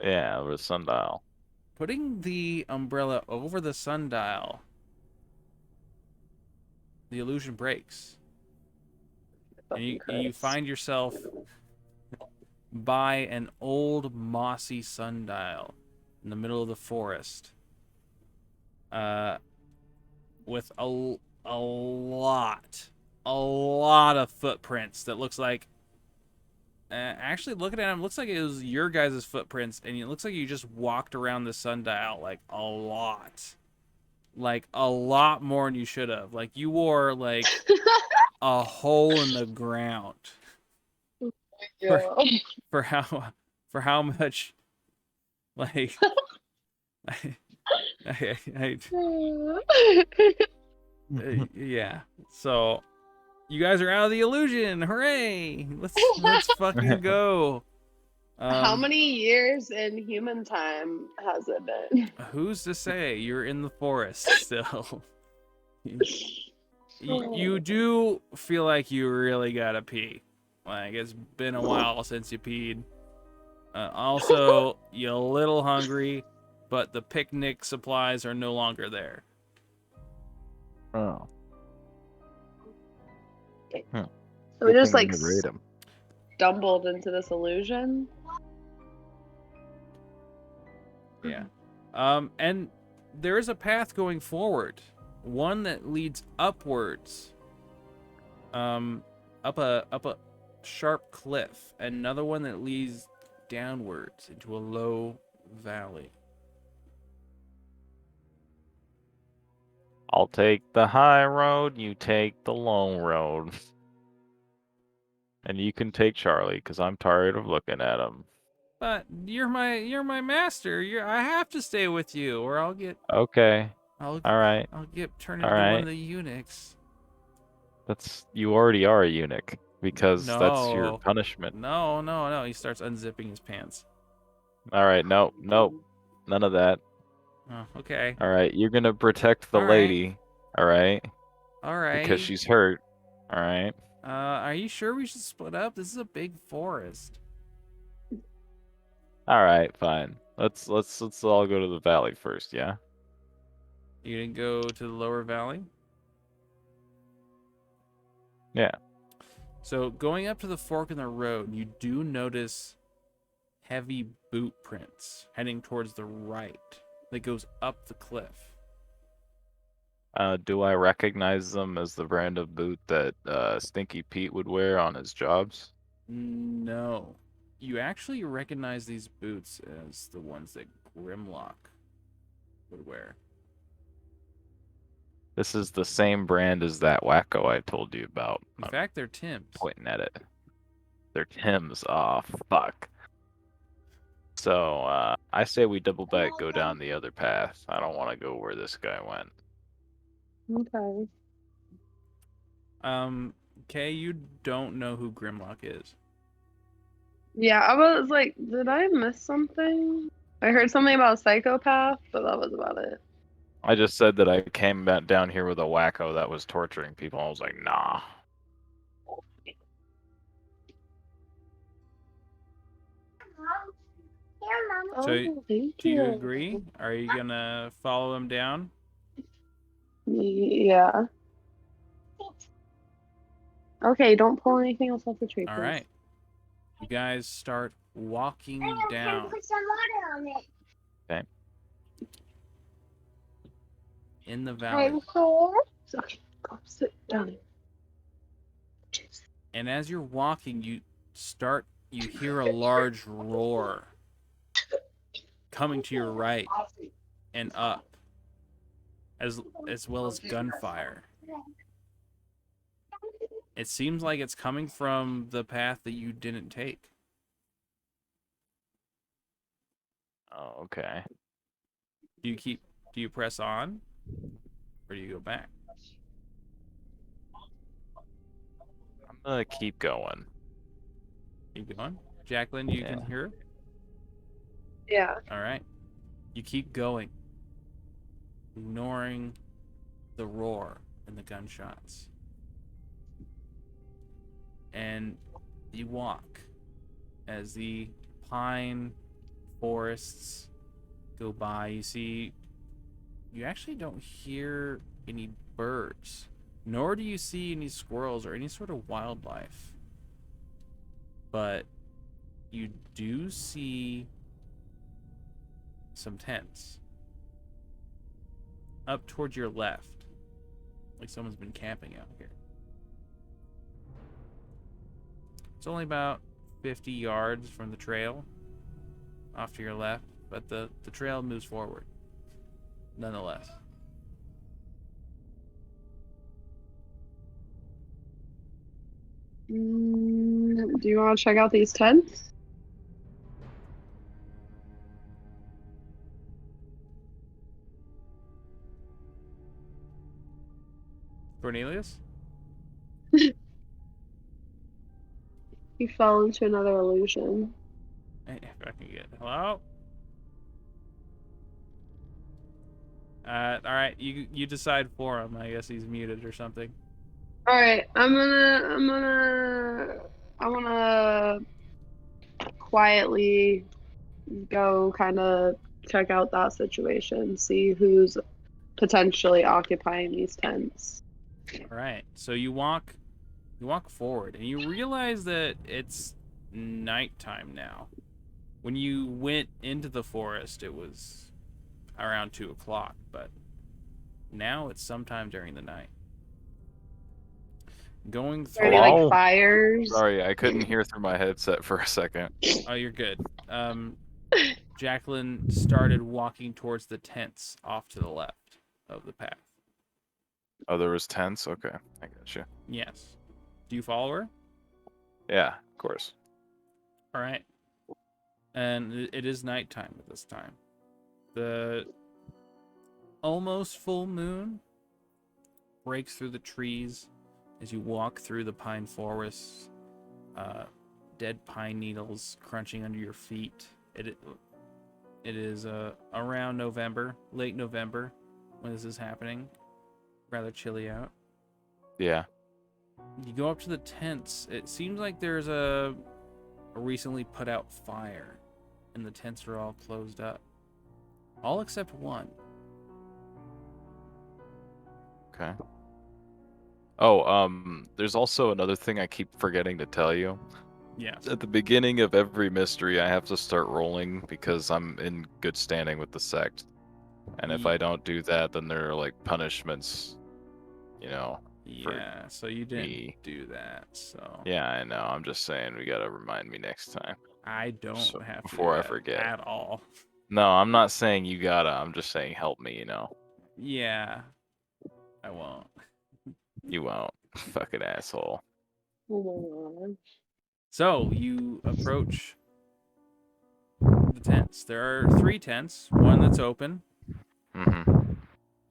Yeah, over the sundial. Putting the umbrella over the sundial, the illusion breaks. And you find yourself by an old mossy sundial in the middle of the forest. With a lot of footprints that looks like actually looking at them looks like it was your guys' footprints, and it looks like you just walked around the sundial like a lot more than you should have. Like you wore like a hole in the ground for Yeah. for how much like yeah. So you guys are out of the illusion. Hooray! Let's fucking go. How many years in human time has it been? Who's to say? You're in the forest still. You do feel like you really gotta pee. Like it's been a while since you peed. Also, you're a little hungry, but the picnic supplies are no longer there. Oh. So we Good just thing I like never ate 'em. stumbled into this illusion. Yeah. And there is a path going forward. One that leads upwards. Up a sharp cliff. Another one that leads downwards into a low valley. I'll take the high road, you take the long road. And you can take Charlie, because I'm tired of looking at him. But you're my master. I have to stay with you, or Okay. I'll Alright. get turned into one Alright. of the eunuchs. You already are a eunuch, because that's your No. punishment. No. He starts unzipping his pants. Alright, nope. None of that. Oh, okay. Alright, you're gonna protect the All right. lady. Alright? All right. Because she's hurt. Alright? Are you sure we should split up? This is a big forest. Alright, fine. Let's all go to the valley first, yeah? You didn't go to the lower valley? Yeah. So going up to the fork in the road, you do notice heavy boot prints heading towards the right that goes up the cliff. Do I recognize them as the brand of boot that Stinky Pete would wear on his jobs? No. You actually recognize these boots as the ones that Grimlock would wear. This is the same brand as that wacko I told you about. In I'm fact, they're Tim's. pointing at it. They're Tim's. Oh, fuck. So, I say we double back, go down the other path. I don't want to go where this guy went. Okay. Kay, you don't know who Grimlock is. Yeah, I was like, did I miss something? I heard something about a psychopath, but that was about it. I just said that I came back down here with a wacko that was torturing people. I was like, nah. So, Oh, thank do you agree? Are you gonna follow him down? Yeah. Okay, don't pull anything else off the tree, All please. right. You guys start walking down. Put some water on it. Okay. In the valley. Okay, go sit down. And as you're walking, you hear a large roar coming to your right and up, as well as gunfire. It seems like it's coming from the path that you didn't take. Oh, okay. Do you press on, or do you go back? I'm gonna keep going. Keep going. Jacqueline, you can Yeah. hear? Yeah. All right. You keep going, ignoring the roar and the gunshots. And you walk as the pine forests go by. You actually don't hear any birds, nor do you see any squirrels or any sort of wildlife. But you do see some tents up towards your left, like someone's been camping out here. It's only about 50 yards from the trail off to your left, but the trail moves forward nonetheless. Do you want to check out these tents? Cornelius? He fell into another illusion. Hey, if I can get hello. All right, you decide for him. I guess he's muted or something. All right, I wanna quietly go kind of check out that situation, see who's potentially occupying these tents. All right, so you walk forward, and you realize that it's nighttime now. When you went into the forest, it was around 2 o'clock, but now it's sometime during the night. Going Are there through. like fires? Sorry, I couldn't hear through my headset for a second. Oh, you're good. Jacqueline started walking towards the tents off to the left of the path. Oh, there was tents? Okay, I got you. Yes. Do you follow her? Yeah, of course. All right. And it is nighttime at this time. The almost full moon breaks through the trees as you walk through the pine forests. Dead pine needles crunching under your feet. It is around November, late November, when this is happening. Rather chilly out. Yeah. You go up to the tents. It seems like there's a recently put out fire, and the tents are all closed up. All except one. Okay. Oh, there's also another thing I keep forgetting to tell you. Yes. At the beginning of every mystery, I have to start rolling because I'm in good standing with the sect. And if I don't do that, then there are like punishments, you know. Yeah, so you didn't me. do that, so. Yeah, I know. I'm just saying we gotta remind me next time. I don't So, have to before do I that forget. at all. No, I'm not saying you gotta. I'm just saying help me, you know. Yeah, I won't. You won't. Fucking asshole. Oh my god. So you approach the tents. There are 3 tents. One that's open. Mm-hmm.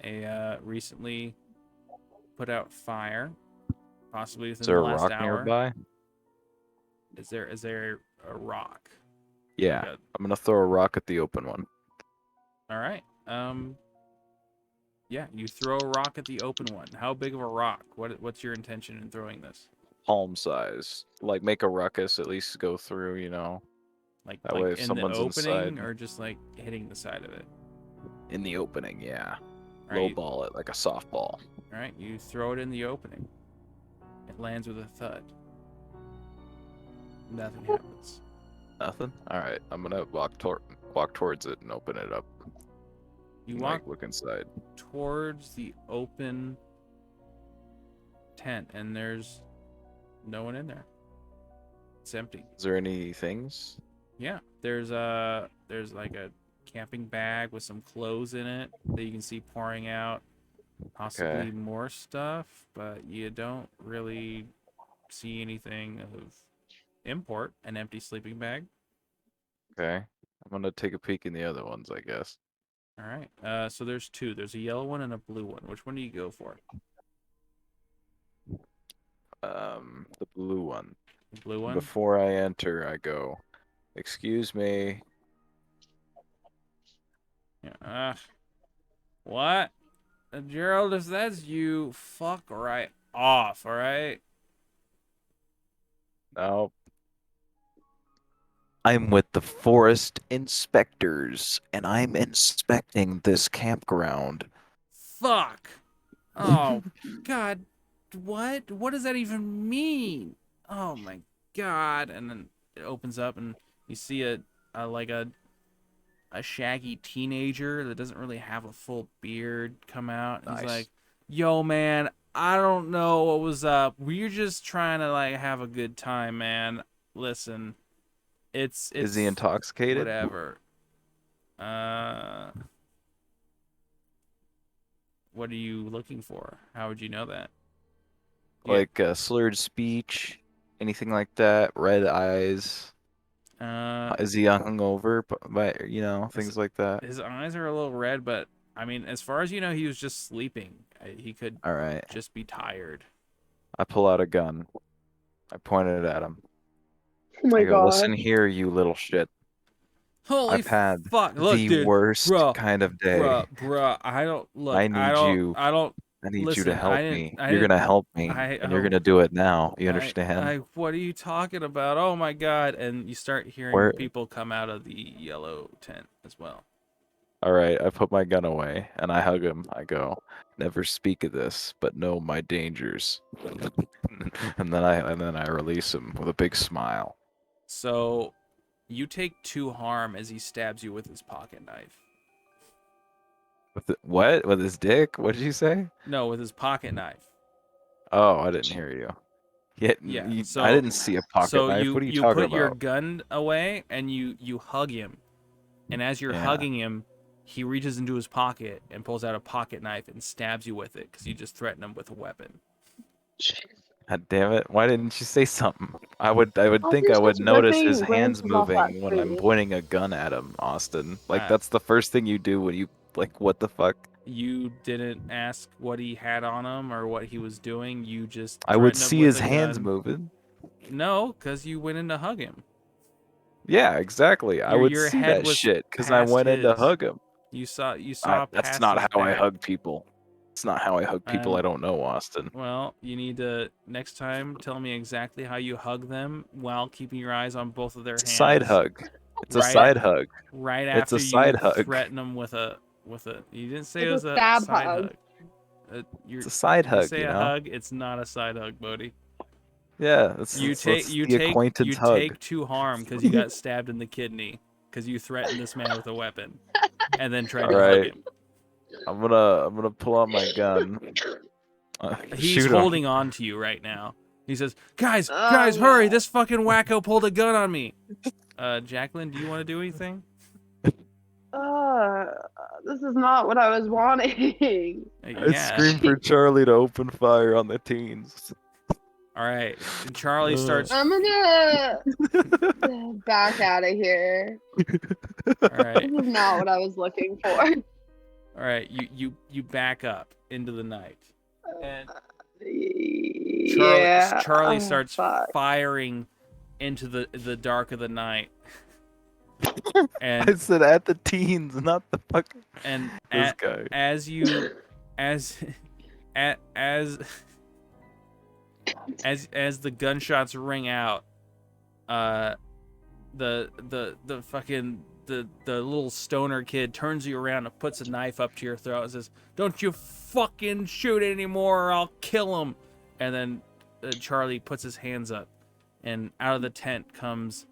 A recently put out fire, possibly Is within there the a last rock hour. nearby? Is there a rock? Yeah. Like I'm gonna throw a rock at the open one. all right. Yeah, you throw a rock at the open one. How big of a rock? What's your intention in throwing this? Palm size. Like make a ruckus, at least go through, you know. Like That way if in the someone's opening, inside. or just like hitting the side of it? In the opening, yeah. All Low right, ball it like a softball. all right, you throw it in the opening. It lands with a thud. Nothing happens. Nothing? Alright, I'm gonna walk towards it and open it up. You And, walk like look inside. towards the open tent, and there's no one in there. It's empty. Is there any things? Yeah, there's like a camping bag with some clothes in it that you can see pouring out. Possibly Okay. more stuff, but you don't really see anything of import. An empty sleeping bag. Okay. I'm gonna take a peek in the other ones, I guess. All right. So there's two. There's a yellow one and a blue one. Which one do you go for? The blue one. The blue one. Before I enter, I go, excuse me. Yeah. What? Gerald, if that's you, fuck right off. All right. No. I'm with the forest inspectors, and I'm inspecting this campground. Fuck. Oh God. What? What does that even mean? Oh my God. And then it opens up, and you see a shaggy teenager that doesn't really have a full beard come out. Nice. He's like, "Yo, man, I don't know what was up. We're just trying to like have a good time, man. Listen, it's Is he intoxicated? whatever. What are you looking for? How would you know that? Yeah. Like slurred speech, anything like that? Red eyes? Is he hungover? But things like that. His eyes are a little red, but I mean, as far as you know, he was just sleeping. He could All right. just be tired. I pull out a gun. I point it at him. Oh my I go, god. listen here, you little shit. Holy I've had fuck! Look, the dude, worst bruh, kind of day. bruh. I don't look. I need you. I don't. I need you Listen, to I help didn't- me. I You're didn't- gonna help me, and you're gonna do it now. You understand? What are you talking about? Oh my god! And you start hearing Where- people come out of the yellow tent as well. All right, I put my gun away and I hug him. I go, never speak of this, but know my dangers. and then I release him with a big smile. So, you take 2 harm as he stabs you with his pocket knife. What? With his dick? What did you say? No, with his pocket knife. Oh, I didn't hear you. Yeah, I didn't see a pocket So knife. you What are you you talking put your about? gun away and you hug him, and as you're Yeah. hugging him, he reaches into his pocket and pulls out a pocket knife and stabs you with it because you just threatened him with a weapon. God damn it! Why didn't you say something? I would think He's I would just notice ripping his hands glances off that moving when I'm tree. pointing a gun at him, Austin. Like Ah. that's the first thing you do when you what the fuck? You didn't ask what he had on him or what he was doing. You just I would threatened him see with his a hands gun. moving. No, because you went in to hug him. Yeah, exactly. I would Your see head that was shit because I past went in to his. hug him. You saw That's past not his how I back. hug people. It's not how I hug people I don't know, Austin. Well, you need to next time tell me exactly how you hug them while keeping your eyes on both of their It's a hands. side hug. It's a Right- side hug. Right It's a after side you hug. threaten them with a. You didn't say It's it was a a stab side hug. hug. It's a side You hug, say you a know? hug, it's not a side hug, Bodie. Yeah, it's the acquaintance hug. take 2 harm because you got stabbed in the kidney because you threatened this man with a weapon, and then tried to hug Alright. him. I'm gonna pull out my gun. He's Shoot him. holding on to you right now. He says, "Guys, Oh, guys, hurry! no. This fucking wacko pulled a gun on me." Jacqueline, do you want to do anything? This is not what I was wanting. I scream for Charlie to open fire on the teens. All right. And Charlie starts. I'm gonna back out of here. All right. This is not what I was looking for. All right. You back up into the night. And Yeah. Charlie Oh, starts fuck. firing into the dark of the night. I And said at the teens, not the fucking and this guy. as the gunshots ring out, the fucking the little stoner kid turns you around and puts a knife up to your throat and says, "Don't you fucking shoot anymore or I'll kill him." And then Charlie puts his hands up, and out of the tent comes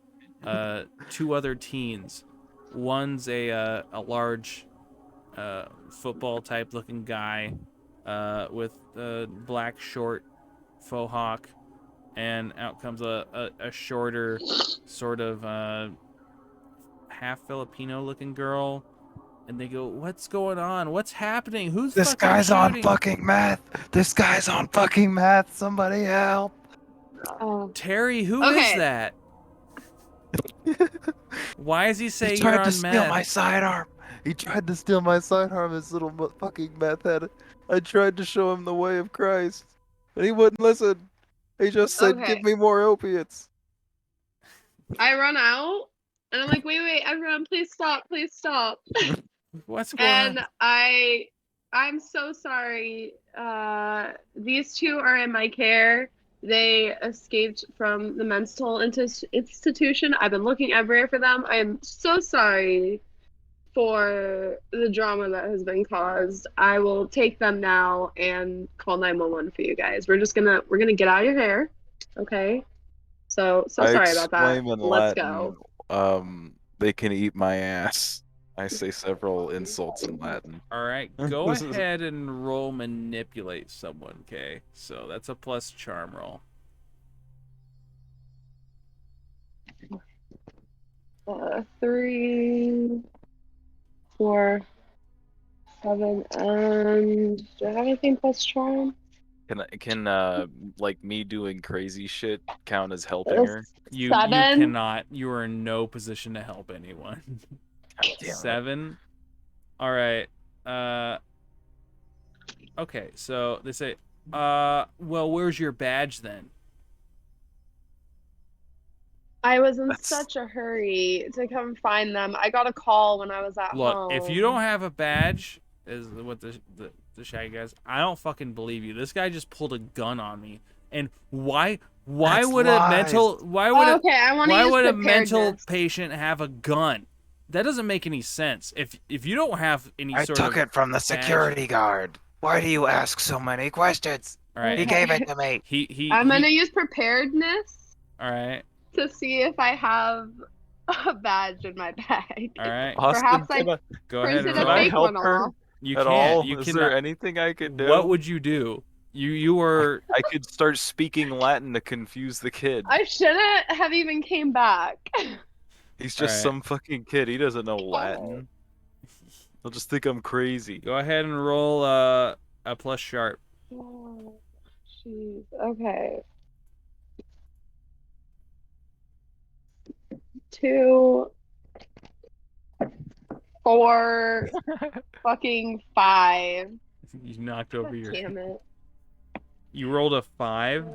2 other teens. One's a large football type looking guy with a black short faux hawk, and out comes a shorter sort of half Filipino looking girl, and they go, "What's going on? What's happening? Who's This fucking guy's on shooting?" fucking meth. This guy's on fucking meth. Somebody help. Oh. Terry, who is Okay. that? Why does he say He you're tried to on steal my meth? sidearm. He tried to steal my sidearm, his little fucking meth head. I tried to show him the way of Christ, and he wouldn't listen. He just said, Okay. "Give me more opiates." I run out, and I'm like, wait, everyone, please stop, please stop. What's going And on? I'm so sorry. These two are in my care. They escaped from the mental institution. I've been looking everywhere for them. I am so sorry for the drama that has been caused. I will take them now and call 911 for you guys. We're gonna get out of your hair. Okay? So I sorry about that. exclaim in Let's Latin, go. "They can eat my ass." I say several insults in Latin. All right, go ahead and roll manipulate someone, okay? So that's a plus charm roll. 3, 4, 7, and do I have anything plus charm? Can like me doing crazy shit count as helping Uh, her? You 7. cannot. You are in no position to help anyone. God damn it. 7. All right. Okay, so they say, well, where's your badge then? I was in That's- such a hurry to come find them. I got a call when I was at Look, home. if you don't have a badge, is what the Shaggy guys, I don't fucking believe you. This guy just pulled a gun on me, and why That's would lies. a mental why would Okay, I want to why use would a mental preparedness. patient have a gun? That doesn't make any sense. If you don't have any I sort took of it from the badge- security guard. Why do you ask so many questions? all right, He gave it to me. I'm gonna use preparedness all right, to see if I have a badge in my bag. all right. Austin, Perhaps I Go ahead printed and a can I fake help one her off. You at can't. all? You Is cannot. there anything I could do? What would you do? You were I could start speaking Latin to confuse the kid. I shouldn't have even came back. He's just Alright. some fucking kid. He doesn't know Latin. He'll just think I'm crazy. Go ahead and roll a plus sharp. Oh, jeez. Okay. 2, 4, fucking 5. You knocked over God your. damn it. You rolled a 5.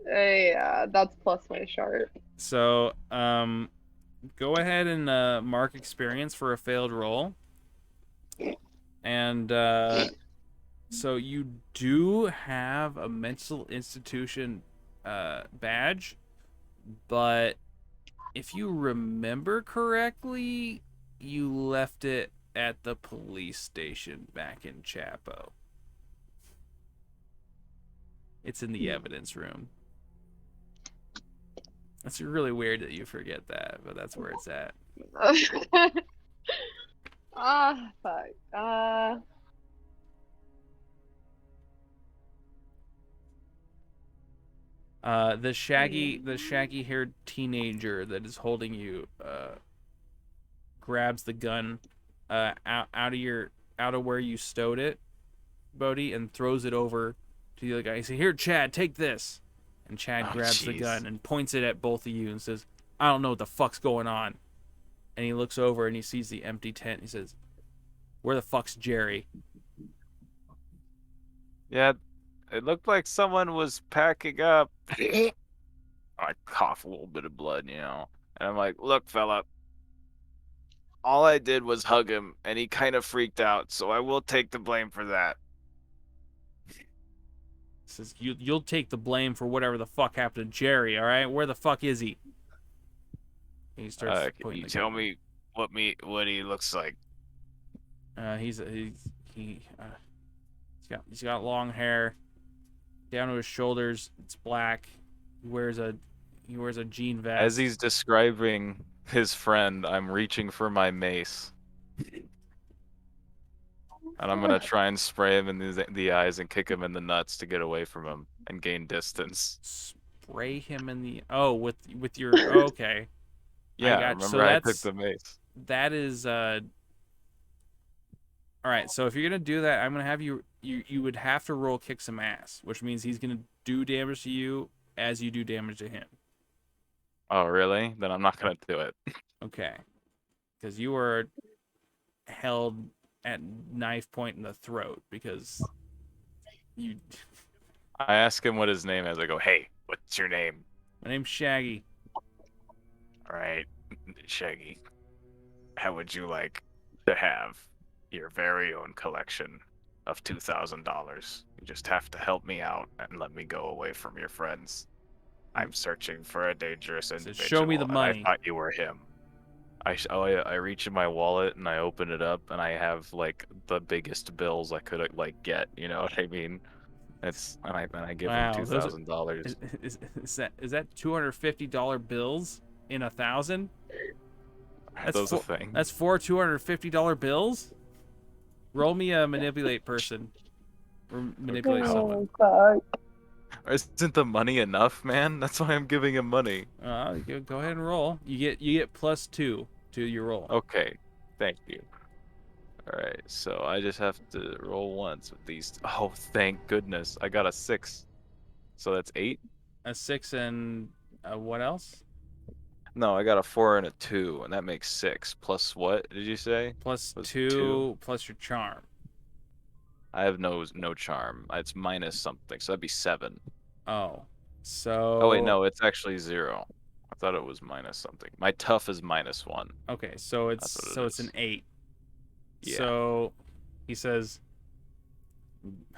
Yeah, that's plus my sharp. So go ahead and mark experience for a failed roll. And so you do have a mental institution badge, but if you remember correctly, you left it at the police station back in Chapo. It's in the evidence room. That's really weird that you forget that, but that's where it's at. Ah, fuck. The shaggy-haired teenager that is holding you grabs the gun out of where you stowed it, Bodhi, and throws it over to the other guy. He says, "Here, Chad, take this." And Chad grabs the gun and points it at both of you and says, "I don't know what the fuck's going on." And he looks over and he sees the empty tent. He says, "Where the fuck's Jerry?" Yeah, it looked like someone was packing up. I cough a little bit of blood, you know. And I'm like, "Look, fella, all I did was hug him, and he kind of freaked out, so I will take the blame for that." Says, "You'll take the blame for whatever the fuck happened to Jerry, all right? Where the fuck is he?" And he starts Can pointing you the tell gun. me what he looks like? He's got long hair down to his shoulders. It's black. He wears a jean vest. As he's describing his friend, I'm reaching for my mace. And I'm gonna try and spray him in the eyes and kick him in the nuts to get away from him and gain distance. Spray him in the with your okay. Yeah, remember I took the mace. That is all right. So if you're gonna do that, I'm gonna have you would have to roll kick some ass, which means he's gonna do damage to you as you do damage to him. Oh, really? Then I'm not gonna do it. Okay. Because you were held at knife point in the throat because you. I ask him what his name is. I go, "Hey, what's your name?" My name's Shaggy. All right, Shaggy. How would you like to have your very own collection of $2,000? You just have to help me out and let me go away from your friends. I'm searching for a dangerous Says, individual, "Show me the and money." I thought you were him. I reach in my wallet and I open it up and I have like the biggest bills I could like get. You know what I mean? And I give him Wow, those are, $2,000. is that $250 bills in 1,000? Are those a thing? That's 4 $250 bills. Roll me a manipulate person. Or manipulate Okay. someone. fuck. Isn't the money enough, man? That's why I'm giving him money. Go ahead and roll. You get +2 to your roll. Okay, thank you. All right, so I just have to roll once with these. Oh, thank goodness! I got a 6, so that's 8. A 6 and what else? No, I got a 4 and a 2, and that makes 6. Plus what did you say? Plus Was 2 plus your charm. I have no charm. It's minus something, so that'd be 7. Oh, Oh wait, so no, it's actually 0. I thought it was minus something. My tough is -1. okay, so That's what it it's an is. 8. Yeah. So he says,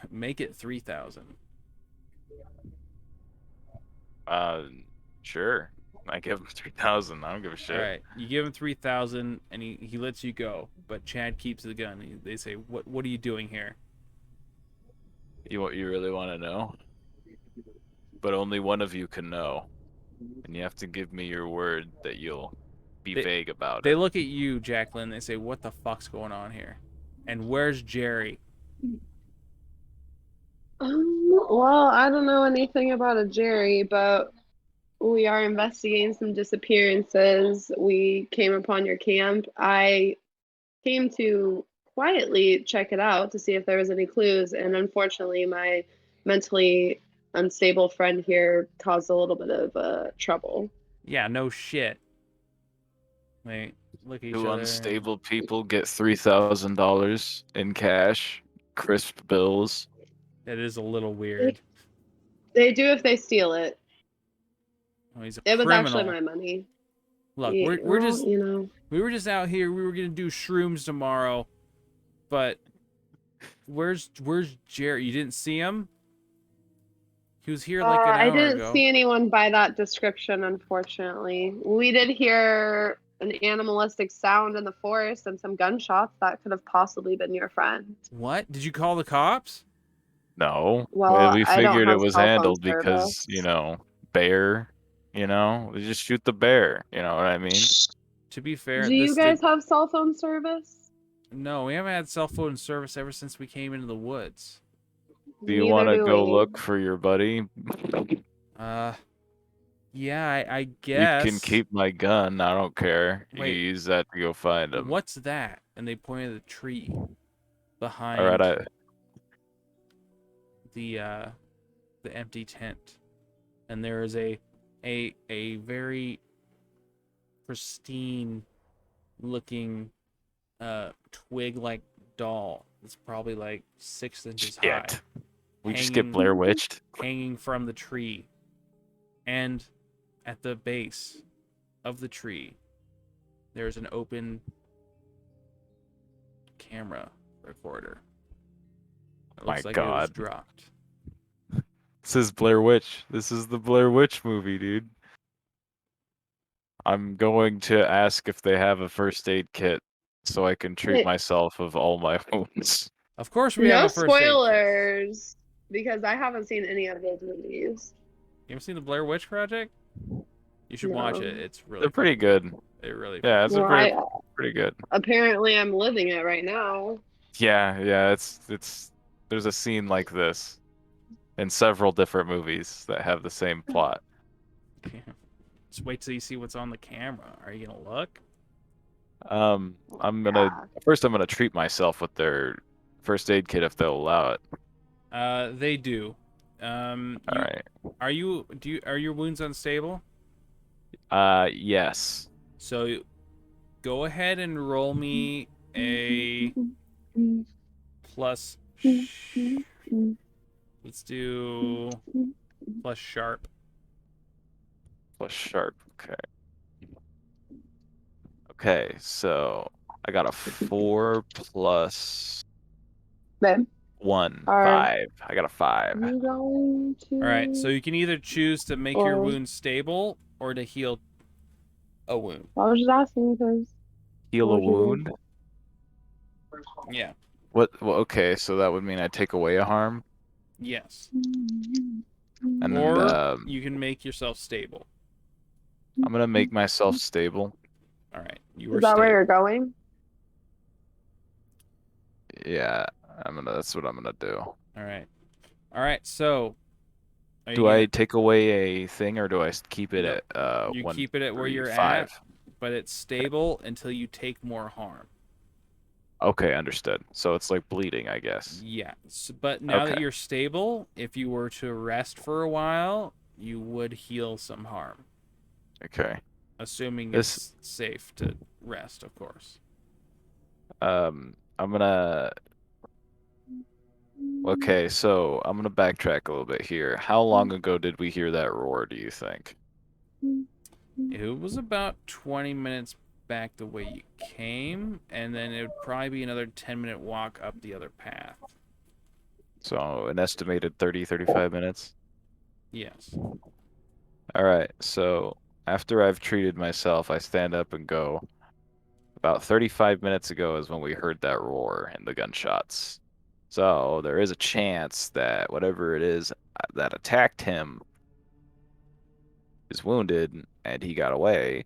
make it 3,000. Sure. I give him 3,000. I don't give a shit. All right, you give him 3,000, and he lets you go. But Chad keeps the gun. They say, "What are you doing here?" You really want to know? But only one of you can know, and you have to give me your word that you'll be vague about They it. look at you, Jacqueline. They say, "What the fuck's going on here?" And where's Jerry? Well, I don't know anything about a Jerry, but we are investigating some disappearances. We came upon your camp. I came to quietly check it out to see if there was any clues, and unfortunately, my mentally unstable friend here caused a little bit of trouble. Yeah, no shit. They look at each Two other. unstable people get $3,000 in cash, crisp bills. That is a little weird. They do if they steal it. Oh, he's a It was criminal. actually my money. Look, Yeah, we're well, just you know. we were just out here. We were gonna do shrooms tomorrow, but where's Jerry? You didn't see him? He was here like an I hour didn't ago. see anyone by that description, unfortunately. We did hear an animalistic sound in the forest and some gunshots. That could have possibly been your friend. What? Did you call the cops? No. Well, We I don't figured it have was cell phone handled because, service. bear, we just shoot the bear, you know what I mean? To be fair, Do you guys have cell phone service? No, we haven't had cell phone service ever since we came into the woods. Do you Neither want to do go we. look for your buddy? Yeah, I You guess. can keep my gun. I don't care. You Wait. can use that to go find him. What's that? And they pointed at the tree behind All right, the empty tent, and there is a very pristine looking twig-like doll. It's probably like 6 inches high. We just get Blair Witched. Hanging from the tree, and at the base of the tree, there's an open camera recorder. It looks like it was God. dropped. This is Blair Witch. This is the Blair Witch movie, dude. I'm going to ask if they have a first aid kit so I can treat Wait. myself of all my wounds. Of course we No have a first aid kit. spoilers, because I haven't seen any of those movies. You ever seen the Blair Witch Project? You should watch No. it. It's really They're pretty good. It really Yeah, it's Well, pretty good. apparently I'm living it right now. Yeah, it's there's a scene like this in several different movies that have the same plot. Just wait till you see what's on the camera. Are you gonna look? I'm gonna treat myself with their first aid kit if they'll allow it. They do. All right. Are your wounds unstable? Yes. So go ahead and roll me a plus. Let's do plus sharp. Plus sharp. Okay. Okay, so I got a 4 plus Babe, 1, are 5. I got a 5. you going to? All right, so you can either choose to make your wound stable or to heal a wound. I was just asking because. Heal a What would you do? wound? Yeah. What? Well, okay, so that would mean I take away a harm, Yes. and then Or you can make yourself stable. I'm gonna make myself stable. All right, you are Is that where stable. you're going? Yeah, That's what I'm gonna do. All right. So, are you Do I gonna- take away a thing or do I keep it No, at you 1, keep it at where 3, you're 5? at, but it's stable until you take more harm. Okay, understood. So it's like bleeding, I guess. Yeah. But now that Okay. you're stable, if you were to rest for a while, you would heal some harm, Okay. assuming This it's safe to rest, of course. I'm gonna Okay, so I'm gonna backtrack a little bit here. How long ago did we hear that roar, do you think? It was about 20 minutes back the way you came, and then it would probably be another 10-minute walk up the other path. So an estimated 30, 35 minutes? Yes. All right, so after I've treated myself, I stand up and go. About 35 minutes ago is when we heard that roar and the gunshots. So there is a chance that whatever it is that attacked him is wounded and he got away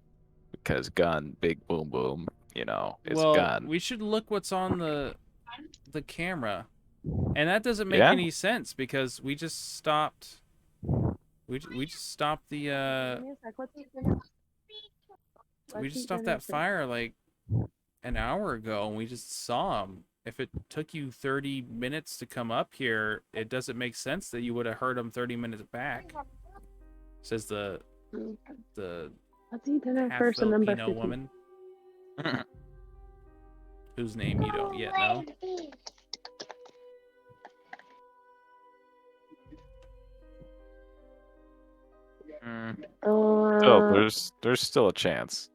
because gun, big boom boom, is a Well, gun. we should look what's on the camera. And that doesn't make Yeah? any sense because we just stopped we just stopped the we just stopped that fire like an hour ago and we just saw him. If it took you 30 minutes to come up here, it doesn't make sense that you would have heard him 30 minutes back. Says the Let's eat dinner half first and then brush Filipino your teeth. woman whose name you don't yet know. So there's still a chance.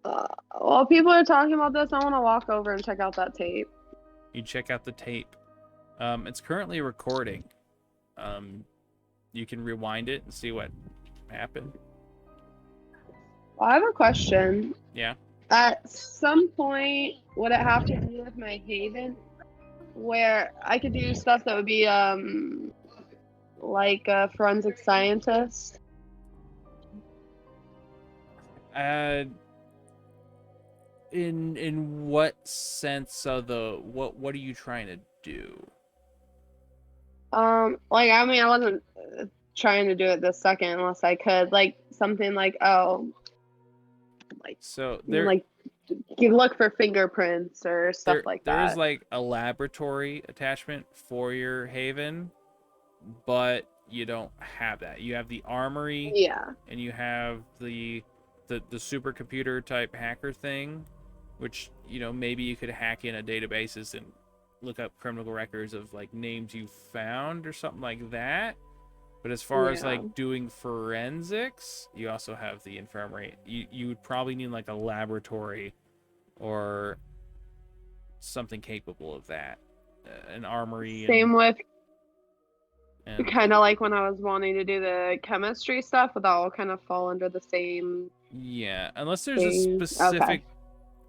While people are talking about this, I want to walk over and check out that tape. You check out the tape. It's currently recording. You can rewind it and see what happened. Well, I have a question. Yeah. At some point, would it have to do with my haven, where I could do stuff that would be like a forensic scientist? In what sense of what are you trying to do? Like, I mean, I wasn't trying to do it this second unless I could. Like, something like, So there, like, you look for fingerprints or stuff like that. there is like a laboratory attachment for your haven, but you don't have that. You have the armory, Yeah. and you have the supercomputer type hacker thing, which maybe you could hack in a databases and look up criminal records of like names you found or something like that. But as far as like doing forensics, you also have the infirmary. You would probably need like a laboratory or something capable of that, an armory. Same with and kind of like when I was wanting to do the chemistry stuff, would that all kind of fall under the same? Yeah, unless there's a thing? specific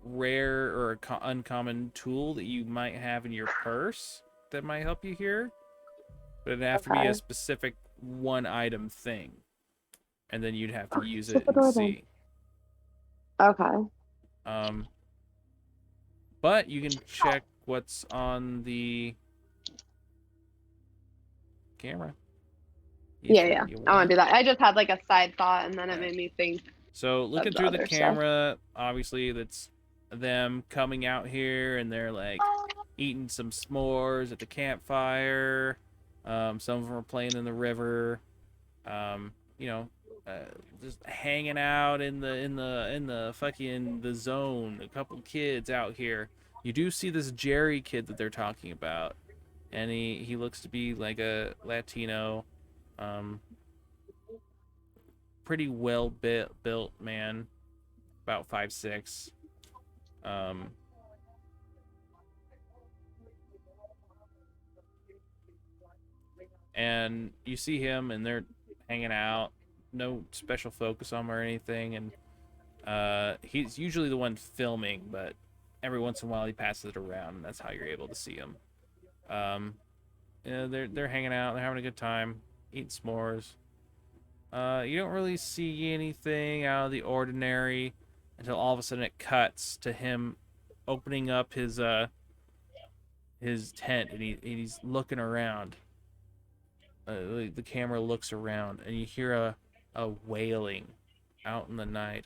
rare or uncommon tool that you might have in your purse that might help you here, but it'd have to be a specific one item thing, and then you'd have to use it and see. Okay. But you can check what's on the camera. Yeah. I want to do that. I just had like a side thought, and then it made me think. So looking the through the other camera, obviously that's them coming out here, and they're like eating some s'mores at the campfire. Some of them are playing in the river. You know, just hanging out in the fucking the zone. A couple kids out here. You do see this Jerry kid that they're talking about, and he looks to be like a Latino, pretty well built man, about 5'6". And you see him, and they're hanging out. No special focus on him or anything, and he's usually the one filming, but every once in a while he passes it around, and that's how you're able to see him. You know, they're hanging out, they're having a good time, eating s'mores. You don't really see anything out of the ordinary until all of a sudden it cuts to him opening up his tent, and he's looking around. The camera looks around, and you hear a wailing out in the night.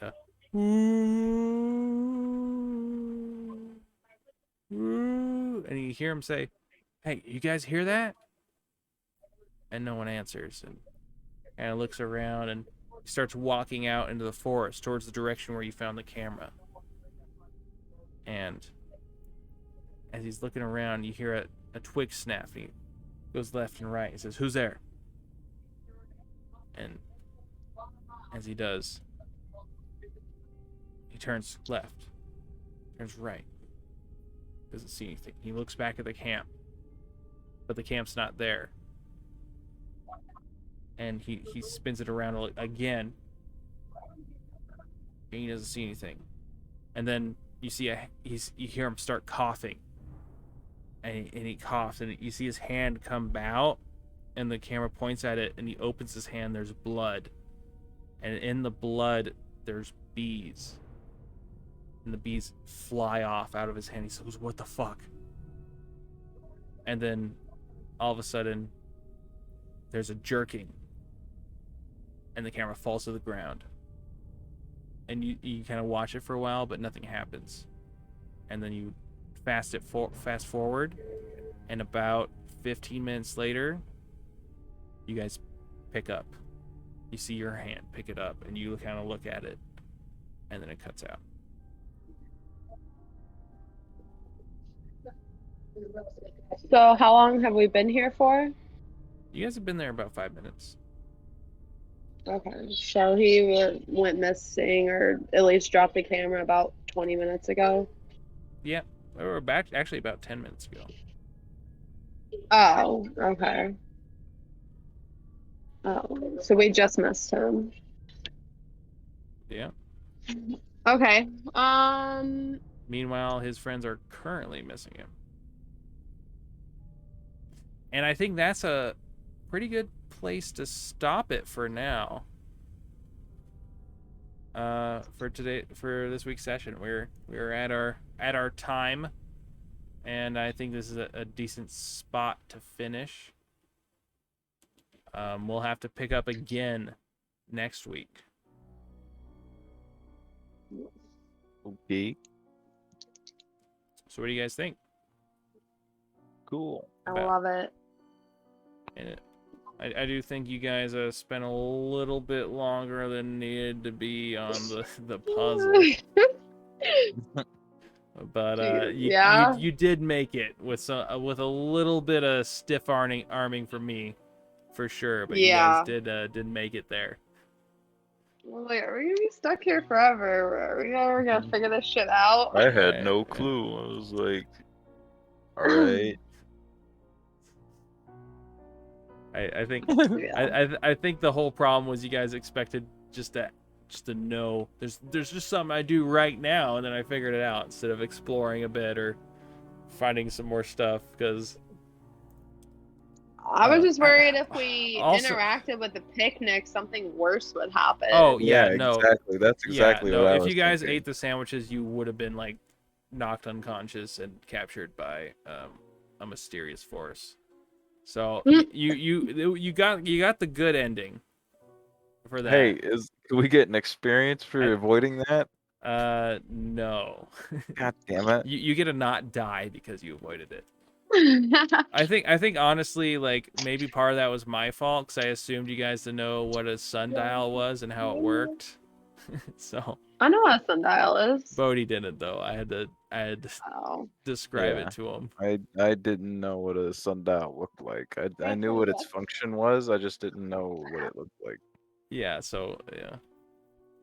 And you hear him say, "Hey, you guys hear that?" And no one answers. And kind of looks around, and he starts walking out into the forest towards the direction where you found the camera. And as he's looking around, you hear a twig snap. And he goes left and right. He says, "Who's there?" And as he does, he turns left, turns right. Doesn't see anything. He looks back at the camp, but the camp's not there. And he spins it around again, and he doesn't see anything. And then you see you hear him start coughing, and he coughs, and you see his hand come out, and the camera points at it, and he opens his hand. There's blood, and in the blood there's bees, and the bees fly off out of his hand. He says, "What the fuck?" And then all of a sudden there's a jerking, and the camera falls to the ground, and you kind of watch it for a while, but nothing happens. And then you fast forward, and about 15 minutes later, you guys pick up. You see your hand, pick it up, and you kind of look at it, and then it cuts out. So how long have we been here for? You guys have been there about 5 minutes. Okay, so he went missing, or at least dropped the camera about 20 minutes ago. Yeah, we were back actually about 10 minutes ago. Oh, okay. Oh, so we just missed him. Yeah. Okay. Meanwhile, his friends are currently missing him. And I think that's a pretty good place to stop it for now. For this week's session, we're at our time, and I think this is a decent spot to finish. We'll have to pick up again next week. Okay. So what do you guys think? Cool. I love it. And I do think you guys spent a little bit longer than needed to be on the puzzle. But you did make it with a little bit of stiff arming from me, for sure. But you guys did make it there. Wait, are we gonna be stuck here forever? Are we ever gonna figure this shit out? I had no clue. I was like, all right. I think I think the whole problem was you guys expected just to know there's just something I do right now, and then I figured it out instead of exploring a bit or finding some more stuff, because I was just worried if we interacted with the picnic, something worse would happen. Oh yeah, no, exactly. That's exactly what I was if you guys thinking. ate the sandwiches, you would have been like knocked unconscious and captured by a mysterious force. So you got the good ending for that. Hey, can we get an experience for avoiding that? No. God damn it. You get to not die because you avoided it. I think honestly, like maybe part of that was my fault because I assumed you guys to know what a sundial was and how it worked. So I know what a sundial is. Bodhi didn't though. I had to Oh. describe Yeah. it to him. I didn't know what a sundial looked like. I knew what its function was. I just didn't know what it looked like. Yeah. So yeah.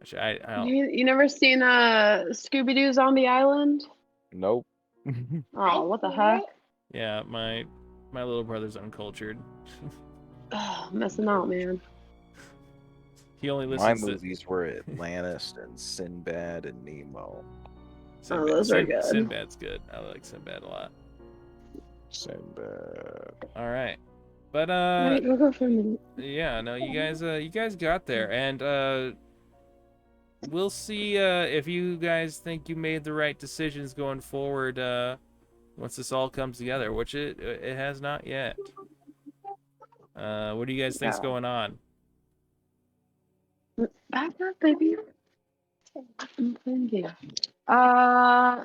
Actually, I don't. You never seen Scooby-Doo Zombie Island? Nope. Oh, what the heck? Yeah, my little brother's uncultured. Oh, missing out, man. He only My listens to movies were Atlantis and Sinbad and Nemo. Sinbad. those are good. Sinbad's good. I like Sinbad a lot. Sinbad. All right, but Wait, we'll go for a minute. yeah, no, you guys got there, and we'll see if you guys think you made the right decisions going forward. Once this all comes together, which it has not yet. What do you guys think's going on? Back up, baby. Thank you. A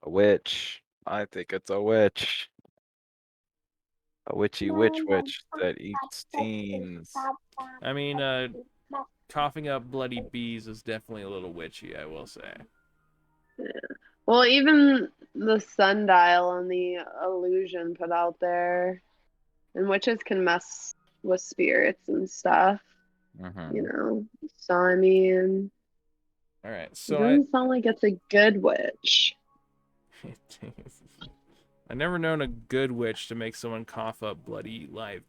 witch. I think it's a witch. A witchy witch that eats teens. I mean, coughing up bloody bees is definitely a little witchy, I will say. Well, even the sundial and the illusion put out there, and witches can mess with spirits and stuff, you know. So I mean, All right, it so doesn't sound like it's a good witch. I never known a good witch to make someone cough up bloody live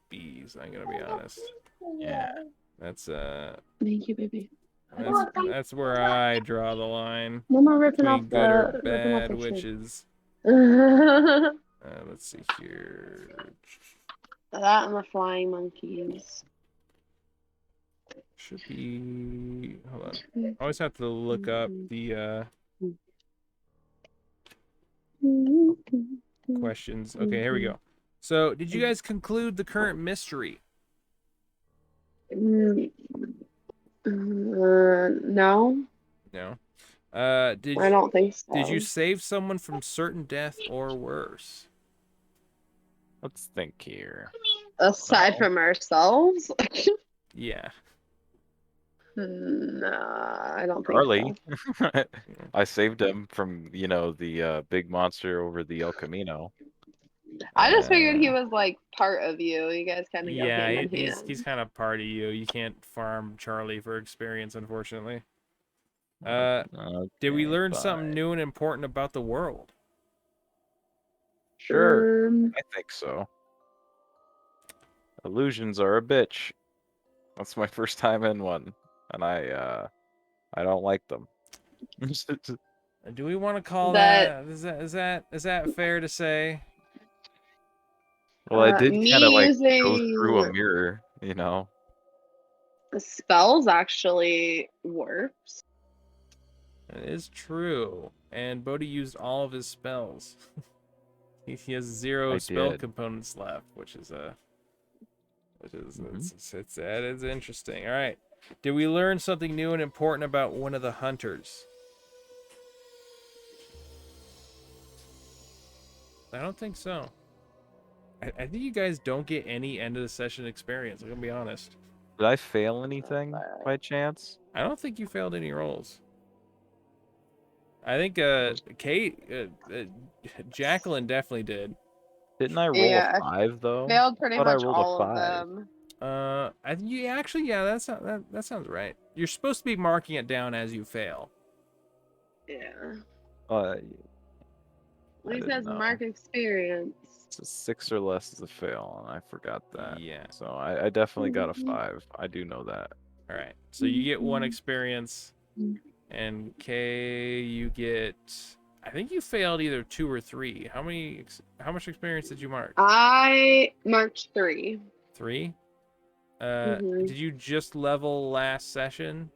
bees. I'm gonna be honest. Yeah. That's Thank you, baby. that's where I draw the line No more ripping off between good or the ripping off bad the shit. witches. Let's see here. That and the flying monkeys. Should be. Hold on. I always have to look up the questions. Okay, here we go. So, did you guys conclude the current mystery? No. No. I don't think so. Did you save someone from certain death or worse? Let's think here. Aside from ourselves? Yeah. No, I don't think Charlie. so. I saved him from, the big monster over the El Camino. I just figured he was like part of you. You guys kind of go Yeah, hand in hand. he's kind of part of you. You can't farm Charlie for experience, unfortunately. Did we learn something new and important about the world? Sure, I think so. Illusions are a bitch. That's my first time in one, and I don't like them. Do we want to call That- that? Is that fair to say? Well, I did me kind of like go using through a mirror, you know. the spells actually works. It is true. And Bodhi used all of his spells. He has 0 spell components left, which is it's interesting. All right. Did we learn something new and important about one of the hunters? I don't think so. I think you guys don't get any end of the session experience. I'm gonna be honest. Did I fail anything by chance? I don't think you failed any rolls. I think Jacqueline definitely did. Didn't I roll a 5 though? Failed pretty I thought I much rolled all a of 5. them. I think you actually, yeah, that sounds right. You're supposed to be marking it down as you fail. Yeah. At At least has mark experience. So 6 or less is a fail, and I forgot that. Yeah. So I definitely got a 5. I do know that. All right. So you get 1 experience, and Kay, you get. I think you failed either 2 or 3. How much experience did you mark? I marked 3. 3. Did you just level last session?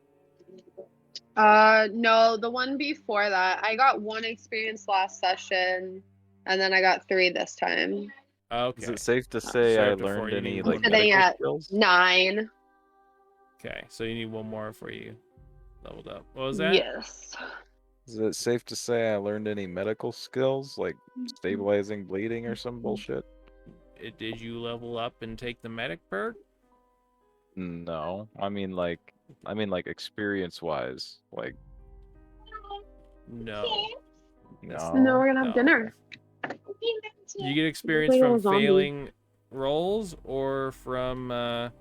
No, the one before that. I got 1 experience last session, and then I got 3 this time. Okay. Is it safe to say I learned any like sitting medical at skills? 9. Okay, so you need 1 more before you leveled up. What was that? Yes. Is it safe to say I learned any medical skills, like stabilizing bleeding or some bullshit? Did you level up and take the medic perk? No, I mean like experience-wise, like No. No, no. we're gonna have dinner. You get experience Like a from little zombie. failing rolls or from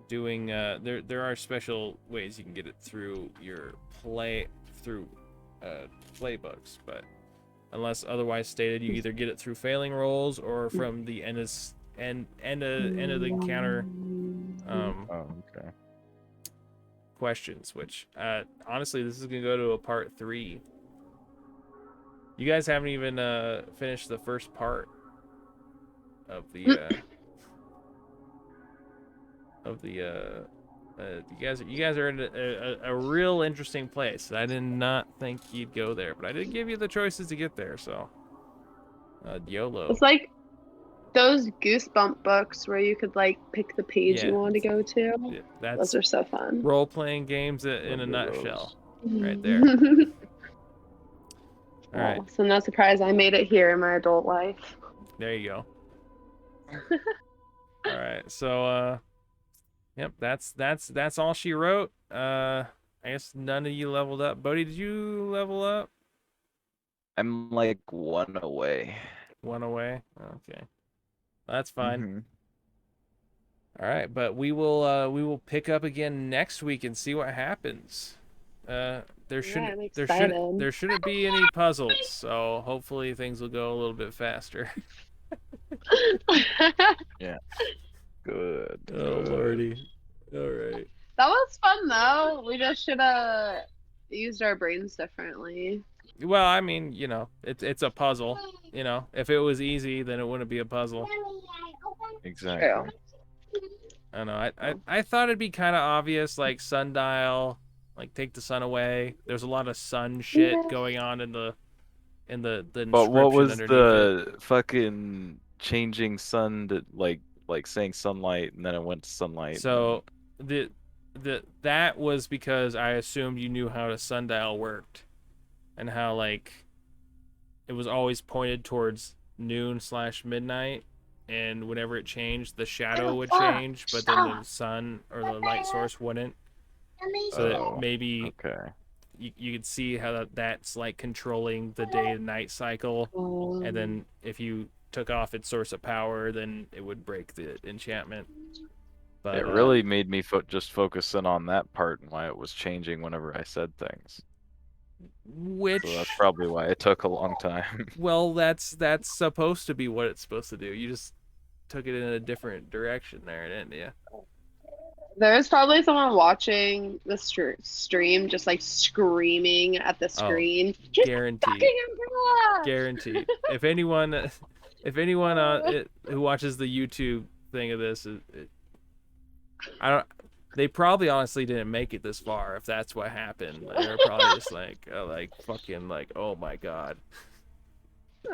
doing there are special ways you can get it through your playbooks, but unless otherwise stated, you either get it through failing rolls or from the end of the encounter Oh, okay. questions, which honestly this is gonna go to a part 3. You guys haven't even finished the first part of the you guys are in a real interesting place. I did not think you'd go there, but I did give you the choices to get there, so YOLO. It's like those Goosebump books where you could like pick the page you Yeah. want to go to. Yeah, that's Those are so fun. role-playing games in a Remember nutshell. those. Right there. All right, So no surprise, I made it here in my adult life. there you go. All right, so yep, that's all she wrote. I guess none of you leveled up. Bodhi, did you level up? I'm like 1 away. 1 away. Okay, that's fine. Mhm. All right, but we will pick up again next week and see what happens. There I'm shouldn't excited. be any puzzles, so hopefully things will go a little bit faster. Good. Oh good. lordy. All right. That was fun though. We just should have used our brains differently. Well, I mean, it's a puzzle. If it was easy, then it wouldn't be a puzzle. Exactly. True. I don't know. I thought it'd be kind of obvious, like sundial, like take the sun away. There's a lot of sun shit going on in the inscription But what was underneath it. the fucking changing sun to like saying sunlight and then it went to sunlight? So that was because I assumed you knew how a sundial worked, and how like it was always pointed towards noon/midnight, and whenever it changed, the shadow would change, but then the sun or the light source wouldn't. So that maybe Okay. you could see how that's like controlling the day and night cycle, and then if you took off its source of power, then it would break the enchantment. But It really made me just focus in on that part and why it was changing whenever I said things. which So that's probably why it took a long time. well, that's supposed to be what it's supposed to do. You just took it in a different direction there, didn't you? There's probably someone watching the stream just like screaming at the screen. Just Guaranteed. fucking umbrella! Guaranteed. If anyone who watches the YouTube thing of this, they probably honestly didn't make it this far. If that's what happened, they're probably just like fucking like, oh my god.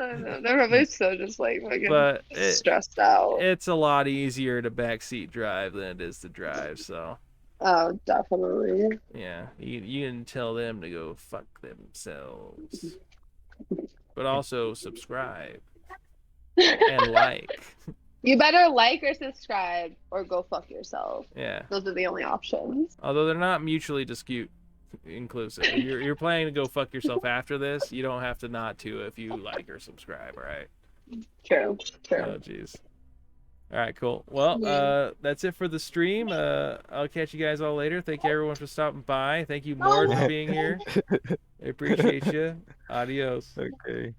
I don't know. They're probably so just like fucking But stressed out. it's a lot easier to backseat drive than it is to drive. So Oh, definitely. yeah, you can tell them to go fuck themselves. But also subscribe and like. You better like or subscribe or go fuck yourself. Yeah. Those are the only options. Although they're not mutually inclusive. If you're planning to go fuck yourself after this, you don't have to not to if you like or subscribe, all right? True. Oh, jeez. All right, cool. Well, that's it for the stream. I'll catch you guys all later. Thank you, everyone, for stopping by. Thank you, Mord, for being here. I appreciate you. Adios. Okay.